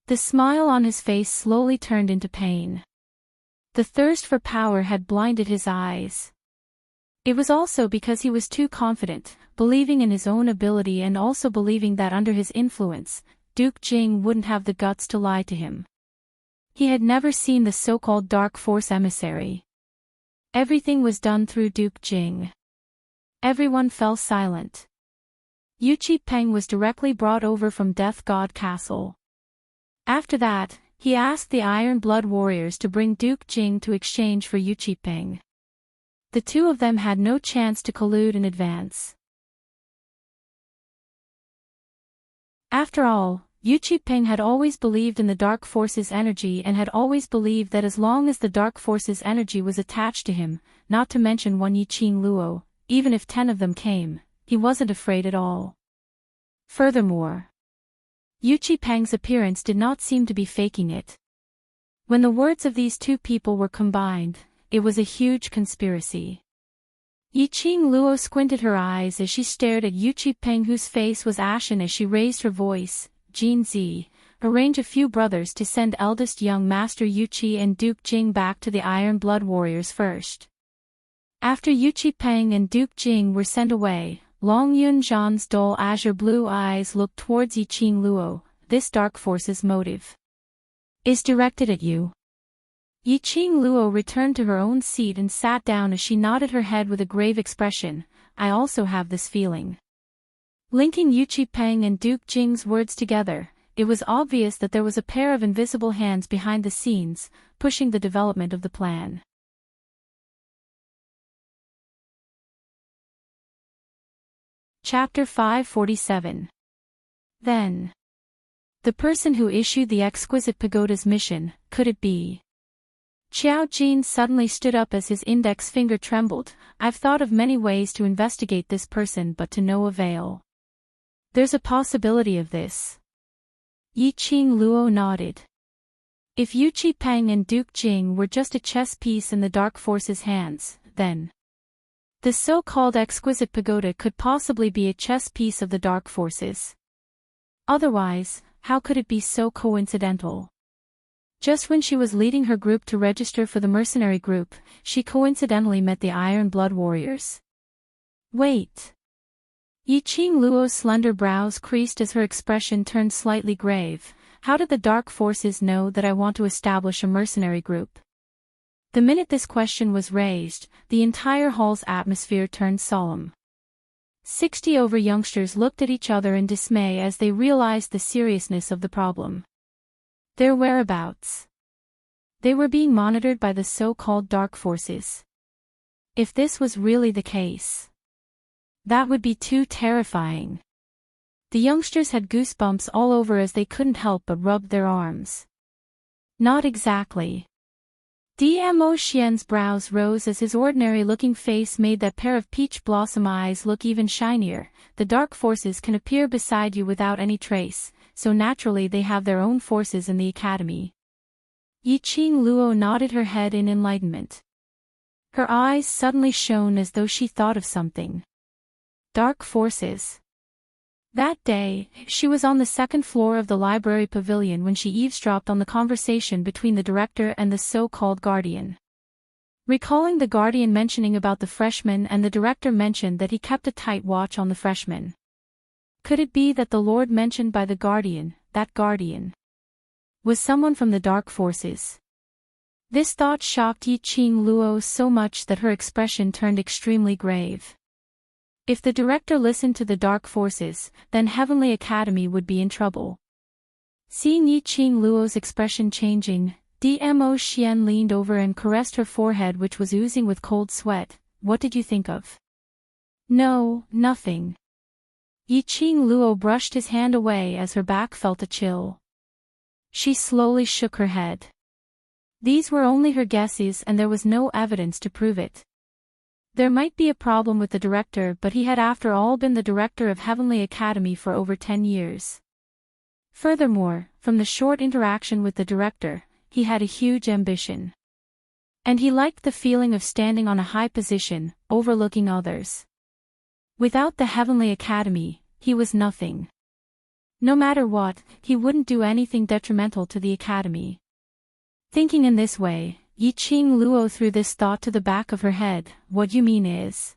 The smile on his face slowly turned into pain. The thirst for power had blinded his eyes. It was also because he was too confident, believing in his own ability and also believing that under his influence, Duke Jing wouldn't have the guts to lie to him. He had never seen the so-called Dark Force emissary. Everything was done through Duke Jing. Everyone fell silent. Yu Qipeng was directly brought over from Death God Castle. After that, he asked the Iron Blood warriors to bring Duke Jing to exchange for Yu Qipeng. The two of them had no chance to collude in advance. After all, Yu Qipeng had always believed in the Dark Force's energy and had always believed that as long as the Dark Force's energy was attached to him, not to mention one Yi Qing Luo, even if 10 of them came, he wasn't afraid at all. Furthermore, Yu Qipeng's appearance did not seem to be faking it. When the words of these two people were combined, it was a huge conspiracy. Yi Qing Luo squinted her eyes as she stared at Yu Qipeng, whose face was ashen as she raised her voice. Jin Zi, arrange a few brothers to send eldest young Master Yu Qi and Duke Jing back to the Iron Blood warriors first. After Yu Qipeng and Duke Jing were sent away, Long Yun Zhan's dull azure blue eyes looked towards Yi Qing Luo. This Dark Force's motive is directed at you. Yi Qing Luo returned to her own seat and sat down as she nodded her head with a grave expression. I also have this feeling. Linking Yu Qipeng and Duke Jing's words together, it was obvious that there was a pair of invisible hands behind the scenes, pushing the development of the plan. Chapter 547. Then. The person who issued the exquisite pagoda's mission, could it be? Xiao Jin suddenly stood up as his index finger trembled. I've thought of many ways to investigate this person but to no avail. There's a possibility of this. Yiqing Luo nodded. If Yu Qipeng and Duke Jing were just a chess piece in the Dark Force's hands, then the so-called exquisite pagoda could possibly be a chess piece of the Dark Forces. Otherwise, how could it be so coincidental? Just when she was leading her group to register for the mercenary group, she coincidentally met the Iron Blood Warriors. Wait. Yiqing Luo's slender brows creased as her expression turned slightly grave. How did the Dark Forces know that I want to establish a mercenary group? The minute this question was raised, the entire hall's atmosphere turned solemn. 60 over youngsters looked at each other in dismay as they realized the seriousness of the problem. Their whereabouts. They were being monitored by the so-called Dark Forces. If this was really the case, that would be too terrifying. The youngsters had goosebumps all over as they couldn't help but rub their arms. Not exactly. Dmo Xian's brows rose as his ordinary-looking face made that pair of peach blossom eyes look even shinier. The Dark Forces can appear beside you without any trace, so naturally they have their own forces in the academy. Yiqing Luo nodded her head in enlightenment. Her eyes suddenly shone as though she thought of something. Dark Forces. That day, she was on the second floor of the library pavilion when she eavesdropped on the conversation between the director and the so-called guardian. Recalling the guardian mentioning about the freshman and the director mentioned that he kept a tight watch on the freshman. Could it be that the lord mentioned by the guardian, that guardian, was someone from the Dark Forces? This thought shocked Yiqing Luo so much that her expression turned extremely grave. If the director listened to the Dark Forces, then Heavenly Academy would be in trouble. Seeing Yiqing Luo's expression changing, Dmo Xian leaned over and caressed her forehead which was oozing with cold sweat. What did you think of? No, nothing. Yiqing Luo brushed his hand away as her back felt a chill. She slowly shook her head. These were only her guesses and there was no evidence to prove it. There might be a problem with the director, but he had after all been the director of Heavenly Academy for over 10 years. Furthermore, from the short interaction with the director, he had a huge ambition. And he liked the feeling of standing on a high position, overlooking others. Without the Heavenly Academy, he was nothing. No matter what, he wouldn't do anything detrimental to the Academy. Thinking in this way, Yiqing Luo threw this thought to the back of her head. What you mean is,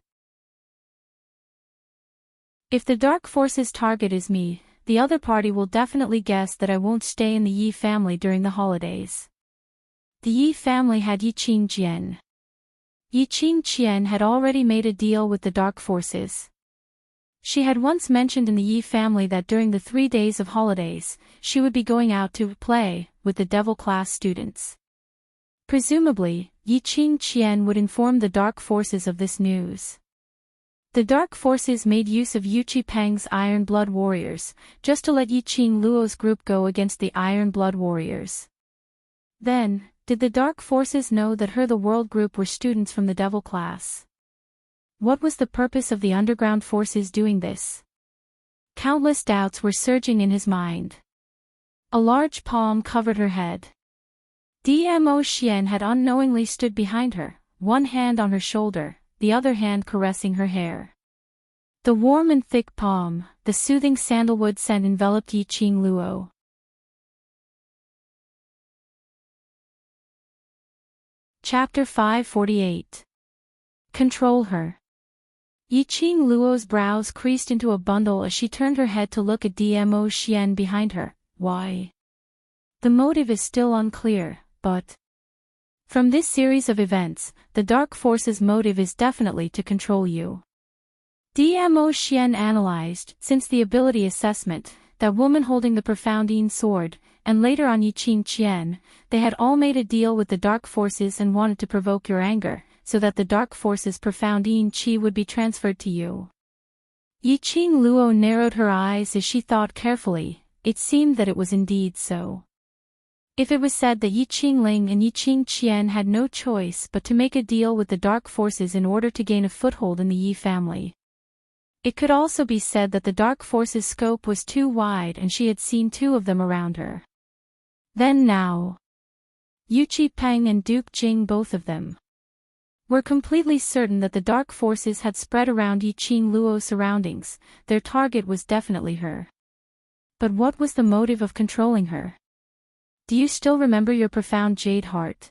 if the Dark Forces target is me, the other party will definitely guess that I won't stay in the Yi family during the holidays. The Yi family had Yiqing Jian. Yiqing Qian had already made a deal with the Dark Forces. She had once mentioned in the Yi family that during the 3 days of holidays, she would be going out to play with the Devil class students. Presumably, Yiqing Qian would inform the Dark Forces of this news. The Dark Forces made use of Yu Qipeng's Iron Blood Warriors, just to let Yiqing Luo's group go against the Iron Blood Warriors. Then, did the Dark Forces know that the World Group were students from the Devil class? What was the purpose of the underground forces doing this? Countless doubts were surging in his mind. A large palm covered her head. Dmo Xian had unknowingly stood behind her, one hand on her shoulder, the other hand caressing her hair. The warm and thick palm, the soothing sandalwood scent enveloped Yiqing Luo. Chapter 548. Control her. Yiqing Luo's brows creased into a bundle as she turned her head to look at Dmo Xian behind her. Why? The motive is still unclear, but from this series of events, the Dark Forces' motive is definitely to control you. Dmo Xian analyzed, since the ability assessment, that woman holding the Profoundine sword, and later on Yiqing Qian, they had all made a deal with the Dark Forces and wanted to provoke your anger, so that the Dark Forces' Profoundine Qi would be transferred to you. Yiqing Luo narrowed her eyes as she thought carefully. It seemed that it was indeed so. If it was said that Yiqing Ling and Yiqing Qian had no choice but to make a deal with the dark forces in order to gain a foothold in the Yi family, it could also be said that the dark forces' scope was too wide and she had seen two of them around her. Then now, Yuqi Peng and Duke Jing, both of them, were completely certain that the dark forces had spread around Yiqing Luo's surroundings. Their target was definitely her. But what was the motive of controlling her? Do you still remember your profound jade heart?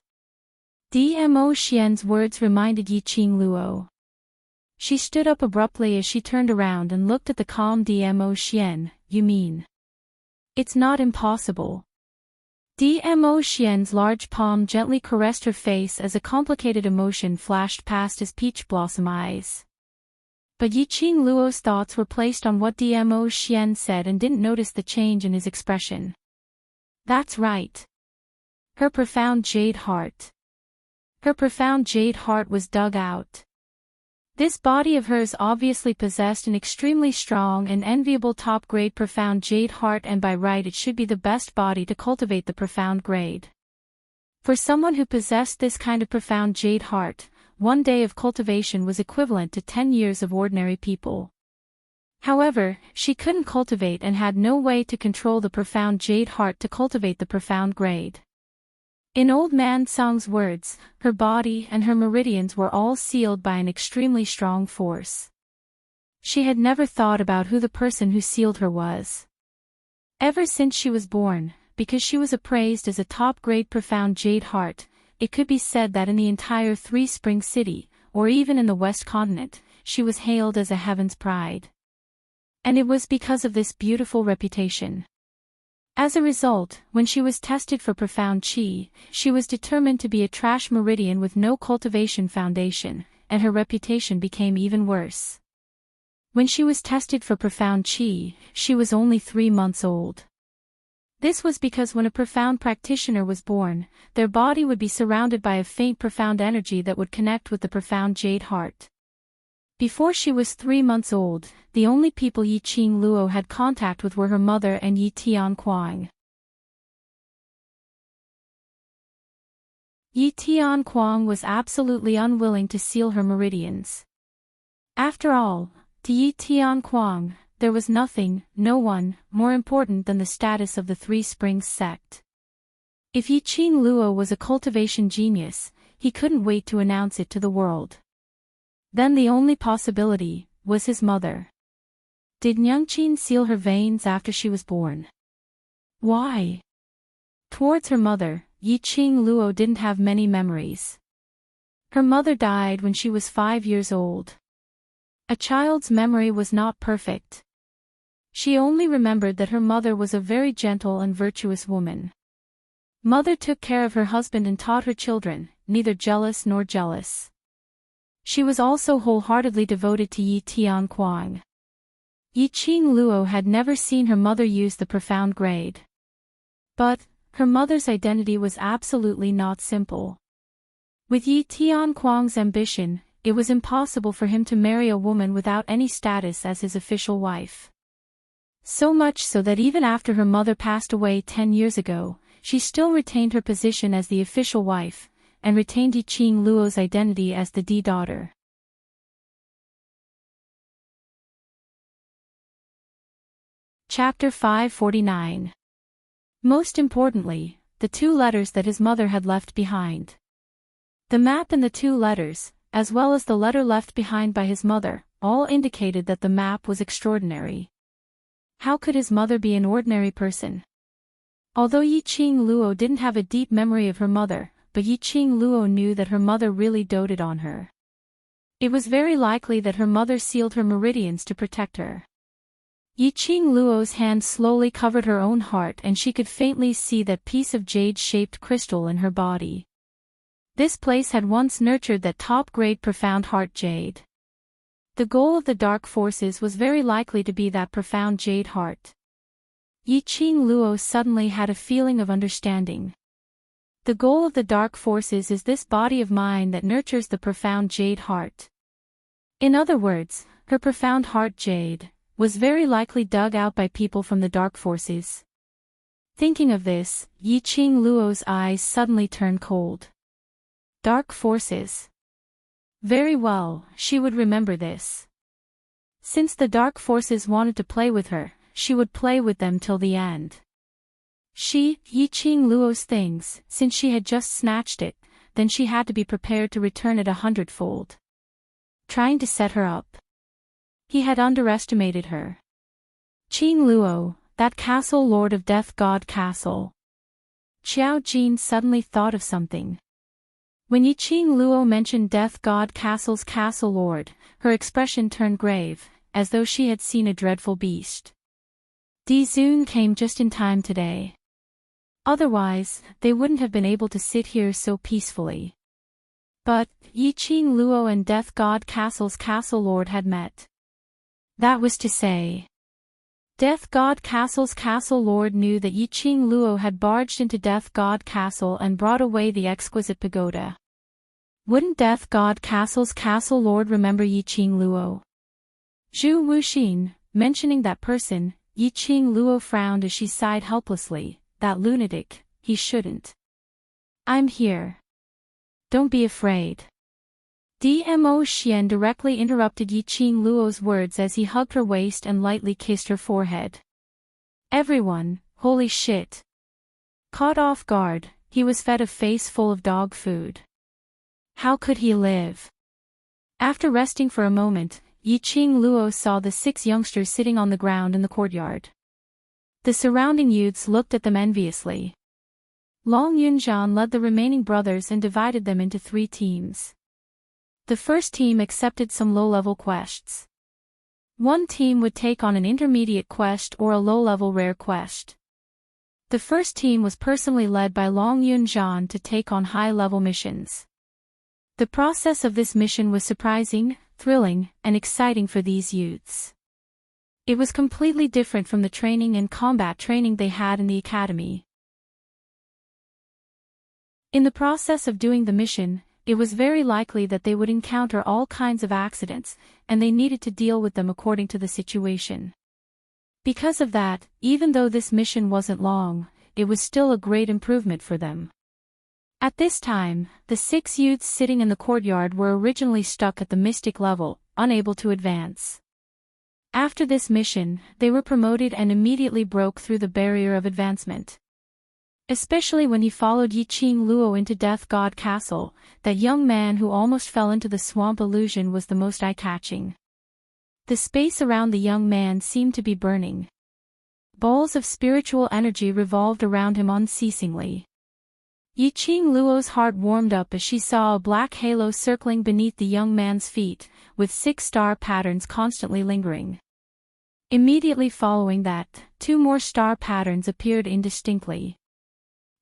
Dmo Xian's words reminded Yiqing Luo. She stood up abruptly as she turned around and looked at the calm Dmo Xian. You mean? It's not impossible. Dmo Xian's large palm gently caressed her face as a complicated emotion flashed past his peach blossom eyes. But Yiqing Luo's thoughts were placed on what Dmo Xian said and didn't notice the change in his expression. That's right. Her profound jade heart. Her profound jade heart was dug out. This body of hers obviously possessed an extremely strong and enviable top-grade profound jade heart, and by right it should be the best body to cultivate the profound grade. For someone who possessed this kind of profound jade heart, 1 day of cultivation was equivalent to 10 years of ordinary people. However, she couldn't cultivate and had no way to control the profound jade heart to cultivate the profound grade. In Old Man Song's words, her body and her meridians were all sealed by an extremely strong force. She had never thought about who the person who sealed her was. Ever since she was born, because she was appraised as a top-grade profound jade heart, it could be said that in the entire Three Spring City, or even in the West Continent, she was hailed as a heaven's pride. And it was because of this beautiful reputation. As a result, when she was tested for profound qi, she was determined to be a trash meridian with no cultivation foundation, and her reputation became even worse. When she was tested for profound qi, she was only 3 months old. This was because when a profound practitioner was born, their body would be surrounded by a faint profound energy that would connect with the profound jade heart. Before she was 3 months old, the only people Yiqing Luo had contact with were her mother and Yi Tianquang. Yi Tianquang was absolutely unwilling to seal her meridians. After all, to Yi Tianquang, there was nothing, no one, more important than the status of the Three Springs sect. If Yiqing Luo was a cultivation genius, he couldn't wait to announce it to the world. Then the only possibility was his mother. Did Nyangqin seal her veins after she was born? Why? Towards her mother, Yiqing Luo didn't have many memories. Her mother died when she was 5 years old. A child's memory was not perfect. She only remembered that her mother was a very gentle and virtuous woman. Mother took care of her husband and taught her children, neither jealous nor jealous. She was also wholeheartedly devoted to Yi Tianquang. Yiqing Luo had never seen her mother use the profound grade. But, her mother's identity was absolutely not simple. With Yi Tianquang's ambition, it was impossible for him to marry a woman without any status as his official wife. So much so that even after her mother passed away 10 years ago, she still retained her position as the official wife, and retained Yiqing Luo's identity as the D daughter. Chapter 549. Most importantly, the 2 letters that his mother had left behind. The map and the 2 letters, as well as the letter left behind by his mother, all indicated that the map was extraordinary. How could his mother be an ordinary person? Although Yiqing Luo didn't have a deep memory of her mother, but Yiqing Luo knew that her mother really doted on her. It was very likely that her mother sealed her meridians to protect her. Yiqing Luo's hand slowly covered her own heart and she could faintly see that piece of jade-shaped crystal in her body. This place had once nurtured that top-grade profound heart jade. The goal of the dark forces was very likely to be that profound jade heart. Yiqing Luo suddenly had a feeling of understanding. The goal of the dark forces is this body of mine that nurtures the profound jade heart. In other words, her profound heart jade, was very likely dug out by people from the dark forces. Thinking of this, Yiqing Luo's eyes suddenly turned cold. Dark forces. Very well, she would remember this. Since the dark forces wanted to play with her, she would play with them till the end. Yiqing Luo's things, since she had just snatched it, then she had to be prepared to return it 100-fold. Trying to set her up. He had underestimated her. Qing Luo, that castle lord of Death God Castle. Xiao Jin suddenly thought of something. When Yiqing Luo mentioned Death God Castle's castle lord, her expression turned grave, as though she had seen a dreadful beast. Di Zun came just in time today. Otherwise, they wouldn't have been able to sit here so peacefully. But, Yiqing Luo and Death God Castle's castle lord had met. That was to say, Death God Castle's castle lord knew that Yiqing Luo had barged into Death God Castle and brought away the exquisite pagoda. Wouldn't Death God Castle's castle lord remember Yiqing Luo? Zhu Wuxin, mentioning that person, Yiqing Luo frowned as she sighed helplessly. That lunatic, he shouldn't. I'm here. Don't be afraid. Dmo Xian directly interrupted Yiqing Luo's words as he hugged her waist and lightly kissed her forehead. Everyone, holy shit. Caught off guard, he was fed a face full of dog food. How could he live? After resting for a moment, Yiqing Luo saw the 6 youngsters sitting on the ground in the courtyard. The surrounding youths looked at them enviously. Long Yunzhan led the remaining brothers and divided them into 3 teams. The first team accepted some low-level quests. One team would take on an intermediate quest or a low-level rare quest. The first team was personally led by Long Yunzhan to take on high-level missions. The process of this mission was surprising, thrilling, and exciting for these youths. It was completely different from the training and combat training they had in the academy. In the process of doing the mission, it was very likely that they would encounter all kinds of accidents, and they needed to deal with them according to the situation. Because of that, even though this mission wasn't long, it was still a great improvement for them. At this time, the 6 youths sitting in the courtyard were originally stuck at the mystic level, unable to advance. After this mission, they were promoted and immediately broke through the barrier of advancement. Especially when he followed Yiqing Luo into Death God Castle, that young man who almost fell into the swamp illusion was the most eye-catching. The space around the young man seemed to be burning. Balls of spiritual energy revolved around him unceasingly. Yiqing Luo's heart warmed up as she saw a black halo circling beneath the young man's feet, with 6 star patterns constantly lingering. Immediately following that, 2 more star patterns appeared indistinctly.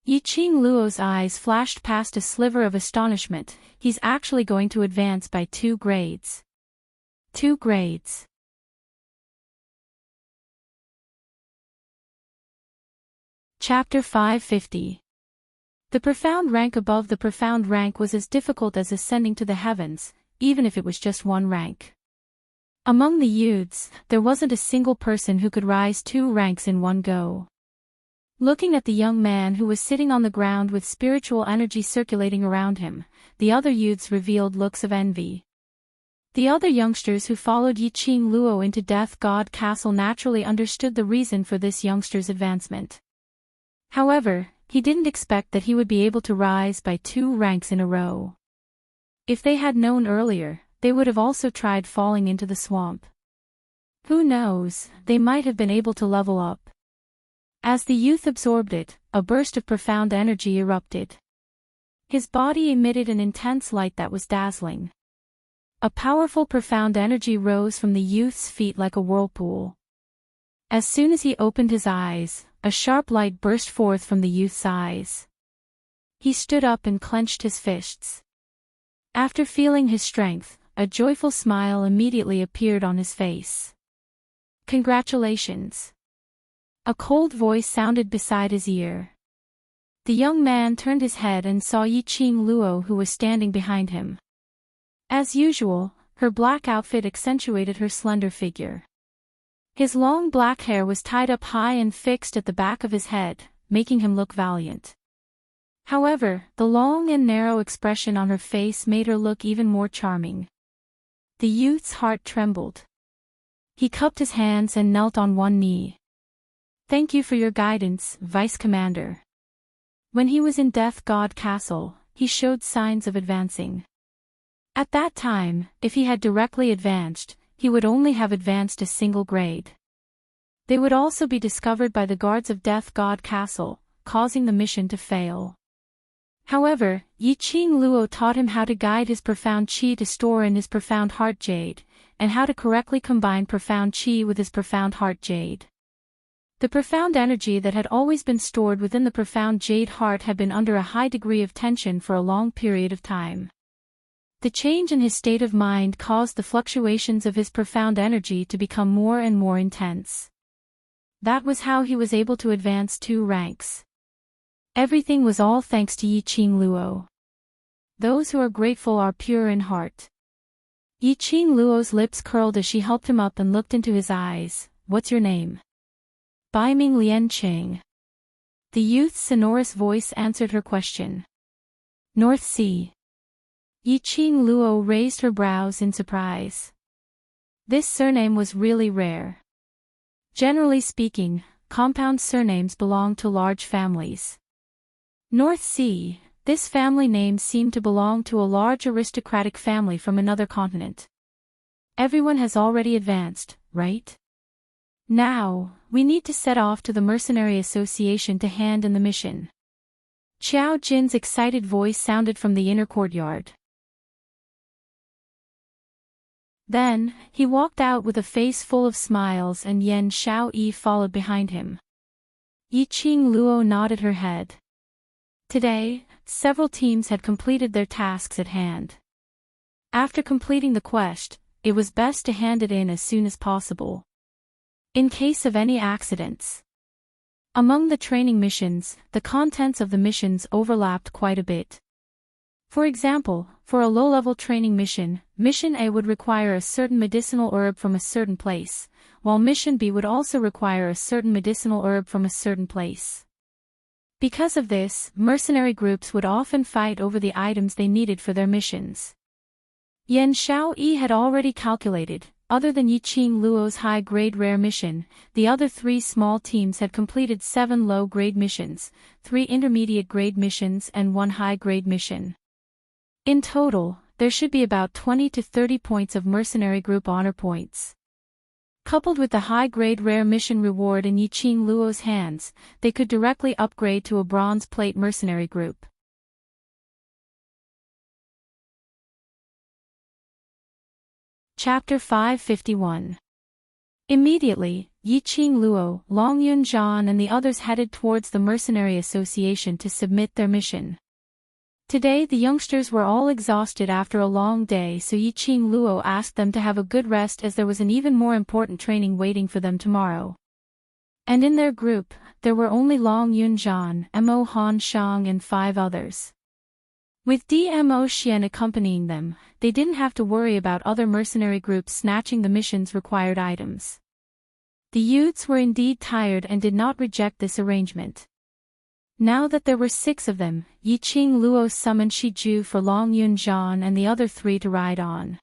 Yiqing Luo's eyes flashed past a sliver of astonishment. He's actually going to advance by 2 grades. 2 grades. Chapter 550. The profound rank above the profound rank was as difficult as ascending to the heavens, even if it was just 1 rank. Among the youths, there wasn't a single person who could rise 2 ranks in one go. Looking at the young man who was sitting on the ground with spiritual energy circulating around him, the other youths revealed looks of envy. The other youngsters who followed Yiqing Luo into Death God Castle naturally understood the reason for this youngster's advancement. However, he didn't expect that he would be able to rise by 2 ranks in a row. If they had known earlier, they would have also tried falling into the swamp. Who knows, they might have been able to level up. As the youth absorbed it, a burst of profound energy erupted. His body emitted an intense light that was dazzling. A powerful profound energy rose from the youth's feet like a whirlpool. As soon as he opened his eyes, a sharp light burst forth from the youth's eyes. He stood up and clenched his fists. After feeling his strength, a joyful smile immediately appeared on his face. Congratulations. A cold voice sounded beside his ear. The young man turned his head and saw Yiqing Luo who was standing behind him. As usual, Her black outfit accentuated her slender figure. His long black hair was tied up high and fixed at the back of his head, making him look valiant. However, the long and narrow expression on her face made her look even more charming. The youth's heart trembled. He cupped his hands and knelt on one knee. "Thank you for your guidance, Vice Commander." When he was in Death God Castle, he showed signs of advancing. At that time, if he had directly advanced, he would only have advanced a single grade. They would also be discovered by the guards of Death God Castle, causing the mission to fail. However, Yiqing Luo taught him how to guide his profound qi to store in his profound heart jade, and how to correctly combine profound qi with his profound heart jade. The profound energy that had always been stored within the profound jade heart had been under a high degree of tension for a long period of time. The change in his state of mind caused the fluctuations of his profound energy to become more and more intense. That was how he was able to advance 2 ranks. Everything was all thanks to Yiqing Luo. Those who are grateful are pure in heart. Yiqing Luo's lips curled as she helped him up and looked into his eyes. "What's your name?" "Baiming Lianqing." The youth's sonorous voice answered her question. "North Sea." Yiqing Luo raised her brows in surprise. This surname was really rare. Generally speaking, compound surnames belong to large families. North Sea, this family name seemed to belong to a large aristocratic family from another continent. Everyone has already advanced, right? Now, we need to set off to the Mercenary Association to hand in the mission. Qiao Jin's excited voice sounded from the inner courtyard. Then, he walked out with a face full of smiles and Yan Xiaoyi followed behind him. Yiqing Luo nodded her head. Today, several teams had completed their tasks at hand. After completing the quest, it was best to hand it in as soon as possible. In case of any accidents. Among the training missions, the contents of the missions overlapped quite a bit. For example, for a low-level training mission, Mission A would require a certain medicinal herb from a certain place, while Mission B would also require a certain medicinal herb from a certain place. Because of this, mercenary groups would often fight over the items they needed for their missions. Yan Xiaoyi had already calculated, other than Yiqing Luo's high-grade rare mission, the other 3 small teams had completed 7 low-grade missions, 3 intermediate-grade missions and 1 high-grade mission. In total, there should be about 20 to 30 points of mercenary group honor points. Coupled with the high-grade rare mission reward in Yiqing Luo's hands, they could directly upgrade to a bronze plate mercenary group. Chapter 551. Immediately, Yiqing Luo, Long Yunzhan and the others headed towards the Mercenary Association to submit their mission. Today the youngsters were all exhausted after a long day, so Yiqing Luo asked them to have a good rest as there was an even more important training waiting for them tomorrow. And in their group, there were only Long Yunzhan, Mo Hanshang and 5 others. With Dmo Xian accompanying them, they didn't have to worry about other mercenary groups snatching the mission's required items. The youths were indeed tired and did not reject this arrangement. Now that there were 6 of them, Yiqing Luo summoned Shiju for Long Yunzhan and the other 3 to ride on.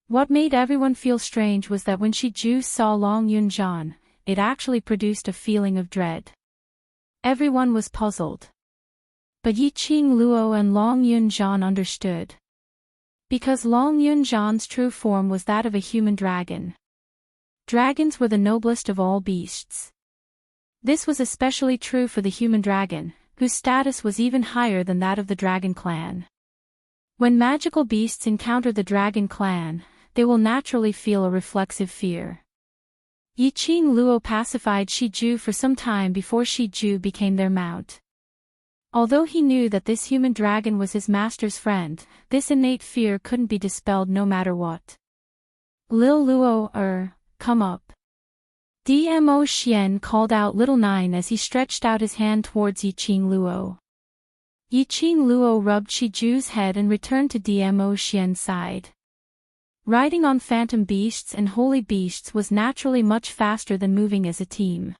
What made everyone feel strange was that when Shiju saw Long Yunzhan, it actually produced a feeling of dread. Everyone was puzzled. But Yiqing Luo and Long Yunzhan understood. Because Long Yunzhan's true form was that of a human dragon. Dragons were the noblest of all beasts. This was especially true for the human dragon, whose status was even higher than that of the dragon clan. When magical beasts encounter the dragon clan, they will naturally feel a reflexive fear. Yiqing Luo pacified Shiju for some time before Shiju became their mount. Although he knew that this human dragon was his master's friend, this innate fear couldn't be dispelled no matter what. Lil Luo, come up. Dmo Xian called out Little Nine as he stretched out his hand towards Yiqing Luo. Yiqing Luo rubbed Shiju's head and returned to Dmo Xian's side. Riding on phantom beasts and holy beasts was naturally much faster than moving as a team.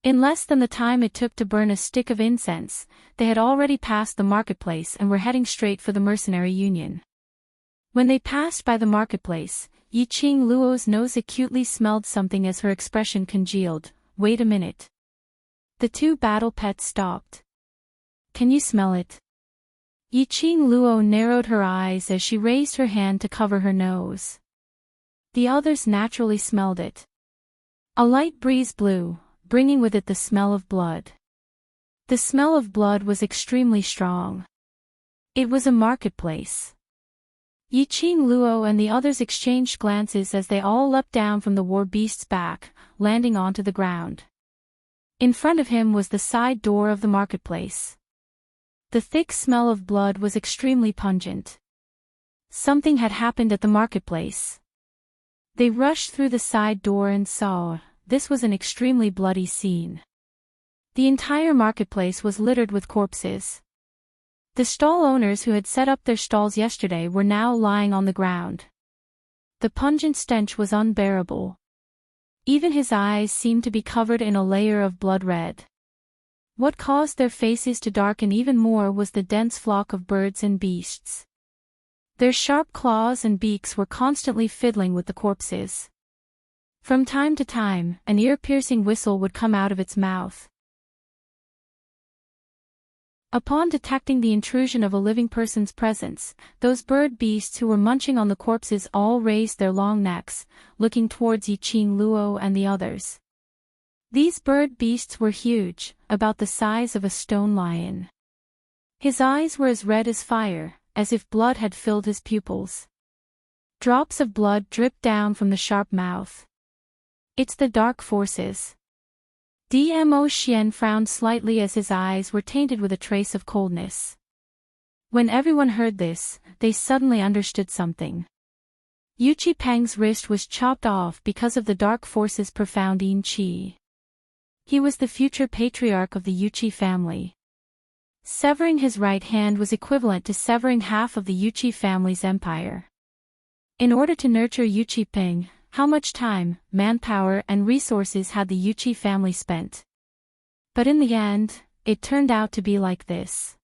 In less than the time it took to burn a stick of incense, they had already passed the marketplace and were heading straight for the mercenary union. When they passed by the marketplace, Yiqing Luo's nose acutely smelled something as her expression congealed. Wait a minute. The two battle pets stopped. Can you smell it? Yiqing Luo narrowed her eyes as she raised her hand to cover her nose. The others naturally smelled it. A light breeze blew, bringing with it the smell of blood. The smell of blood was extremely strong. It was a marketplace. Yiqing Luo and the others exchanged glances as they all leapt down from the war beast's back, landing onto the ground. In front of him was the side door of the marketplace. The thick smell of blood was extremely pungent. Something had happened at the marketplace. They rushed through the side door and saw, this was an extremely bloody scene. The entire marketplace was littered with corpses. The stall owners who had set up their stalls yesterday were now lying on the ground. The pungent stench was unbearable. Even his eyes seemed to be covered in a layer of blood red. What caused their faces to darken even more was the dense flock of birds and beasts. Their sharp claws and beaks were constantly fiddling with the corpses. From time to time, an ear-piercing whistle would come out of its mouth. Upon detecting the intrusion of a living person's presence, those bird beasts who were munching on the corpses all raised their long necks, looking towards Yiqing Luo and the others. These bird beasts were huge, about the size of a stone lion. His eyes were as red as fire, as if blood had filled his pupils. Drops of blood dripped down from the sharp mouth. It's the dark forces. Dmo Xian frowned slightly as his eyes were tainted with a trace of coldness. When everyone heard this, they suddenly understood something. Yuqi Peng's wrist was chopped off because of the dark forces' profound yin qi. He was the future patriarch of the Yuqi family. Severing his right hand was equivalent to severing half of the Yuqi family's empire. In order to nurture Yuqi Peng, how much time, manpower and resources had the Yuqi family spent? But in the end, it turned out to be like this.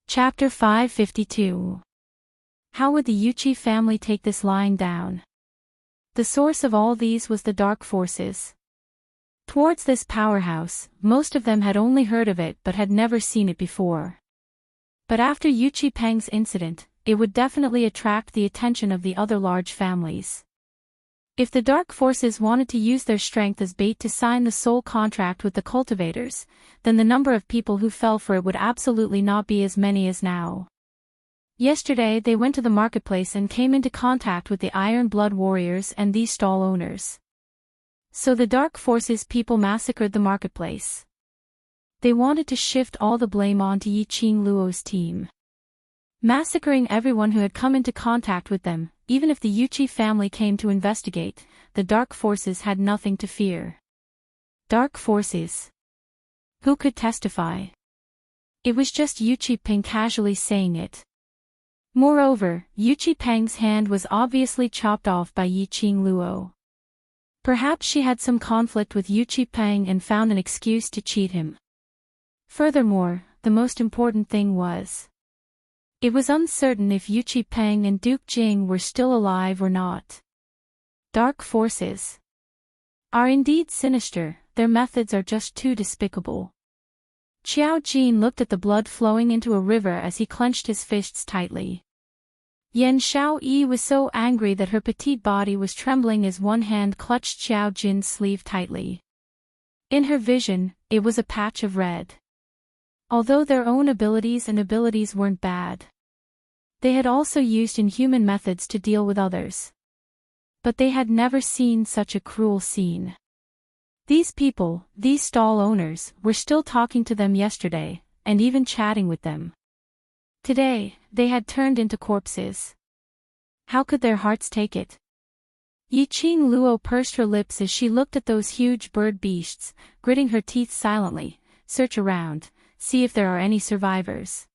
Chapter 552. How would the Yuqi family take this lying down? The source of all these was the dark forces. Towards this powerhouse, most of them had only heard of it but had never seen it before. But after Yuqi Peng's incident, it would definitely attract the attention of the other large families. If the dark forces wanted to use their strength as bait to sign the soul contract with the cultivators, then the number of people who fell for it would absolutely not be as many as now. Yesterday they went to the marketplace and came into contact with the Iron Blood warriors and these stall owners. So the dark forces people massacred the marketplace. They wanted to shift all the blame onto Yiqing Luo's team. Massacring everyone who had come into contact with them, even if the Yuqi family came to investigate, the dark forces had nothing to fear. Dark forces. Who could testify? It was just Yuqi Peng casually saying it. Moreover, Yuqi Peng's hand was obviously chopped off by Yiqing Luo. Perhaps she had some conflict with Yuqi Peng and found an excuse to cheat him. Furthermore, the most important thing was, it was uncertain if Yuqi Peng and Duke Jing were still alive or not. Dark forces are indeed sinister, their methods are just too despicable. Qiao Jin looked at the blood flowing into a river as he clenched his fists tightly. Yan Xiaoyi was so angry that her petite body was trembling as one hand clutched Qiao Jin's sleeve tightly. In her vision, it was a patch of red. Although their own abilities weren't bad, they had also used inhuman methods to deal with others. But they had never seen such a cruel scene. These people, these stall owners, were still talking to them yesterday, and even chatting with them. Today, they had turned into corpses. How could their hearts take it? Yiqing Luo pursed her lips as she looked at those huge bird beasts, gritting her teeth silently. Search around, see if there are any survivors.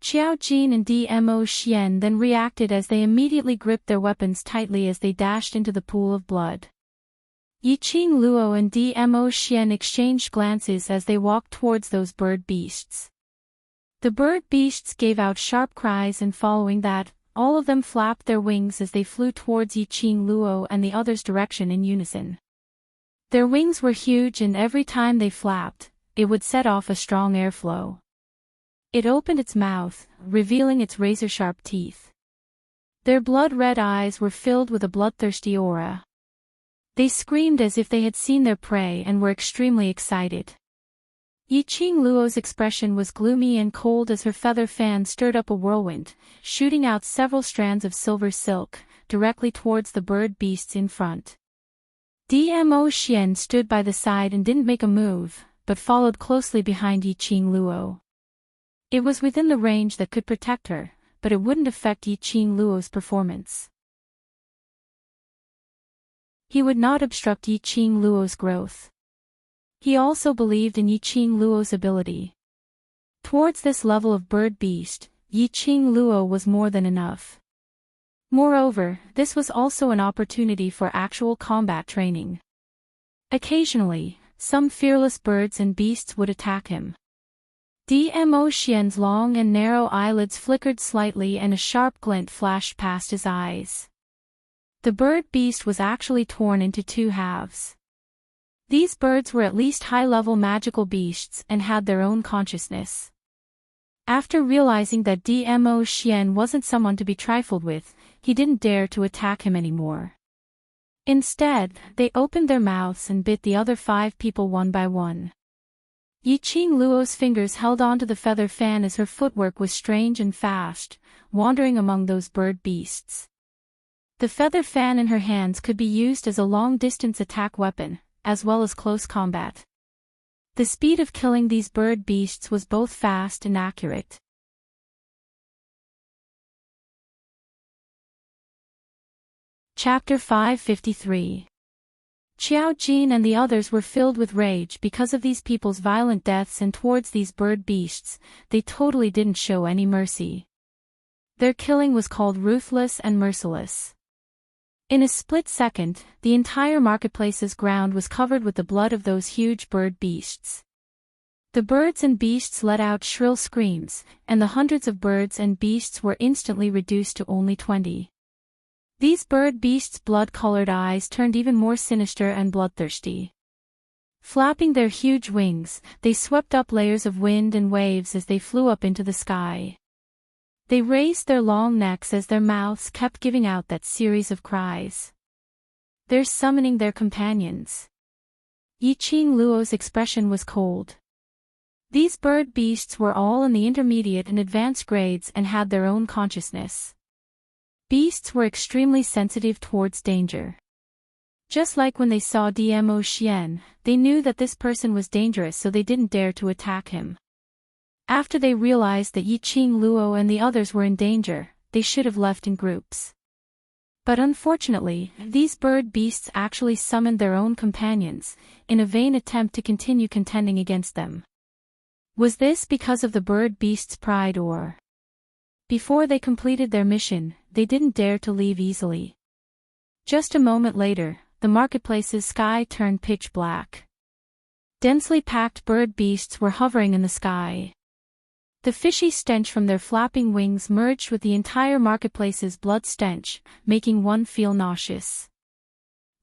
Qiao Jin and Dmo Xian then reacted as they immediately gripped their weapons tightly as they dashed into the pool of blood. Yiqing Luo and Dmo Xian exchanged glances as they walked towards those bird beasts. The bird beasts gave out sharp cries, and following that, all of them flapped their wings as they flew towards Yiqing Luo and the other's direction in unison. Their wings were huge, and every time they flapped, it would set off a strong airflow. It opened its mouth, revealing its razor-sharp teeth. Their blood-red eyes were filled with a bloodthirsty aura. They screamed as if they had seen their prey and were extremely excited. Yiqing Luo's expression was gloomy and cold as her feather fan stirred up a whirlwind, shooting out several strands of silver silk, directly towards the bird beasts in front. Dmo Xian stood by the side and didn't make a move, but followed closely behind Yiqing Luo. It was within the range that could protect her, but it wouldn't affect Yiqing Luo's performance. He would not obstruct Yiqing Luo's growth. He also believed in Yiqing Luo's ability. Towards this level of bird beast, Yiqing Luo was more than enough. Moreover, this was also an opportunity for actual combat training. Occasionally, some fearless birds and beasts would attack him. Dmo Xian's long and narrow eyelids flickered slightly and a sharp glint flashed past his eyes. The bird beast was actually torn into two halves. These birds were at least high-level magical beasts and had their own consciousness. After realizing that Dmo Xian wasn't someone to be trifled with, he didn't dare to attack him anymore. Instead, they opened their mouths and bit the other 5 people one by one. Yiqing Luo's fingers held onto the feather fan as her footwork was strange and fast, wandering among those bird beasts. The feather fan in her hands could be used as a long-distance attack weapon, as well as close combat. The speed of killing these bird beasts was both fast and accurate. Chapter 553. Qiao Jin and the others were filled with rage because of these people's violent deaths, and towards these bird beasts, they totally didn't show any mercy. Their killing was called ruthless and merciless. In a split second, the entire marketplace's ground was covered with the blood of those huge bird beasts. The birds and beasts let out shrill screams, and the hundreds of birds and beasts were instantly reduced to only 20. These bird beasts' blood-colored eyes turned even more sinister and bloodthirsty. Flapping their huge wings, they swept up layers of wind and waves as they flew up into the sky. They raised their long necks as their mouths kept giving out that series of cries. They're summoning their companions. Yiqing Luo's expression was cold. These bird beasts were all in the intermediate and advanced grades and had their own consciousness. Beasts were extremely sensitive towards danger. Just like when they saw Dmo Xian, they knew that this person was dangerous, so they didn't dare to attack him. After they realized that Yiqing Luo and the others were in danger, they should have left in groups. But unfortunately, these bird beasts actually summoned their own companions, in a vain attempt to continue contending against them. Was this because of the bird beasts' pride, or? Before they completed their mission, they didn't dare to leave easily. Just a moment later, the marketplace's sky turned pitch black. Densely packed bird beasts were hovering in the sky. The fishy stench from their flapping wings merged with the entire marketplace's blood stench, making one feel nauseous.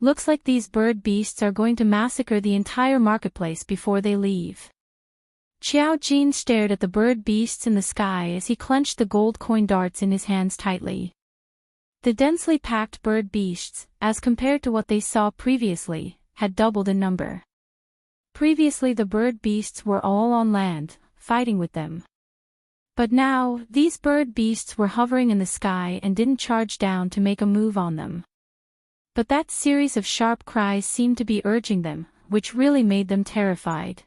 Looks like these bird beasts are going to massacre the entire marketplace before they leave. Qiao Jin stared at the bird beasts in the sky as he clenched the gold coin darts in his hands tightly. The densely packed bird beasts, as compared to what they saw previously, had doubled in number. Previously the bird beasts were all on land, fighting with them. But now, these bird beasts were hovering in the sky and didn't charge down to make a move on them. But that series of sharp cries seemed to be urging them, which really made them terrified.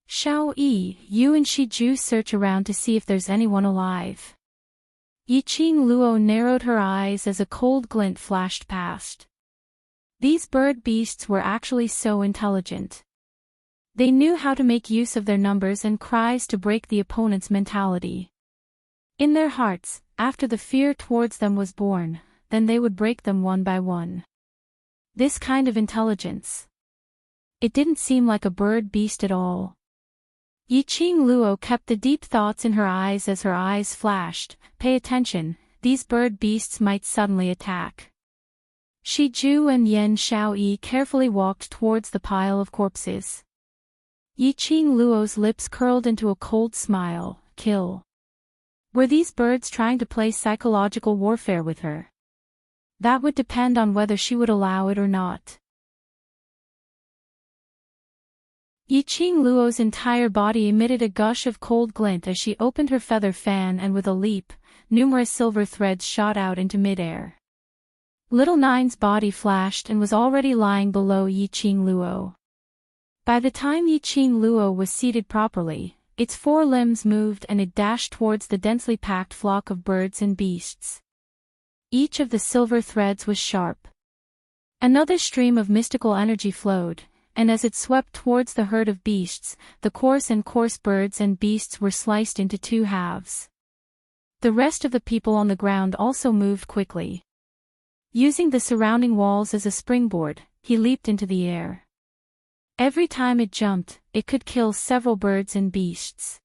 Shao Yi, you and Shiju search around to see if there's anyone alive. Yiqing Luo narrowed her eyes as a cold glint flashed past. These bird beasts were actually so intelligent. They knew how to make use of their numbers and cries to break the opponent's mentality. In their hearts, after the fear towards them was born, then they would break them one by one. This kind of intelligence. It didn't seem like a bird beast at all. Yiqing Luo kept the deep thoughts in her eyes as her eyes flashed. Pay attention, these bird beasts might suddenly attack. Shi Ju and Yen Xiaoyi carefully walked towards the pile of corpses. Yiqing Luo's lips curled into a cold smile. Kill. Were these birds trying to play psychological warfare with her? That would depend on whether she would allow it or not. Yiqing Luo's entire body emitted a gush of cold glint as she opened her feather fan, and with a leap, numerous silver threads shot out into midair. Little Nine's body flashed and was already lying below Yiqing Luo. By the time Yiqing Luo was seated properly, its four limbs moved and it dashed towards the densely packed flock of birds and beasts. Each of the silver threads was sharp. Another stream of mystical energy flowed, and as it swept towards the herd of beasts, the coarse birds and beasts were sliced into two halves. The rest of the people on the ground also moved quickly. Using the surrounding walls as a springboard, he leaped into the air. Every time it jumped, it could kill several birds and beasts.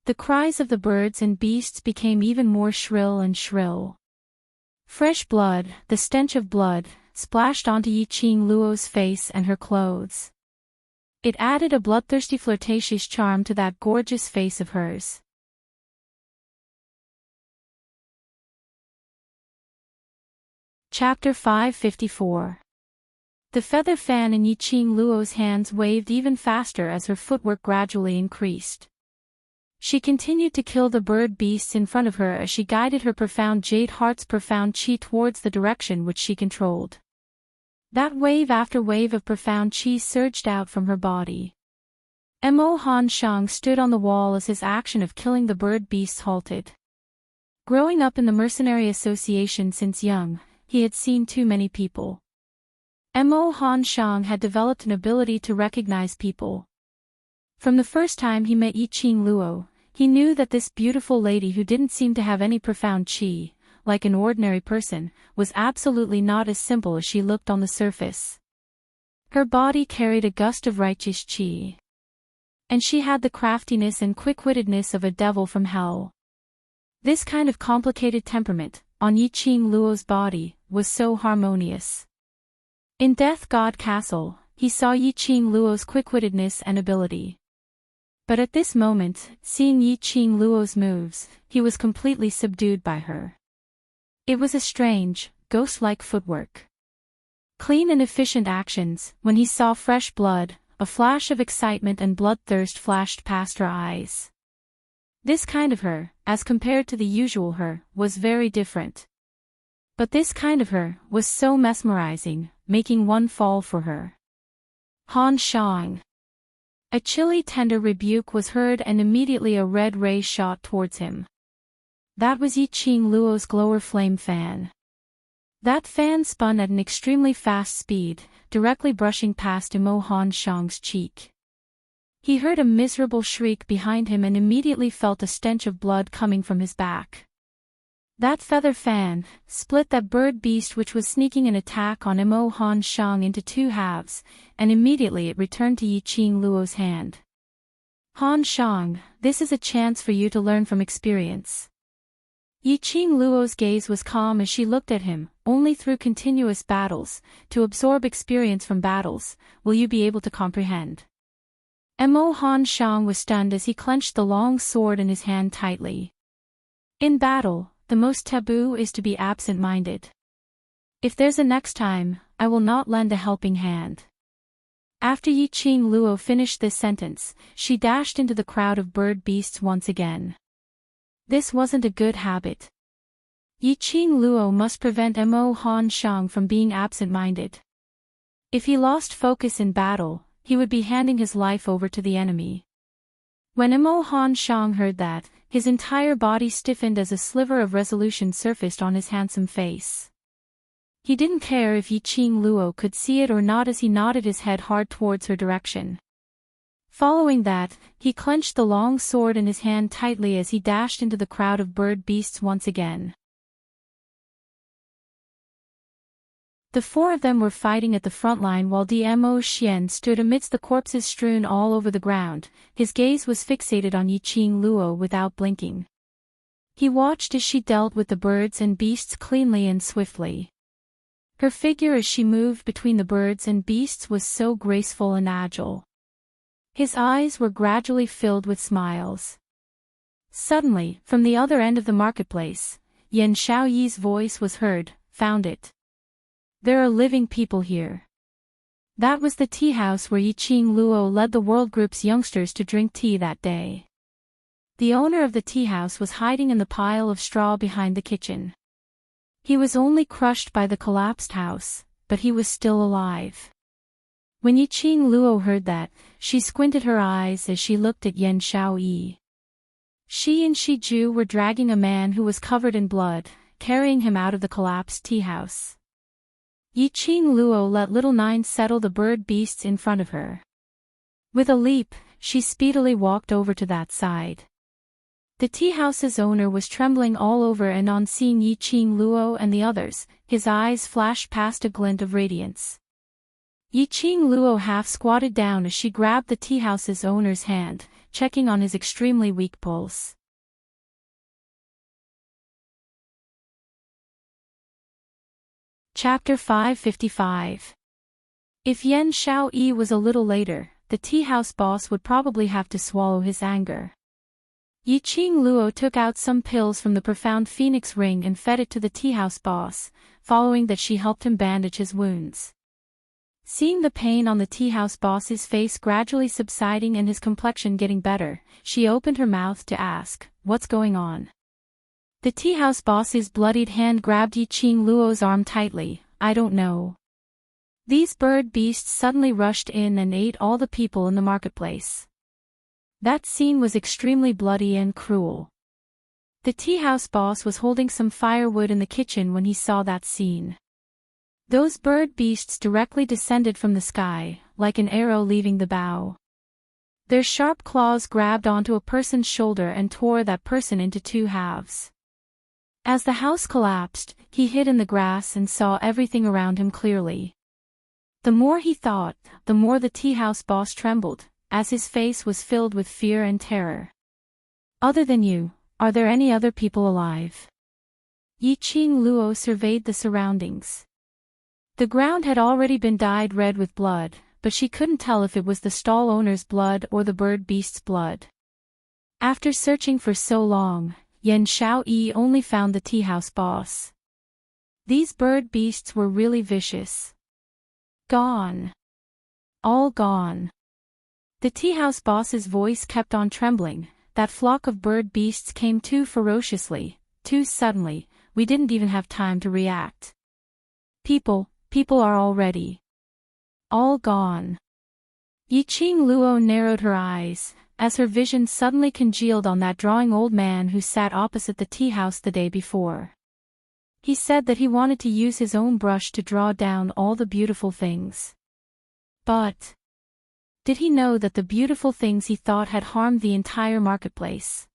The cries of the birds and beasts became even more shrill and shrill. Fresh blood, the stench of blood, splashed onto Yiqing Luo's face and her clothes. It added a bloodthirsty flirtatious charm to that gorgeous face of hers. Chapter 554. The feather fan in Yiqing Luo's hands waved even faster as her footwork gradually increased. She continued to kill the bird beasts in front of her as she guided her profound jade heart's profound qi towards the direction which she controlled. That wave after wave of profound qi surged out from her body. Mo Han Shang stood on the wall as his action of killing the bird beasts halted. Growing up in the mercenary association since young, he had seen too many people. Mo Han Shang had developed an ability to recognize people. From the first time he met Yiqing Luo, he knew that this beautiful lady who didn't seem to have any profound qi, like an ordinary person, was absolutely not as simple as she looked on the surface. Her body carried a gust of righteous qi. And she had the craftiness and quick-wittedness of a devil from hell. This kind of complicated temperament, on Yiqing Luo's body, was so harmonious. In Death God Castle, he saw Yiqing Luo's quick-wittedness and ability. But at this moment, seeing Yiqing Luo's moves, he was completely subdued by her. It was a strange, ghost-like footwork. Clean and efficient actions. When he saw fresh blood, a flash of excitement and bloodthirst flashed past her eyes. This kind of her, as compared to the usual her, was very different. But this kind of her was so mesmerizing, making one fall for her. Han Shang. A chilly tender rebuke was heard and immediately a red ray shot towards him. That was Yiqing Luo's glower flame fan. That fan spun at an extremely fast speed, directly brushing past Mo Han Shang's cheek. He heard a miserable shriek behind him and immediately felt a stench of blood coming from his back. That feather fan split that bird beast which was sneaking an attack on Mo Han Shang into two halves, and immediately it returned to Yiqing Luo's hand. Han Shang, this is a chance for you to learn from experience. Yiqing Luo's gaze was calm as she looked at him. Only through continuous battles, to absorb experience from battles, will you be able to comprehend. Mo Han Shang was stunned as he clenched the long sword in his hand tightly. In battle, the most taboo is to be absent-minded. If there's a next time, I will not lend a helping hand. After Yiqing Luo finished this sentence, she dashed into the crowd of bird beasts once again. This wasn't a good habit. Yiqing Luo must prevent Mo Han Shang from being absent-minded. If he lost focus in battle, he would be handing his life over to the enemy. When Mo Han Shang heard that, his entire body stiffened as a sliver of resolution surfaced on his handsome face. He didn't care if Yiqing Luo could see it or not as he nodded his head hard towards her direction. Following that, he clenched the long sword in his hand tightly as he dashed into the crowd of bird beasts once again. The four of them were fighting at the front line while Dmo Xian stood amidst the corpses strewn all over the ground. His gaze was fixated on Yiqing Luo without blinking. He watched as she dealt with the birds and beasts cleanly and swiftly. Her figure as she moved between the birds and beasts was so graceful and agile. His eyes were gradually filled with smiles. Suddenly, from the other end of the marketplace, Yan Xiaoyi's voice was heard, "Found it. There are living people here." That was the tea house where Yiqing Luo led the World Group's youngsters to drink tea that day. The owner of the tea house was hiding in the pile of straw behind the kitchen. He was only crushed by the collapsed house, but he was still alive. When Yiqing Luo heard that, she squinted her eyes as she looked at Yan Xiaoyi. She and Shiju were dragging a man who was covered in blood, carrying him out of the collapsed tea house. Yiqing Luo let Little Nine settle the bird beasts in front of her. With a leap, she speedily walked over to that side. The tea house's owner was trembling all over, and on seeing Yiqing Luo and the others, his eyes flashed past a glint of radiance. Yiqing Luo half squatted down as she grabbed the tea house's owner's hand, checking on his extremely weak pulse. Chapter 555. If Yan Xiaoyi was a little later, the tea house boss would probably have to swallow his anger. Yiqing Luo took out some pills from the profound phoenix ring and fed it to the tea house boss, following that she helped him bandage his wounds. Seeing the pain on the tea house boss's face gradually subsiding and his complexion getting better, she opened her mouth to ask, "What's going on?" The tea house boss's bloodied hand grabbed Yiqing Luo's arm tightly. "I don't know. These bird beasts suddenly rushed in and ate all the people in the marketplace." That scene was extremely bloody and cruel. The tea house boss was holding some firewood in the kitchen when he saw that scene. Those bird beasts directly descended from the sky, like an arrow leaving the bow. Their sharp claws grabbed onto a person's shoulder and tore that person into two halves. As the house collapsed, he hid in the grass and saw everything around him clearly. The more he thought, the more the tea house boss trembled, as his face was filled with fear and terror. "Other than you, are there any other people alive?" Yiqing Luo surveyed the surroundings. The ground had already been dyed red with blood, but she couldn't tell if it was the stall owner's blood or the bird beast's blood. After searching for so long, Yan Xiaoyi only found the tea house boss. These bird beasts were really vicious. Gone. All gone. The tea house boss's voice kept on trembling. That flock of bird beasts came too ferociously, too suddenly, we didn't even have time to react. People are already all gone. Yiqing Luo narrowed her eyes, as her vision suddenly congealed on that drawing old man who sat opposite the tea house the day before. He said that he wanted to use his own brush to draw down all the beautiful things. But did he know that the beautiful things he thought had harmed the entire marketplace?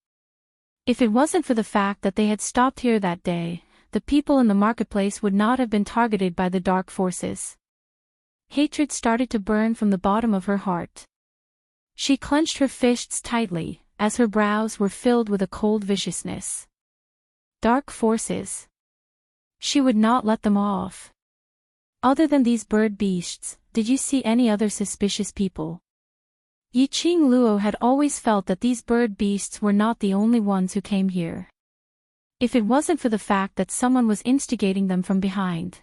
If it wasn't for the fact that they had stopped here that day, the people in the marketplace would not have been targeted by the dark forces. Hatred started to burn from the bottom of her heart. She clenched her fists tightly, as her brows were filled with a cold viciousness. Dark forces. She would not let them off. Other than these bird beasts, did you see any other suspicious people? Yiqing Luo had always felt that these bird beasts were not the only ones who came here. If it wasn't for the fact that someone was instigating them from behind.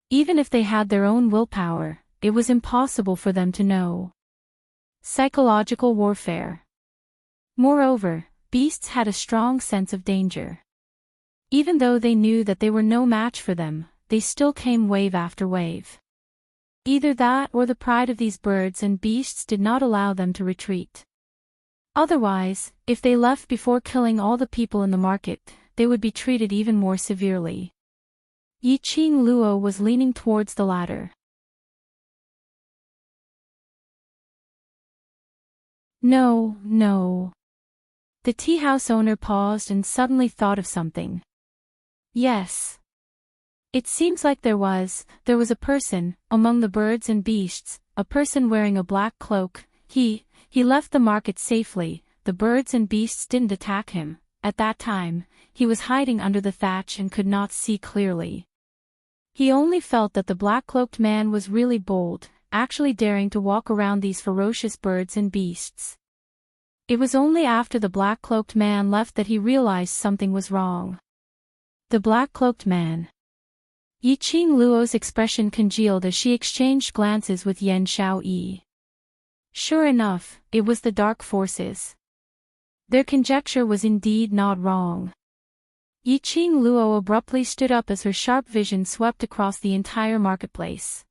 Even if they had their own willpower, it was impossible for them to know. Psychological warfare. Moreover, beasts had a strong sense of danger. Even though they knew that they were no match for them, they still came wave after wave. Either that or the pride of these birds and beasts did not allow them to retreat. Otherwise, if they left before killing all the people in the market, they would be treated even more severely. Yiqing Luo was leaning towards the ladder. No, no. The tea house owner paused and suddenly thought of something. Yes. It seems like there was a person, among the birds and beasts, a person wearing a black cloak. He left the market safely, the birds and beasts didn't attack him. At that time, he was hiding under the thatch and could not see clearly. He only felt that the black-cloaked man was really bold, actually daring to walk around these ferocious birds and beasts. It was only after the black-cloaked man left that he realized something was wrong. The black-cloaked man. Yiqing Luo's expression congealed as she exchanged glances with Yan Xiaoyi. Sure enough, it was the dark forces. Their conjecture was indeed not wrong. Yiqing Luo abruptly stood up as her sharp vision swept across the entire marketplace.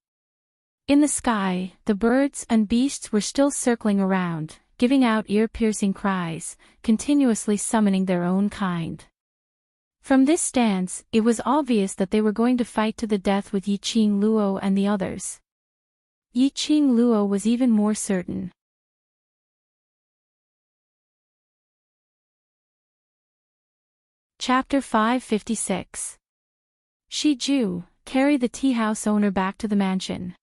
In the sky, the birds and beasts were still circling around, giving out ear-piercing cries, continuously summoning their own kind. From this stance, it was obvious that they were going to fight to the death with Yiqing Luo and the others. Yiqing Luo was even more certain. Chapter 556. Shiju, carry the tea house owner back to the mansion.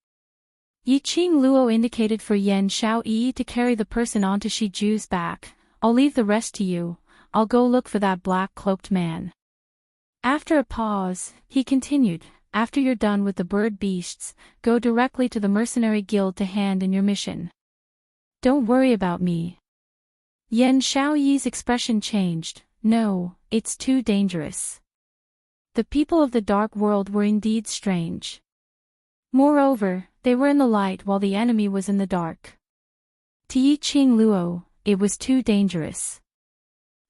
Yiqing Luo indicated for Yan Xiaoyi to carry the person onto Shiju's back. I'll leave the rest to you. I'll go look for that black-cloaked man. After a pause, he continued, after you're done with the bird beasts, go directly to the mercenary guild to hand in your mission. Don't worry about me. Yan Xiaoyi's expression changed. No, it's too dangerous. The people of the dark world were indeed strange. Moreover, they were in the light while the enemy was in the dark. To Yiqing Luo, it was too dangerous.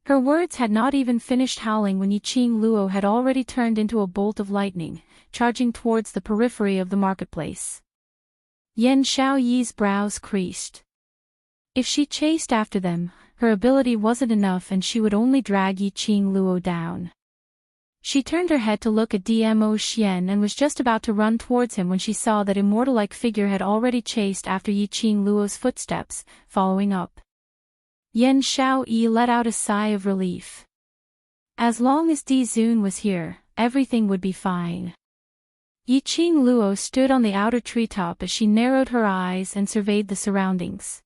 Her words had not even finished howling when Yiqing Luo had already turned into a bolt of lightning, charging towards the periphery of the marketplace. Yan Xiaoyi's brows creased. If she chased after them, her ability wasn't enough and she would only drag Yiqing Luo down. She turned her head to look at Dmo Xian and was just about to run towards him when she saw that immortal-like figure had already chased after Yiqing Luo's footsteps, following up. Yan Xiaoyi let out a sigh of relief. As long as Di Zun was here, everything would be fine. Yiqing Luo stood on the outer treetop as she narrowed her eyes and surveyed the surroundings.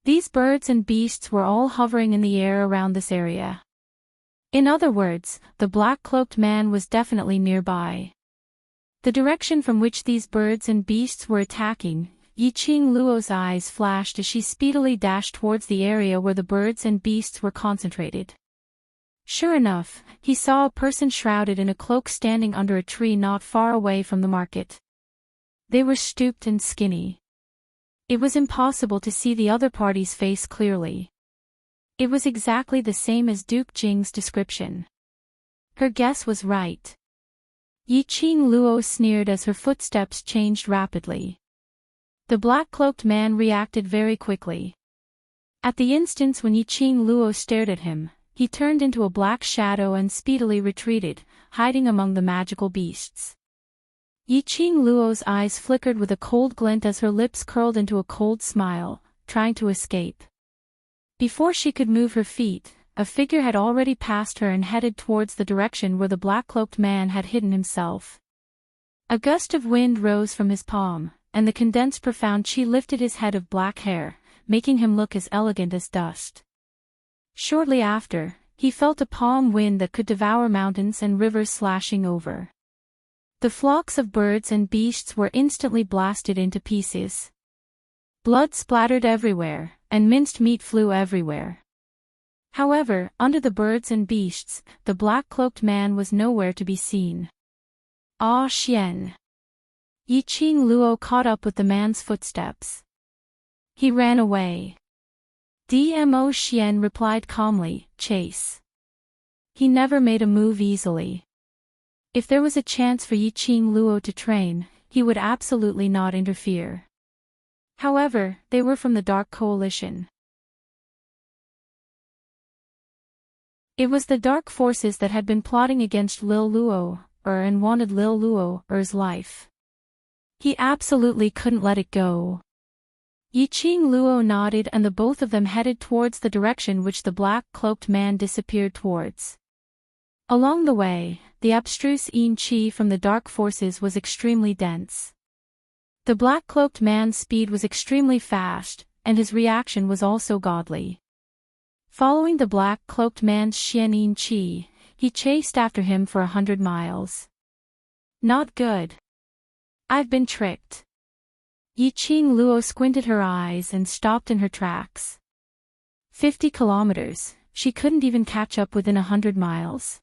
These birds and beasts were all hovering in the air around this area. In other words, the black-cloaked man was definitely nearby. The direction from which these birds and beasts were attacking, Yiqing Luo's eyes flashed as she speedily dashed towards the area where the birds and beasts were concentrated. Sure enough, he saw a person shrouded in a cloak standing under a tree not far away from the market. They were stooped and skinny. It was impossible to see the other party's face clearly. It was exactly the same as Duke Jing's description. Her guess was right. Yiqing Luo sneered as her footsteps changed rapidly. The black-cloaked man reacted very quickly. At the instant when Yiqing Luo stared at him, he turned into a black shadow and speedily retreated, hiding among the magical beasts. Yiqing Luo's eyes flickered with a cold glint as her lips curled into a cold smile, trying to escape. Before she could move her feet, a figure had already passed her and headed towards the direction where the black-cloaked man had hidden himself. A gust of wind rose from his palm, and the condensed profound chi lifted his head of black hair, making him look as elegant as dust. Shortly after, he felt a palm wind that could devour mountains and rivers slashing over. The flocks of birds and beasts were instantly blasted into pieces. Blood splattered everywhere, and minced meat flew everywhere. However, under the birds and beasts, the black-cloaked man was nowhere to be seen. Ah Xian! Yiqing Luo caught up with the man's footsteps. He ran away. Dmo Xian replied calmly, chase. He never made a move easily. If there was a chance for Yiqing Luo to train, he would absolutely not interfere. However, they were from the Dark Coalition. It was the dark forces that had been plotting against Lil Luo, and wanted Lil Luo's life. He absolutely couldn't let it go. Yiqing Luo nodded and the both of them headed towards the direction which the black-cloaked man disappeared towards. Along the way, the abstruse yin qi from the dark forces was extremely dense. The black-cloaked man's speed was extremely fast, and his reaction was also godly. Following the black-cloaked man's xian yin qi, he chased after him for 100 miles. Not good. I've been tricked. Yiqing Luo squinted her eyes and stopped in her tracks. 50 kilometers, she couldn't even catch up within 100 miles.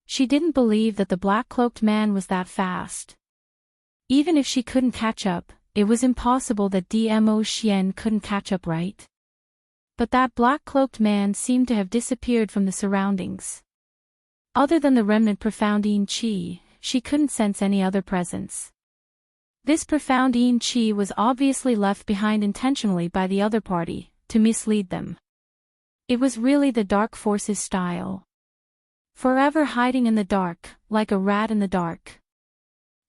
She didn't believe that the black-cloaked man was that fast. Even if she couldn't catch up, it was impossible that Dmo Xian couldn't catch up, right? But that black-cloaked man seemed to have disappeared from the surroundings. Other than the remnant profound yin qi, she couldn't sense any other presence. This profound yin qi was obviously left behind intentionally by the other party, to mislead them. It was really the dark forces style. Forever hiding in the dark, like a rat in the dark.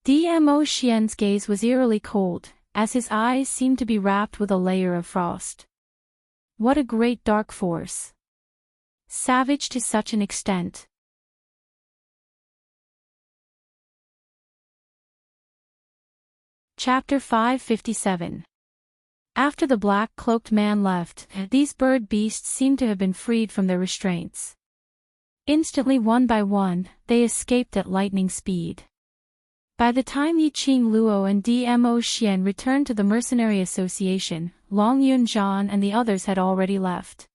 Dmo Xian's gaze was eerily cold, as his eyes seemed to be wrapped with a layer of frost. What a great dark force. Savage to such an extent. Chapter 557. After the black-cloaked man left, these bird beasts seemed to have been freed from their restraints. Instantly, one by one, they escaped at lightning speed. By the time Yiqing Luo and Dmo Xian returned to the Mercenary Association, Long Yunzhan and the others had already left.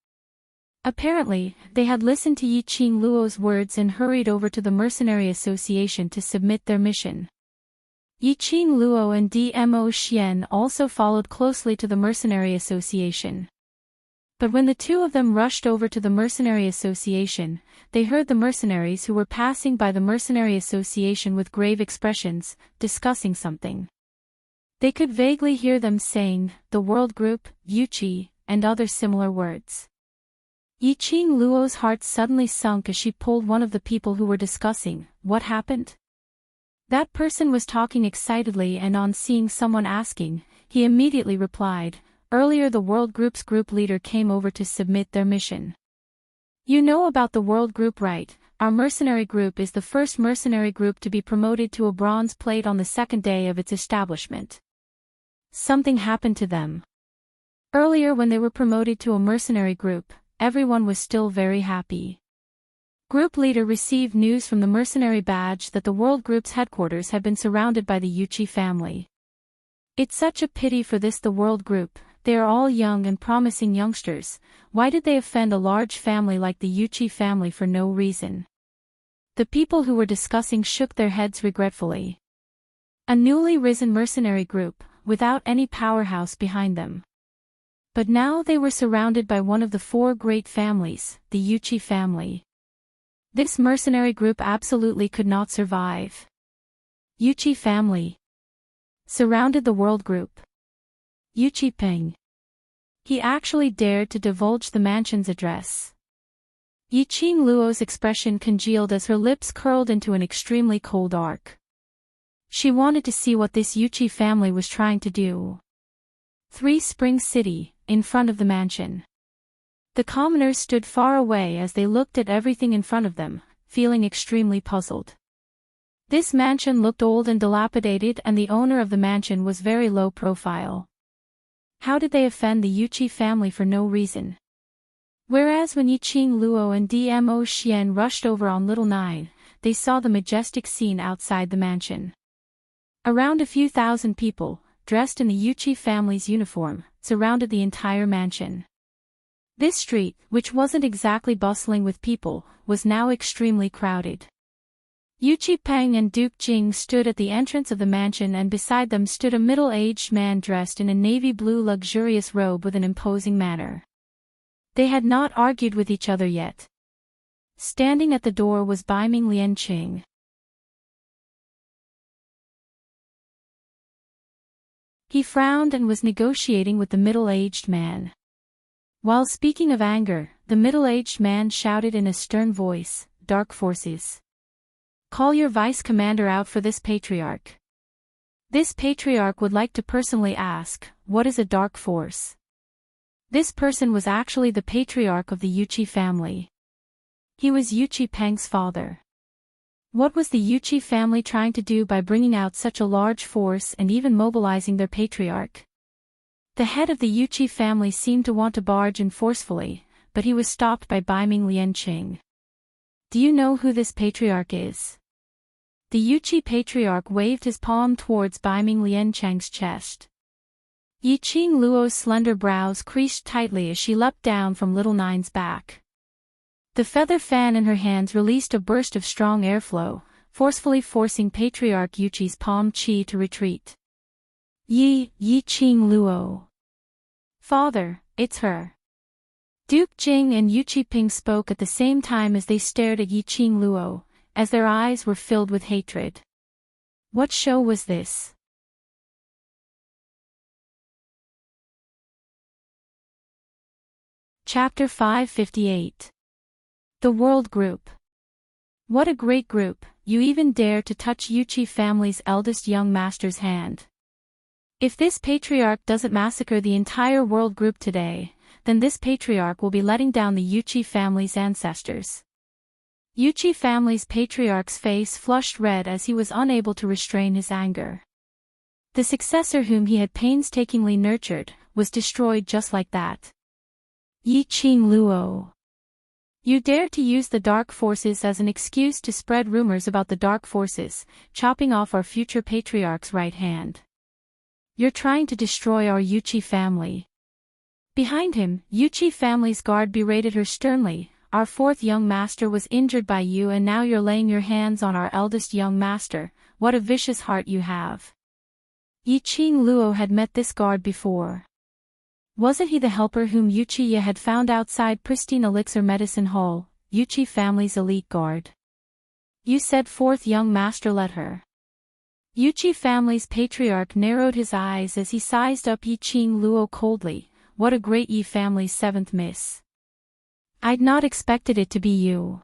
Apparently, they had listened to Yiqing Luo's words and hurried over to the Mercenary Association to submit their mission. Yiqing Luo and Dmo Xian also followed closely to the Mercenary Association. But when the two of them rushed over to the Mercenary Association, they heard the mercenaries who were passing by the Mercenary Association with grave expressions, discussing something. They could vaguely hear them saying, the World Group, Yuqi, and other similar words. Yiqing Luo's heart suddenly sunk as she pulled one of the people who were discussing, what happened? That person was talking excitedly, and on seeing someone asking, he immediately replied, earlier the World Group's group leader came over to submit their mission. You know about the World Group, right? Our mercenary group is the first mercenary group to be promoted to a bronze plate on the second day of its establishment. Something happened to them. Earlier when they were promoted to a mercenary group, everyone was still very happy. Group leader received news from the mercenary badge that the World Group's headquarters had been surrounded by the Yuqi family. It's such a pity for this the World Group, they are all young and promising youngsters, why did they offend a large family like the Yuqi family for no reason? The people who were discussing shook their heads regretfully. A newly risen mercenary group, without any powerhouse behind them. But now they were surrounded by one of the four great families, the Yuqi family. This mercenary group absolutely could not survive. Yuqi family surrounded the World Group. Yuqi Peng. He actually dared to divulge the mansion's address. Yiqing Luo's expression congealed as her lips curled into an extremely cold arc. She wanted to see what this Yuqi family was trying to do. 3 Spring City, in front of the mansion. The commoners stood far away as they looked at everything in front of them, feeling extremely puzzled. This mansion looked old and dilapidated, and the owner of the mansion was very low profile. How did they offend the Yuqi family for no reason? Whereas when Yiqing Luo and Dmo Xian rushed over on Little 9, they saw the majestic scene outside the mansion. Around a few thousand people, dressed in the Yuqi family's uniform, surrounded the entire mansion. This street, which wasn't exactly bustling with people, was now extremely crowded. Yuqi Peng and Duke Jing stood at the entrance of the mansion, and beside them stood a middle-aged man dressed in a navy blue luxurious robe with an imposing manner. They had not argued with each other yet. Standing at the door was Baiming Lianqing. He frowned and was negotiating with the middle-aged man. While speaking of anger, the middle-aged man shouted in a stern voice, "Dark forces. Call your vice commander out for this patriarch." This patriarch would like to personally ask, what is a dark force? This person was actually the patriarch of the Yuchi family. He was Yuchi Peng's father. What was the Yuchi family trying to do by bringing out such a large force and even mobilizing their patriarch? The head of the Yuchi family seemed to want to barge in forcefully, but he was stopped by Baiming Lianqing. Do you know who this patriarch is? The Yuchi patriarch waved his palm towards Baiming Lianqing's chest. Yiqing Luo's slender brows creased tightly as she leapt down from little Nine's back. The feather fan in her hands released a burst of strong airflow, forcefully forcing Patriarch Yuchi's palm chi to retreat. Yiqing Luo. Father, it's her. Duke Jing and Yuchi Ping spoke at the same time as they stared at Yiqing Luo, as their eyes were filled with hatred. What show was this? Chapter 558. The World Group. What a great group, you even dare to touch Yuchi family's eldest young master's hand. If this patriarch doesn't massacre the entire world group today, then this patriarch will be letting down the Yuchi family's ancestors. Yuchi family's patriarch's face flushed red as he was unable to restrain his anger. The successor whom he had painstakingly nurtured, was destroyed just like that. Yiqing Luo. You dare to use the dark forces as an excuse to spread rumors about the dark forces, chopping off our future patriarch's right hand. You're trying to destroy our Yuchi family. Behind him, Yuchi family's guard berated her sternly, our fourth young master was injured by you and now you're laying your hands on our eldest young master, what a vicious heart you have. Yiqing Luo had met this guard before. Wasn't he the helper whom Yuchi Ye had found outside Pristine Elixir Medicine Hall, Yuchi family's elite guard? You said fourth young master let her. Yuchi family's patriarch narrowed his eyes as he sized up Yiqing Luo coldly, what a great Yi family's seventh miss. I'd not expected it to be you.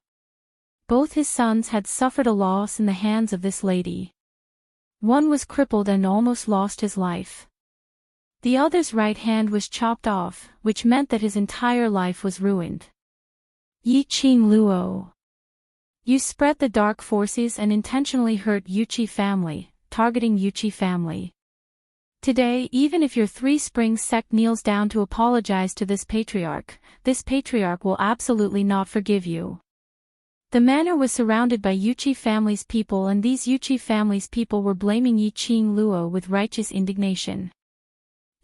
Both his sons had suffered a loss in the hands of this lady. One was crippled and almost lost his life. The other's right hand was chopped off, which meant that his entire life was ruined. Yiqing Luo. You spread the dark forces and intentionally hurt Yuchi family, targeting Yuchi family. Today, even if your Three Springs sect kneels down to apologize to this patriarch will absolutely not forgive you. The manor was surrounded by Yuchi family's people and these Yuchi family's people were blaming Yiqing Luo with righteous indignation.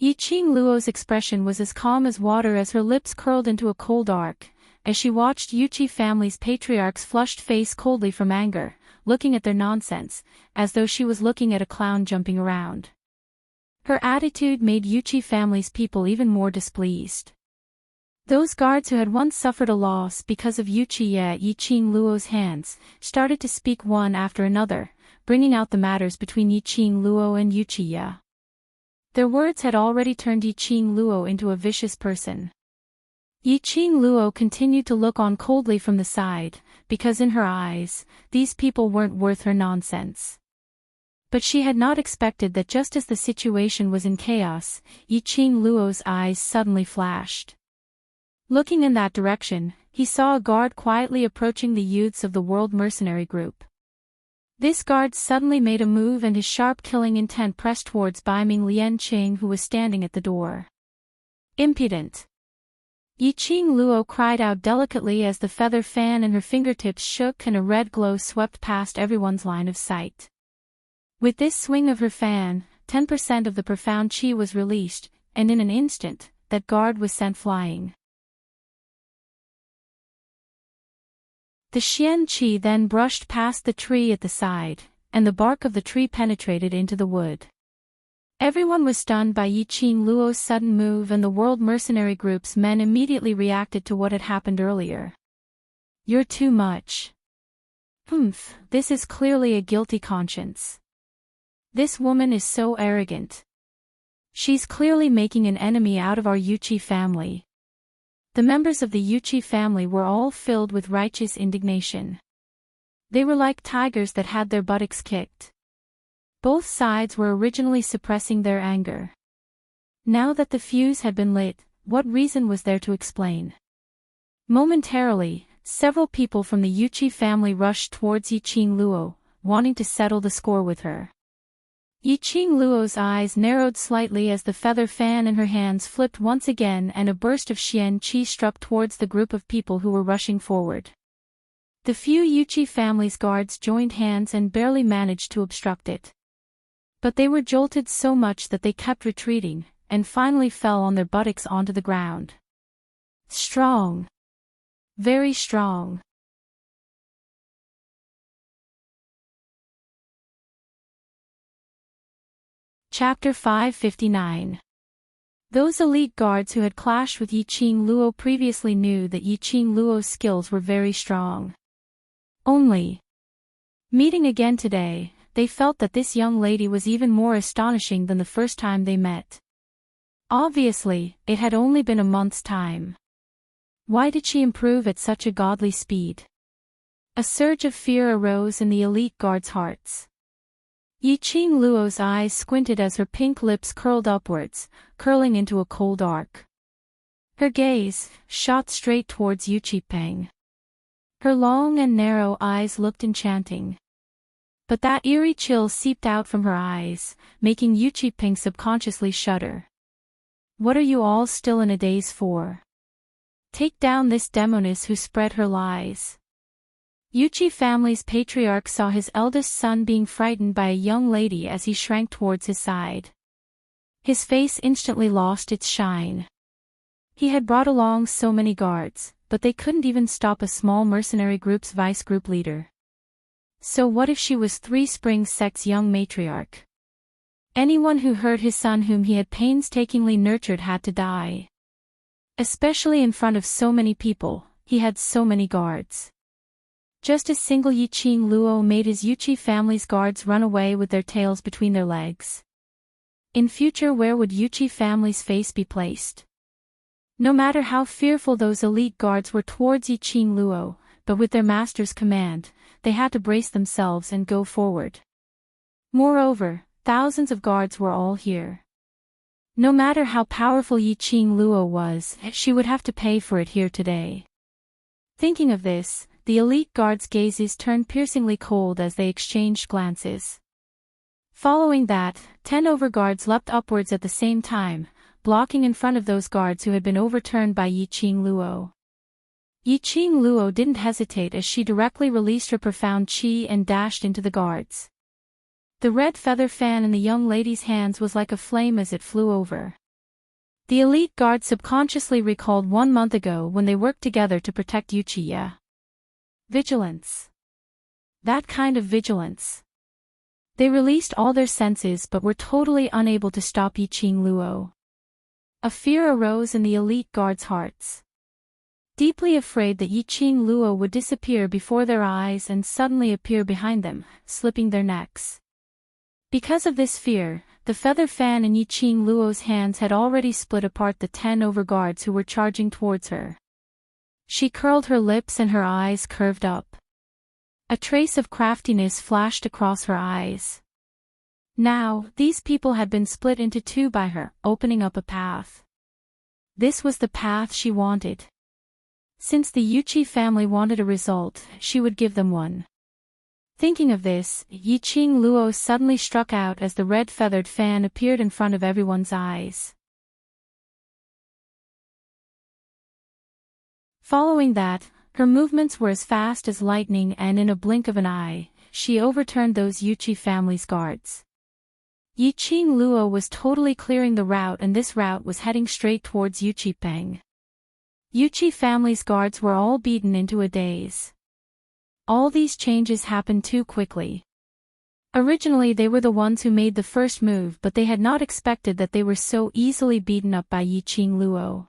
Yiqing Luo's expression was as calm as water as her lips curled into a cold arc, as she watched Yuchi family's patriarch's flushed face coldly from anger, looking at their nonsense, as though she was looking at a clown jumping around. Her attitude made Yuchi family's people even more displeased. Those guards who had once suffered a loss because of Yuchi Ye at Yiqing Luo's hands, started to speak one after another, bringing out the matters between Yiqing Luo and Yuchi Ye. Their words had already turned Yiqing Luo into a vicious person. Yiqing Luo continued to look on coldly from the side, because in her eyes, these people weren't worth her nonsense. But she had not expected that just as the situation was in chaos, Yiqing Luo's eyes suddenly flashed. Looking in that direction, he saw a guard quietly approaching the youths of the World Mercenary Group. This guard suddenly made a move and his sharp killing intent pressed towards Baiming Lianqing who was standing at the door. Impudent! Yiqing Luo cried out delicately as the feather fan in her fingertips shook and a red glow swept past everyone's line of sight. With this swing of her fan, 10% of the profound chi was released, and in an instant, that guard was sent flying. The Xian Qi then brushed past the tree at the side, and the bark of the tree penetrated into the wood. Everyone was stunned by Yiqing Luo's sudden move and the World Mercenary Group's men immediately reacted to what had happened earlier. You're too much. This is clearly a guilty conscience. This woman is so arrogant. She's clearly making an enemy out of our Yuchi family. The members of the Yuchi family were all filled with righteous indignation. They were like tigers that had their buttocks kicked. Both sides were originally suppressing their anger. Now that the fuse had been lit, what reason was there to explain? Momentarily, several people from the Yuchi family rushed towards Yiqing Luo, wanting to settle the score with her. Yiqing Luo's eyes narrowed slightly as the feather fan in her hands flipped once again and a burst of Xian Qi struck towards the group of people who were rushing forward. The few Yuchi family's guards joined hands and barely managed to obstruct it. But they were jolted so much that they kept retreating, and finally fell on their buttocks onto the ground. Strong. Very strong. Chapter 559. Those elite guards who had clashed with Yiqing Luo previously knew that Yiqing Luo's skills were very strong. Only, meeting again today, they felt that this young lady was even more astonishing than the first time they met. Obviously, it had only been a month's time. Why did she improve at such a godly speed? A surge of fear arose in the elite guards' hearts. Yiqing Luo's eyes squinted as her pink lips curled upwards, curling into a cold arc. Her gaze shot straight towards Yuchi Peng. Her long and narrow eyes looked enchanting. But that eerie chill seeped out from her eyes, making Yuchi Peng subconsciously shudder. What are you all still in a daze for? Take down this demoness who spread her lies. Yuchi family's patriarch saw his eldest son being frightened by a young lady as he shrank towards his side. His face instantly lost its shine. He had brought along so many guards, but they couldn't even stop a small mercenary group's vice group leader. So what if she was Three Springs sect's young matriarch? Anyone who hurt his son whom he had painstakingly nurtured had to die. Especially in front of so many people, he had so many guards. Just as single Yiqing Luo made his Yuchi family's guards run away with their tails between their legs. In future, where would Yuchi family's face be placed? No matter how fearful those elite guards were towards Yiqing Luo, but with their master's command, they had to brace themselves and go forward. Moreover, thousands of guards were all here. No matter how powerful Yiqing Luo was, she would have to pay for it here today. Thinking of this, the elite guards' gazes turned piercingly cold as they exchanged glances. Following that, 10 overguards leapt upwards at the same time, blocking in front of those guards who had been overturned by Yiqing Luo. Yiqing Luo didn't hesitate as she directly released her profound qi and dashed into the guards. The red feather fan in the young lady's hands was like a flame as it flew over. The elite guard subconsciously recalled 1 month ago when they worked together to protect Yuchiya. Vigilance. That kind of vigilance. They released all their senses but were totally unable to stop Yiqing Luo. A fear arose in the elite guards' hearts. Deeply afraid that Yiqing Luo would disappear before their eyes and suddenly appear behind them, slipping their necks. Because of this fear, the feather fan in Yiqing Luo's hands had already split apart the 10 overguards who were charging towards her. She curled her lips and her eyes curved up. A trace of craftiness flashed across her eyes. Now, these people had been split into 2 by her, opening up a path. This was the path she wanted. Since the Yuchi family wanted a result, she would give them one. Thinking of this, Yiqing Luo suddenly struck out as the red-feathered fan appeared in front of everyone's eyes. Following that, her movements were as fast as lightning and in a blink of an eye, she overturned those Yuchi family's guards. Yiqing Luo was totally clearing the route and this route was heading straight towards Yuchi Peng. Yuchi family's guards were all beaten into a daze. All these changes happened too quickly. Originally they were the ones who made the first move but they had not expected that they were so easily beaten up by Yiqing Luo.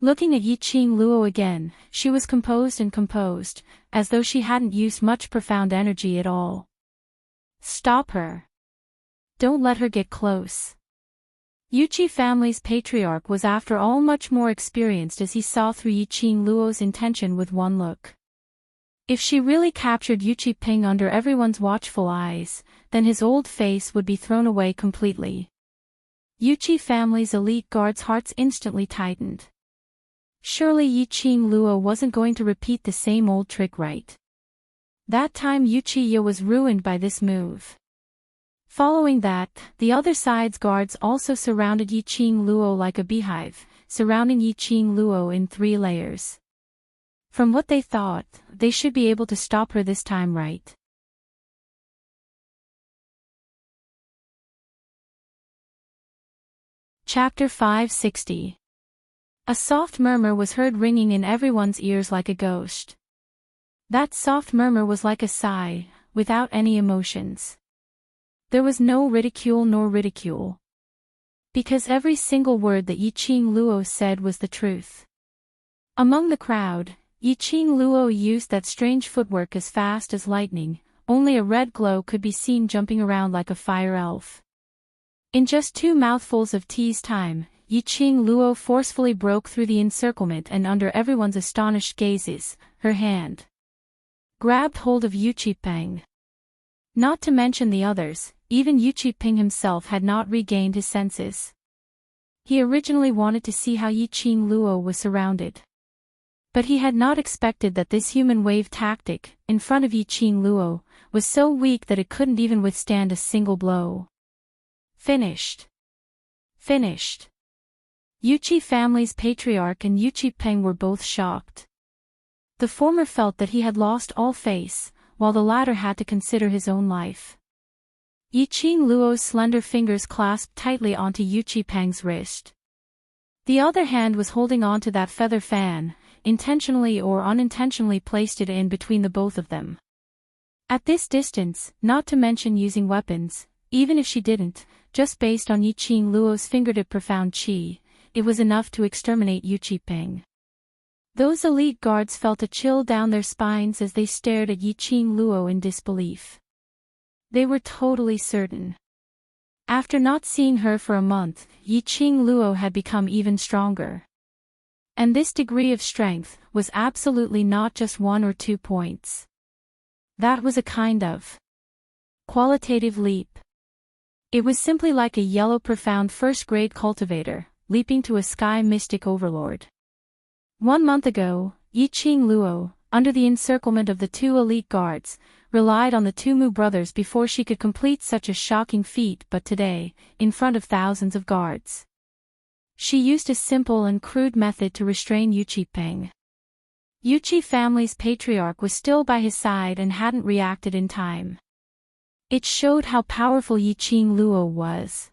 Looking at Yiqing Luo again, she was composed, as though she hadn't used much profound energy at all. Stop her. Don't let her get close. Yuchi family's patriarch was after all much more experienced as he saw through Yiqing Luo's intention with one look. If she really captured Yuchi-ping under everyone's watchful eyes, then his old face would be thrown away completely. Yuchi family's elite guards' hearts instantly tightened. Surely Yiqing Luo wasn't going to repeat the same old trick, right? That time Yuchi was ruined by this move. Following that, the other side's guards also surrounded Yiqing Luo like a beehive, surrounding Yiqing Luo in 3 layers. From what they thought, they should be able to stop her this time, right? Chapter 560. A soft murmur was heard ringing in everyone's ears like a ghost. That soft murmur was like a sigh, without any emotions. There was no ridicule nor ridicule. Because every single word that Yiqing Luo said was the truth. Among the crowd, Yiqing Luo used that strange footwork as fast as lightning, only a red glow could be seen jumping around like a fire elf. In just 2 mouthfuls of tea's time, Yiqing Luo forcefully broke through the encirclement and under everyone's astonished gazes, her hand grabbed hold of Yuchi-ping. Not to mention the others, even Yuchi-ping himself had not regained his senses. He originally wanted to see how Yiqing Luo was surrounded. But he had not expected that this human wave tactic, in front of Yiqing Luo, was so weak that it couldn't even withstand a single blow. Finished. Finished. Yuchi family's patriarch and Yuchi-ping were both shocked. The former felt that he had lost all face, while the latter had to consider his own life. Yiqing Luo's slender fingers clasped tightly onto Yuchi-ping's wrist. The other hand was holding on to that feather fan, intentionally or unintentionally placed it in between the both of them. At this distance, not to mention using weapons, even if she didn't, just based on Yiqing Luo's fingertip profound chi, it was enough to exterminate Yuchi-ping. Those elite guards felt a chill down their spines as they stared at Yiqing Luo in disbelief. They were totally certain. After not seeing her for a month, Yiqing Luo had become even stronger. And this degree of strength was absolutely not just 1 or 2 points. That was a kind of qualitative leap. It was simply like a yellow profound first-grade cultivator, leaping to a sky mystic overlord. 1 month ago, Yiqing Luo, under the encirclement of the 2 elite guards, relied on the 2 Mu brothers before she could complete such a shocking feat, but today, in front of thousands of guards, she used a simple and crude method to restrain Yuchi-ping. Yuchi family's patriarch was still by his side and hadn't reacted in time. It showed how powerful Yiqing Luo was.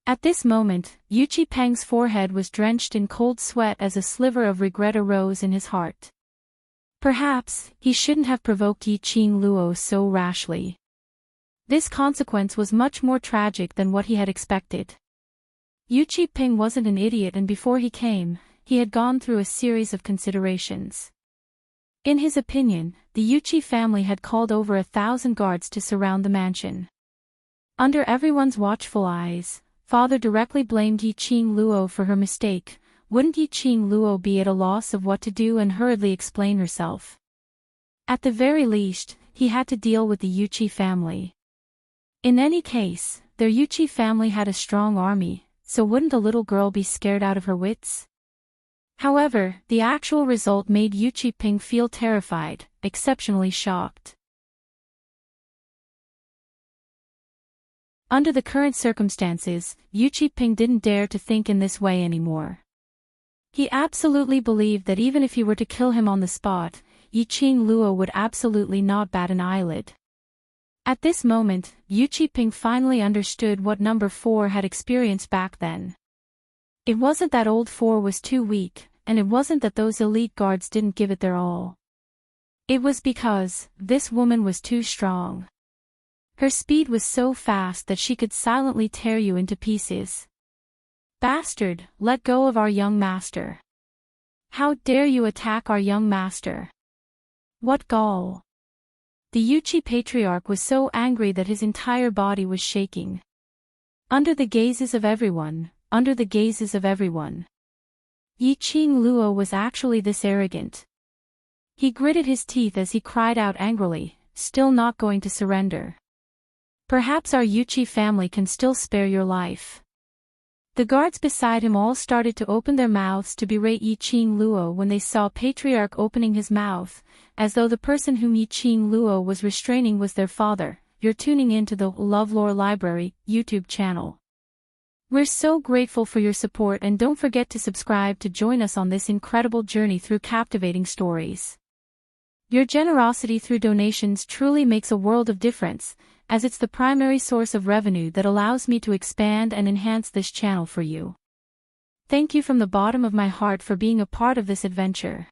At this moment, Yuchi-ping's forehead was drenched in cold sweat as a sliver of regret arose in his heart. Perhaps, he shouldn't have provoked Yiqing Luo so rashly. This consequence was much more tragic than what he had expected. Yuchi-ping wasn't an idiot, and before he came, he had gone through a series of considerations. In his opinion, the Yuchi family had called over 1,000 guards to surround the mansion. Under everyone's watchful eyes, Father directly blamed Yiqing Luo for her mistake. Wouldn't Yiqing Luo be at a loss of what to do and hurriedly explain herself? At the very least, he had to deal with the Yuchi family. In any case, their Yuchi family had a strong army, so wouldn't a little girl be scared out of her wits? However, the actual result made Yuchi-ping feel terrified, exceptionally shocked. Under the current circumstances, Yuchi-ping didn't dare to think in this way anymore. He absolutely believed that even if he were to kill him on the spot, Yiqing Luo would absolutely not bat an eyelid. At this moment, Yuchi-ping finally understood what number 4 had experienced back then. It wasn't that old 4 was too weak, and it wasn't that those elite guards didn't give it their all. It was because this woman was too strong. Her speed was so fast that she could silently tear you into pieces. Bastard, let go of our young master. How dare you attack our young master? What gall! The Yuchi patriarch was so angry that his entire body was shaking. Under the gazes of everyone, Yiqing Luo was actually this arrogant. He gritted his teeth as he cried out angrily, still not going to surrender. Perhaps our Yuchi family can still spare your life. The guards beside him all started to open their mouths to berate Yi Qing Luo when they saw Patriarch opening his mouth, as though the person whom Yi Qing Luo was restraining was their father. You're tuning in to the LoveLore Library YouTube channel. We're so grateful for your support, and don't forget to subscribe to join us on this incredible journey through captivating stories. Your generosity through donations truly makes a world of difference, as it's the primary source of revenue that allows me to expand and enhance this channel for you. Thank you from the bottom of my heart for being a part of this adventure.